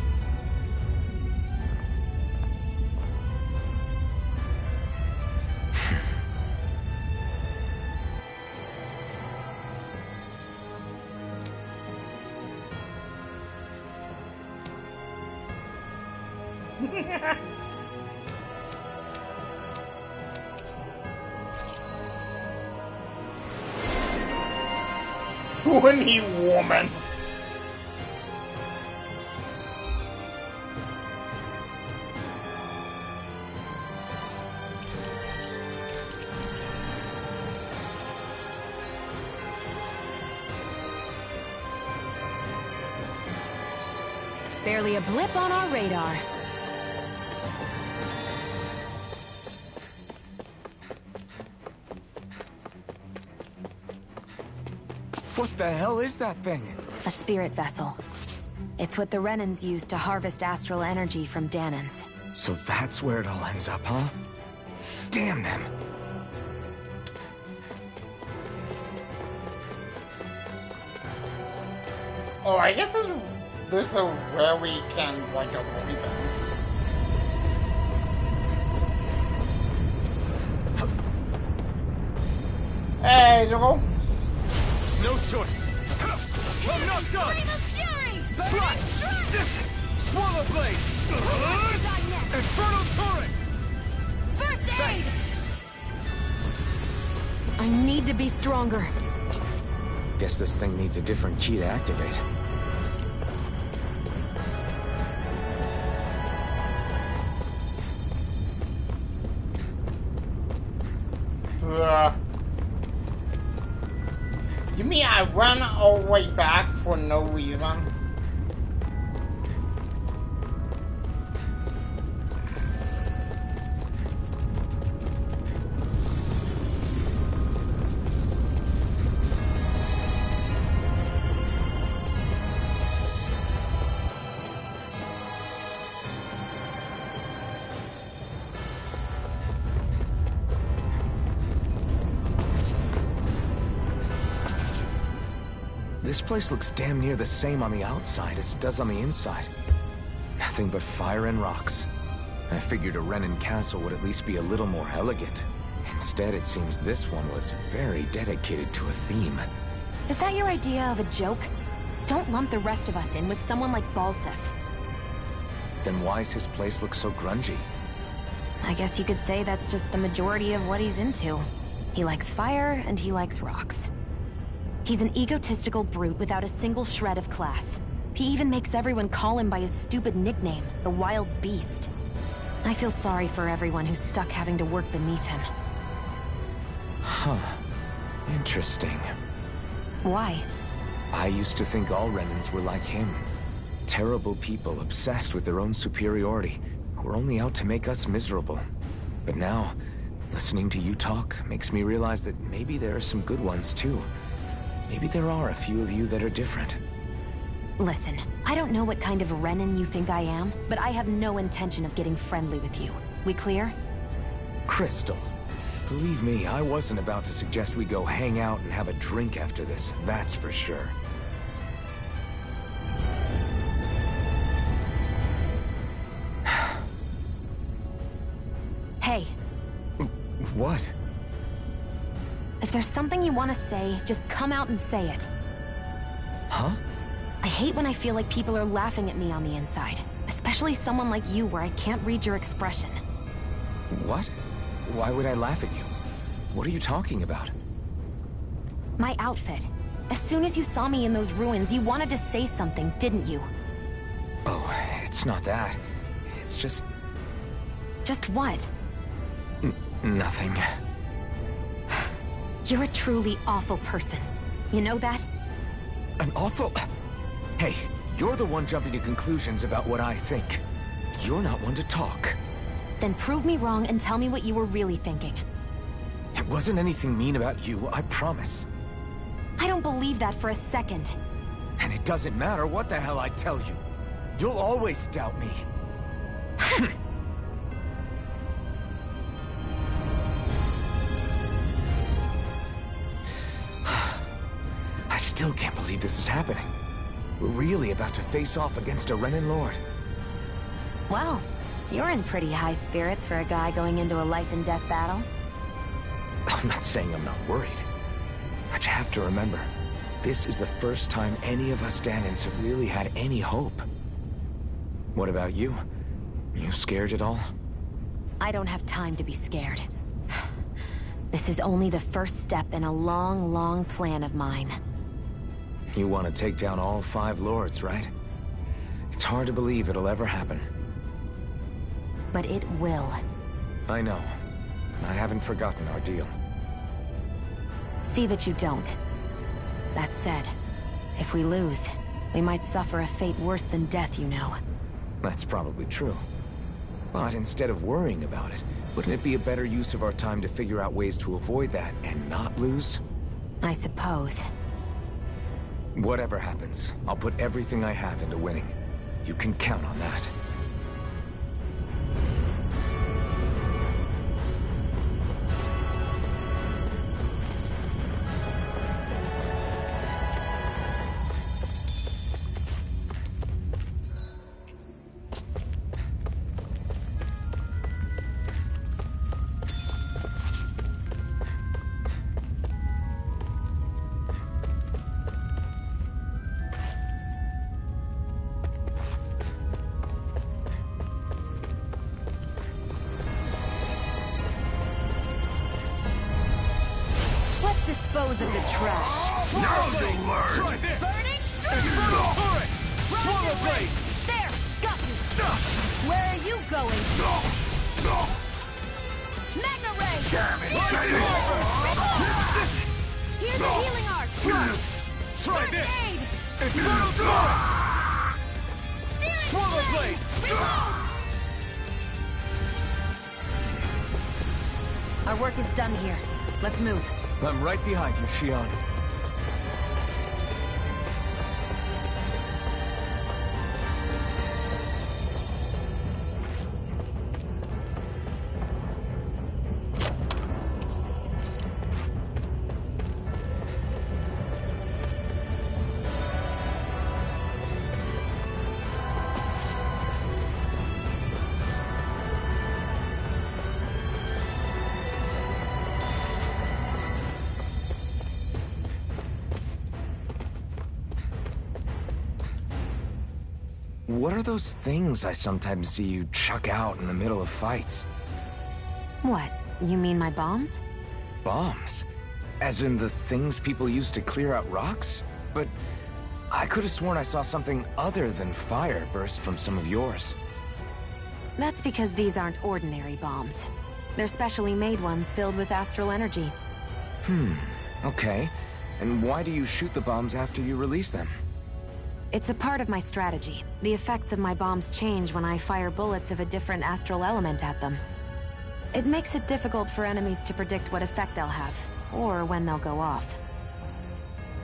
Swinny woman. Barely a blip on our radar. What the hell is that thing? A spirit vessel. It's what the Renans use to harvest astral energy from Danans. So that's where it all ends up, huh? Damn them! Oh, I guess this is where we can, like, avoid them. Hey, Joel. No choice. I'm not done! Flame of fury! Strike! Swallow blade! Infernal turret! First aid! I need to be stronger. Guess this thing needs a different key to activate. ran all the way back for no reason. This place looks damn near the same on the outside as it does on the inside. Nothing but fire and rocks. I figured a Renan castle would at least be a little more elegant. Instead, it seems this one was very dedicated to a theme. Is that your idea of a joke? Don't lump the rest of us in with someone like Balsef. Then why's his place look so grungy? I guess you could say that's just the majority of what he's into. He likes fire and he likes rocks. He's an egotistical brute without a single shred of class. He even makes everyone call him by his stupid nickname, the Wild Beast. I feel sorry for everyone who's stuck having to work beneath him. Huh. Interesting. Why? I used to think all Renans were like him. Terrible people obsessed with their own superiority, who are only out to make us miserable. But now, listening to you talk makes me realize that maybe there are some good ones too. Maybe there are a few of you that are different. Listen, I don't know what kind of Renan you think I am, but I have no intention of getting friendly with you. We clear? Crystal, believe me, I wasn't about to suggest we go hang out and have a drink after this, that's for sure. Hey. What? If there's something you want to say, just come out and say it. Huh? I hate when I feel like people are laughing at me on the inside. Especially someone like you where I can't read your expression. What? Why would I laugh at you? What are you talking about? My outfit. As soon as you saw me in those ruins, you wanted to say something, didn't you? Oh, it's not that. It's just... Just what? Nothing. You're a truly awful person. You know that? An awful... Hey, you're the one jumping to conclusions about what I think. You're not one to talk. Then prove me wrong and tell me what you were really thinking. It wasn't anything mean about you, I promise. I don't believe that for a second. And it doesn't matter what the hell I tell you. You'll always doubt me. I still can't believe this is happening. We're really about to face off against a Renan Lord. Well, you're in pretty high spirits for a guy going into a life-and-death battle. I'm not saying I'm not worried. But you have to remember, this is the first time any of us Danans have really had any hope. What about you? You scared at all? I don't have time to be scared. This is only the first step in a long, long plan of mine. You want to take down all 5 lords, right? It's hard to believe it'll ever happen. But it will. I know. I haven't forgotten our deal. See that you don't. That said, if we lose, we might suffer a fate worse than death, you know. That's probably true. But instead of worrying about it, wouldn't it be a better use of our time to figure out ways to avoid that and not lose? I suppose. Whatever happens, I'll put everything I have into winning. You can count on that. Dispose of the trash. Now you'll learn! Try this! Burning Infernal turret! Swallow blade! There! Got you! Where are you going? Magna Ray! Damn it! Here's a healing arch! Try this! Aid! Infernal Torrent! Swallow Blade! Our work is done here. Let's move. I'm right behind you, Shion. What are those things I sometimes see you chuck out in the middle of fights? What? You mean my bombs? Bombs? As in the things people use to clear out rocks? But I could have sworn I saw something other than fire burst from some of yours. That's because these aren't ordinary bombs. They're specially made ones filled with astral energy. Okay. And why do you shoot the bombs after you release them? It's a part of my strategy. The effects of my bombs change when I fire bullets of a different astral element at them. It makes it difficult for enemies to predict what effect they'll have, or when they'll go off.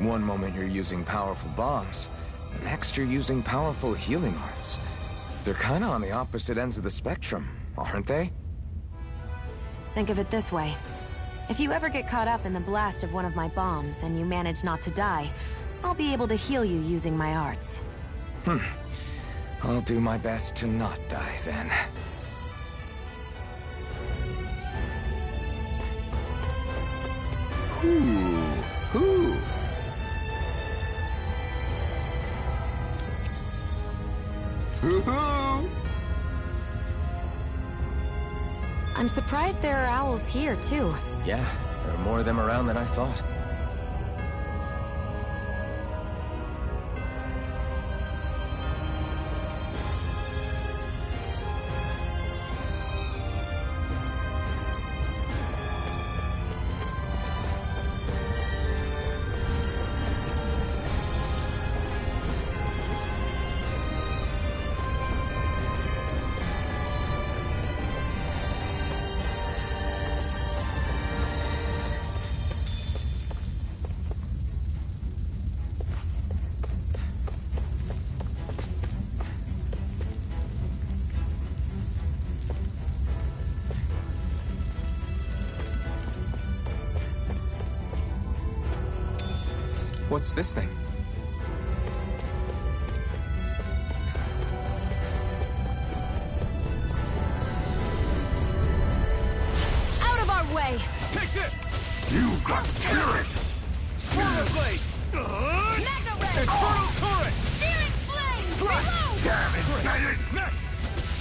One moment you're using powerful bombs, the next you're using powerful healing arts. They're kinda on the opposite ends of the spectrum, aren't they? Think of it this way. If you ever get caught up in the blast of one of my bombs and you manage not to die, I'll be able to heal you using my arts. I'll do my best to not die then. Who? I'm surprised there are owls here, too. Yeah, there are more of them around than I thought. What's this thing? Out of our way! Take this! You got spirit! Swallow Blade! Mega Ray! Infernal Torrent! Searing Flame! Slash! Reload! Damn it, Bennett! Next!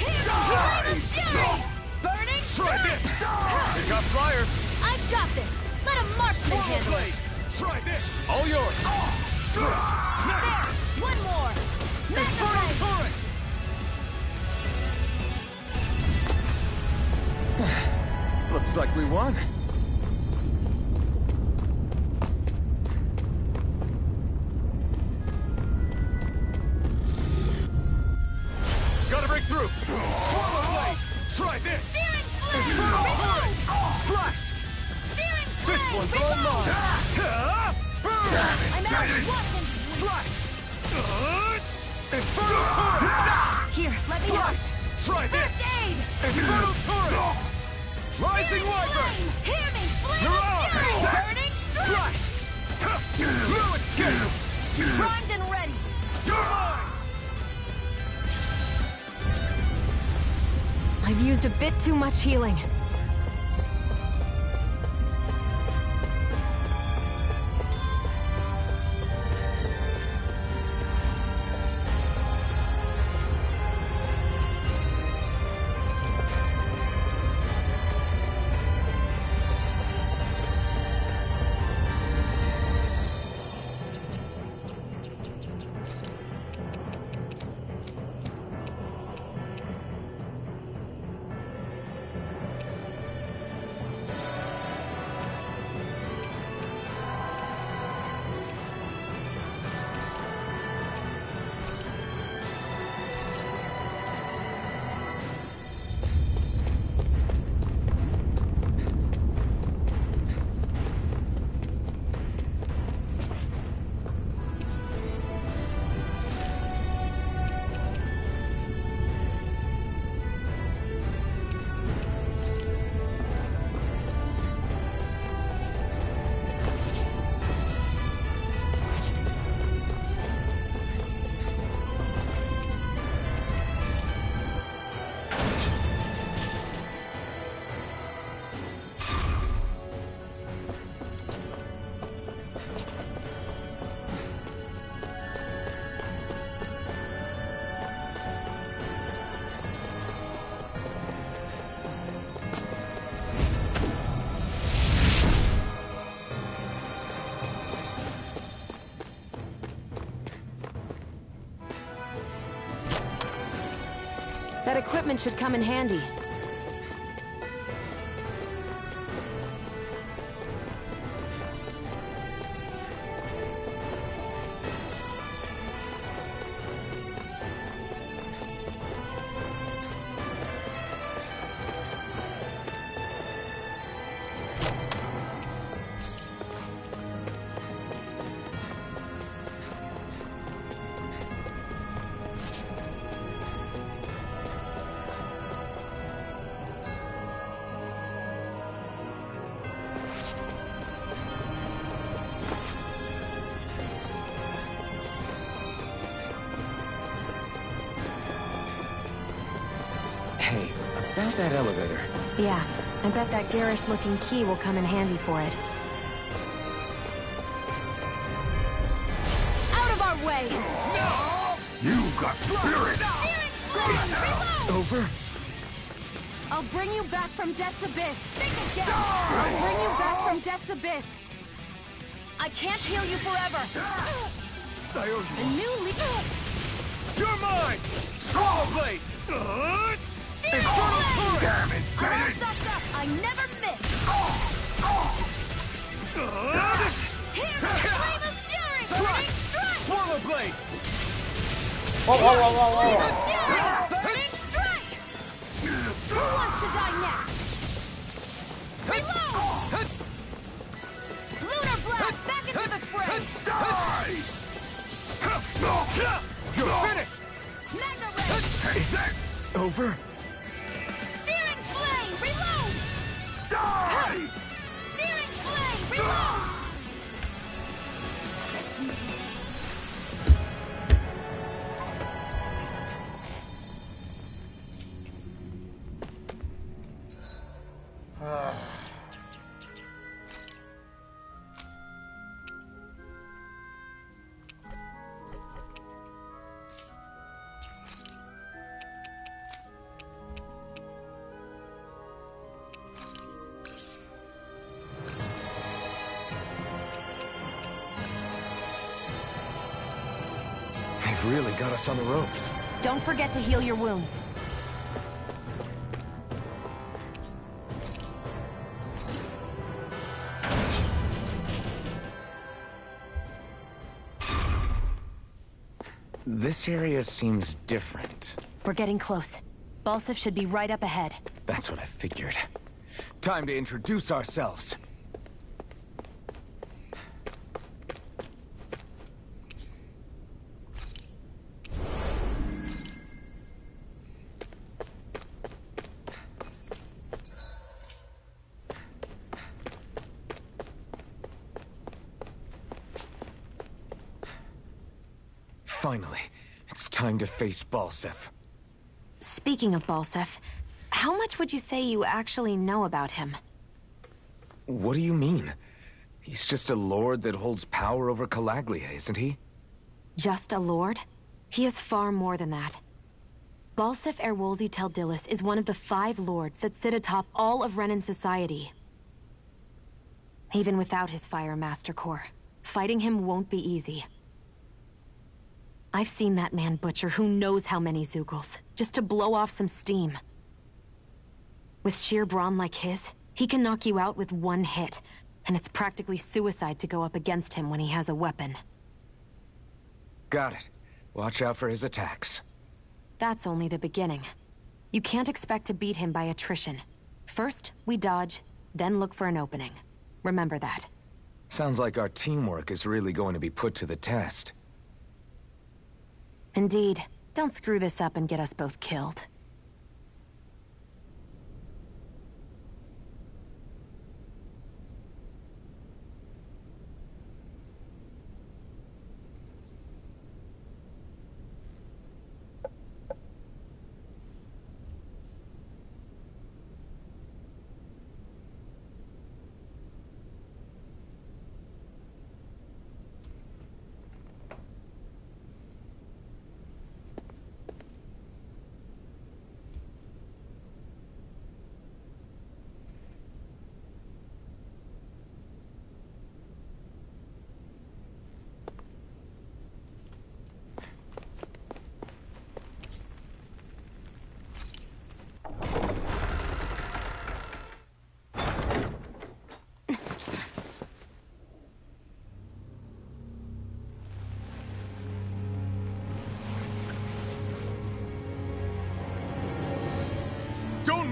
Here's Fury! Burning! Try this! Pick up flyers! I've got this! Let a marksman Swallow handle it! Blade! Try this! All yours! Do it! Next! There! One more! Mega Infernal Ray! Torrent! Looks like we won. Gotta break through! Swallow Blade! Try this! Searing Flame! Infernal Torrent! Slash! Searing This Flame! one's all mine! Burn! I'm out of weapons! Slash! Infernal Torrent! Here, let me help! Slash! Try this! First aid! Infernal Torrent! Rising Wyvern! Hear me! Flame You're of on! Fury! Burning Slash! No escape! Primed and ready! You're mine! I've used a bit too much healing. That equipment should come in handy. Hey, about that elevator. Yeah, I bet that garish-looking key will come in handy for it. Out of our way! You got spirit! Over? I'll bring you back from Death's Abyss! Think again! I'll bring you back from Death's Abyss! I can't heal you forever! A new You're mine! Swallow Blade! Damn it, Bennett! I never miss! Here, Flame of Fury! Burning Strike! Swallow Blade! Whoa, whoa, whoa, whoa, Flame whoa. of Fury! Burning Strike! Who wants to die next? Reload! Lunar Blast! Back into the fray! Die! You're finished! Mega Ray! Over? Searing Flame! Reload! Die! Searing Flame! Reload! They've really got us on the ropes. Don't forget to heal your wounds. This area seems different. We're getting close. Balsif should be right up ahead. That's what I figured. Time to introduce ourselves. Finally, it's time to face Balsif. Speaking of Balsif, how much would you say you actually know about him? What do you mean? He's just a lord that holds power over Calaglia, isn't he? Just a lord? He is far more than that. Balsif Erwolzi Teldilis is one of the 5 lords that sit atop all of Renan society. Even without his Fire Master Core, fighting him won't be easy. I've seen that man butcher who knows how many Zeugles, just to blow off some steam. With sheer brawn like his, he can knock you out with one hit, and it's practically suicide to go up against him when he has a weapon. Got it. Watch out for his attacks. That's only the beginning. You can't expect to beat him by attrition. First, we dodge, then look for an opening. Remember that. Sounds like our teamwork is really going to be put to the test. Indeed. Don't screw this up and get us both killed.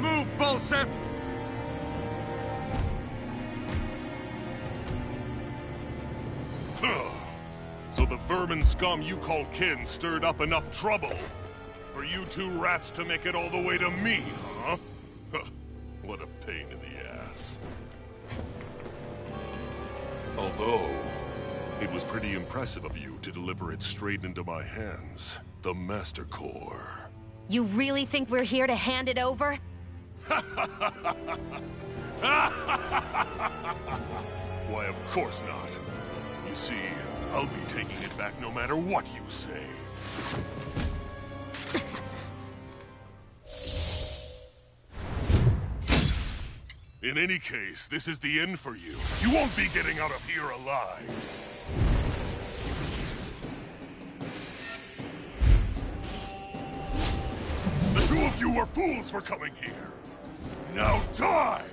move, Bolsef! So the vermin scum you call kin stirred up enough trouble for you two rats to make it all the way to me, huh? What a pain in the ass. Although, it was pretty impressive of you to deliver it straight into my hands. The Master Core. You really think we're here to hand it over? Why, of course not. You see, I'll be taking it back no matter what you say. In any case, this is the end for you. You won't be getting out of here alive. The two of you were fools for coming here. Now die!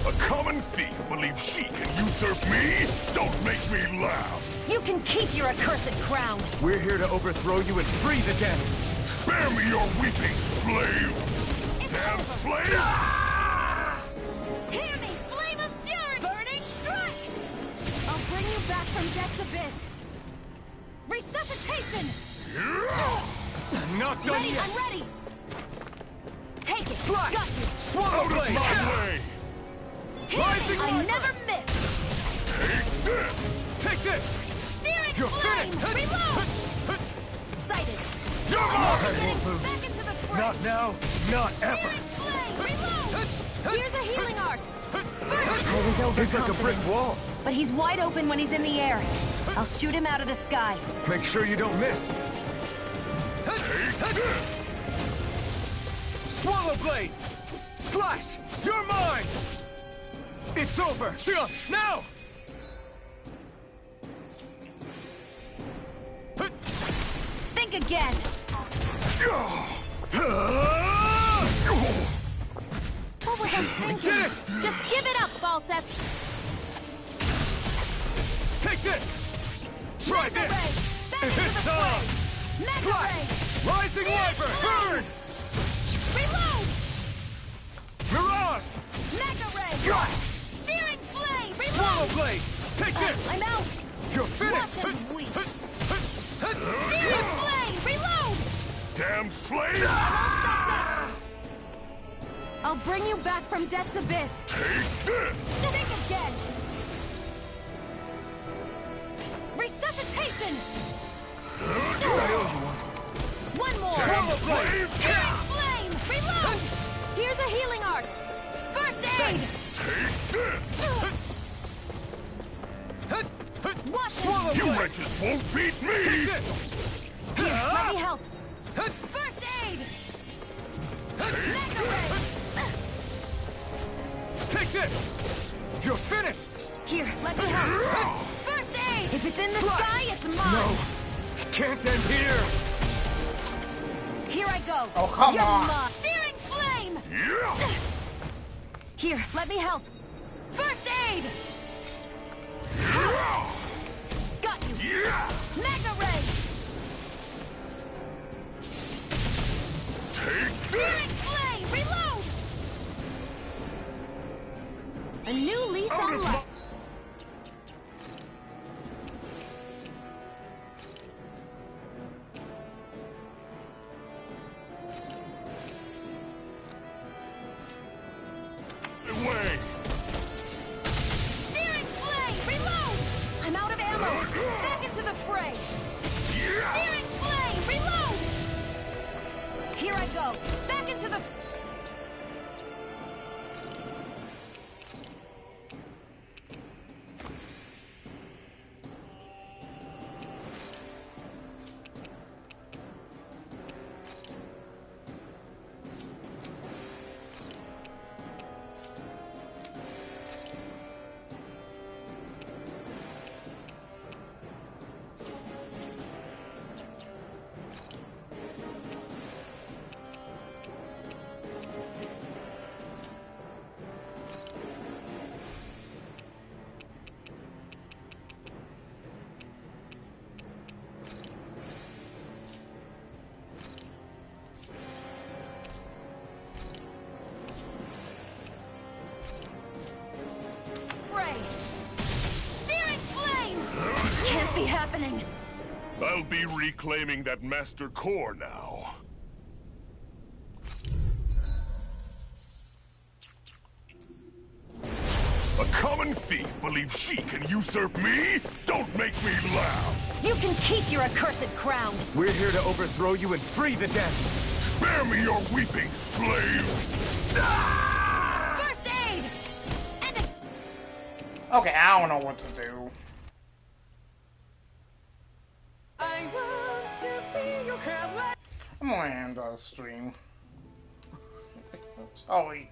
A common thief believes she can usurp me? Don't make me laugh! You can keep your accursed crown! We're here to overthrow you and free the Daemons! Spare me your weeping, slave! Damn slave! Ah! Hear me, flame of fury! Burning strike! I'll bring you back from death's abyss! Resuscitation! Not done ready, yet! I'm ready! Take it! Slash! Got you! Swallow blade! Out of my way! Rising I Rider! never miss! Take this! Take this! Searing You're flame! finished! Reload! Sighted! You're I mine! won't lose. Back into the fray! Not now, not ever! Searing flame! Reload! Here's a healing art! I was He's like a brick overconfident, wall. but he's wide open when he's in the air. I'll shoot him out of the sky. Make sure you don't miss. Take this! Swallow blade! Slash! You're mine! It's over! Sion, now! Think again! What was I thinking? Did it! Just give it up, Balsef! Take this! Try Mega this! Ray! Back into It's the on! fray! Mega Slash! Ray! Rising Viper! Burn! Reload! Mirage! Mega Ray! Searing flame! Swallow Reload! blade! Take this! I'm out! You're finished! Watch him weep! Searing flame! Reload! Damn slave! I'll bring you back from death's abyss! Take this! Think again! Resuscitation! One more! Damn slave! Searing flame! Reload! Here's a healing art! First aid! Take this! Watch Swallow You blade! wretches won't beat Take me! this! Here, let me help! First aid! Mega Ray! Take this! You're finished! Here, let me help! First aid! If it's in the Slash! sky, it's mine! No! Can't end here! Here I go! Oh, come You're on. mine. Searing flame! Yeah! Here, let me help! First aid! Got you! Yeah! Mega Ray! Take Searing this! flame! Reload! A new lease Out on of life! my way! Searing flame! Reload! I'm out of ammo! Back into the fray! be reclaiming that Master Core now. A common thief believes she can usurp me? Don't make me laugh! You can keep your accursed crown! We're here to overthrow you and free the dead! Spare me your weeping, slave! Ah! First aid! And Okay, I don't know what to do. I want to feel your hand. I'm gonna end the stream. Sorry.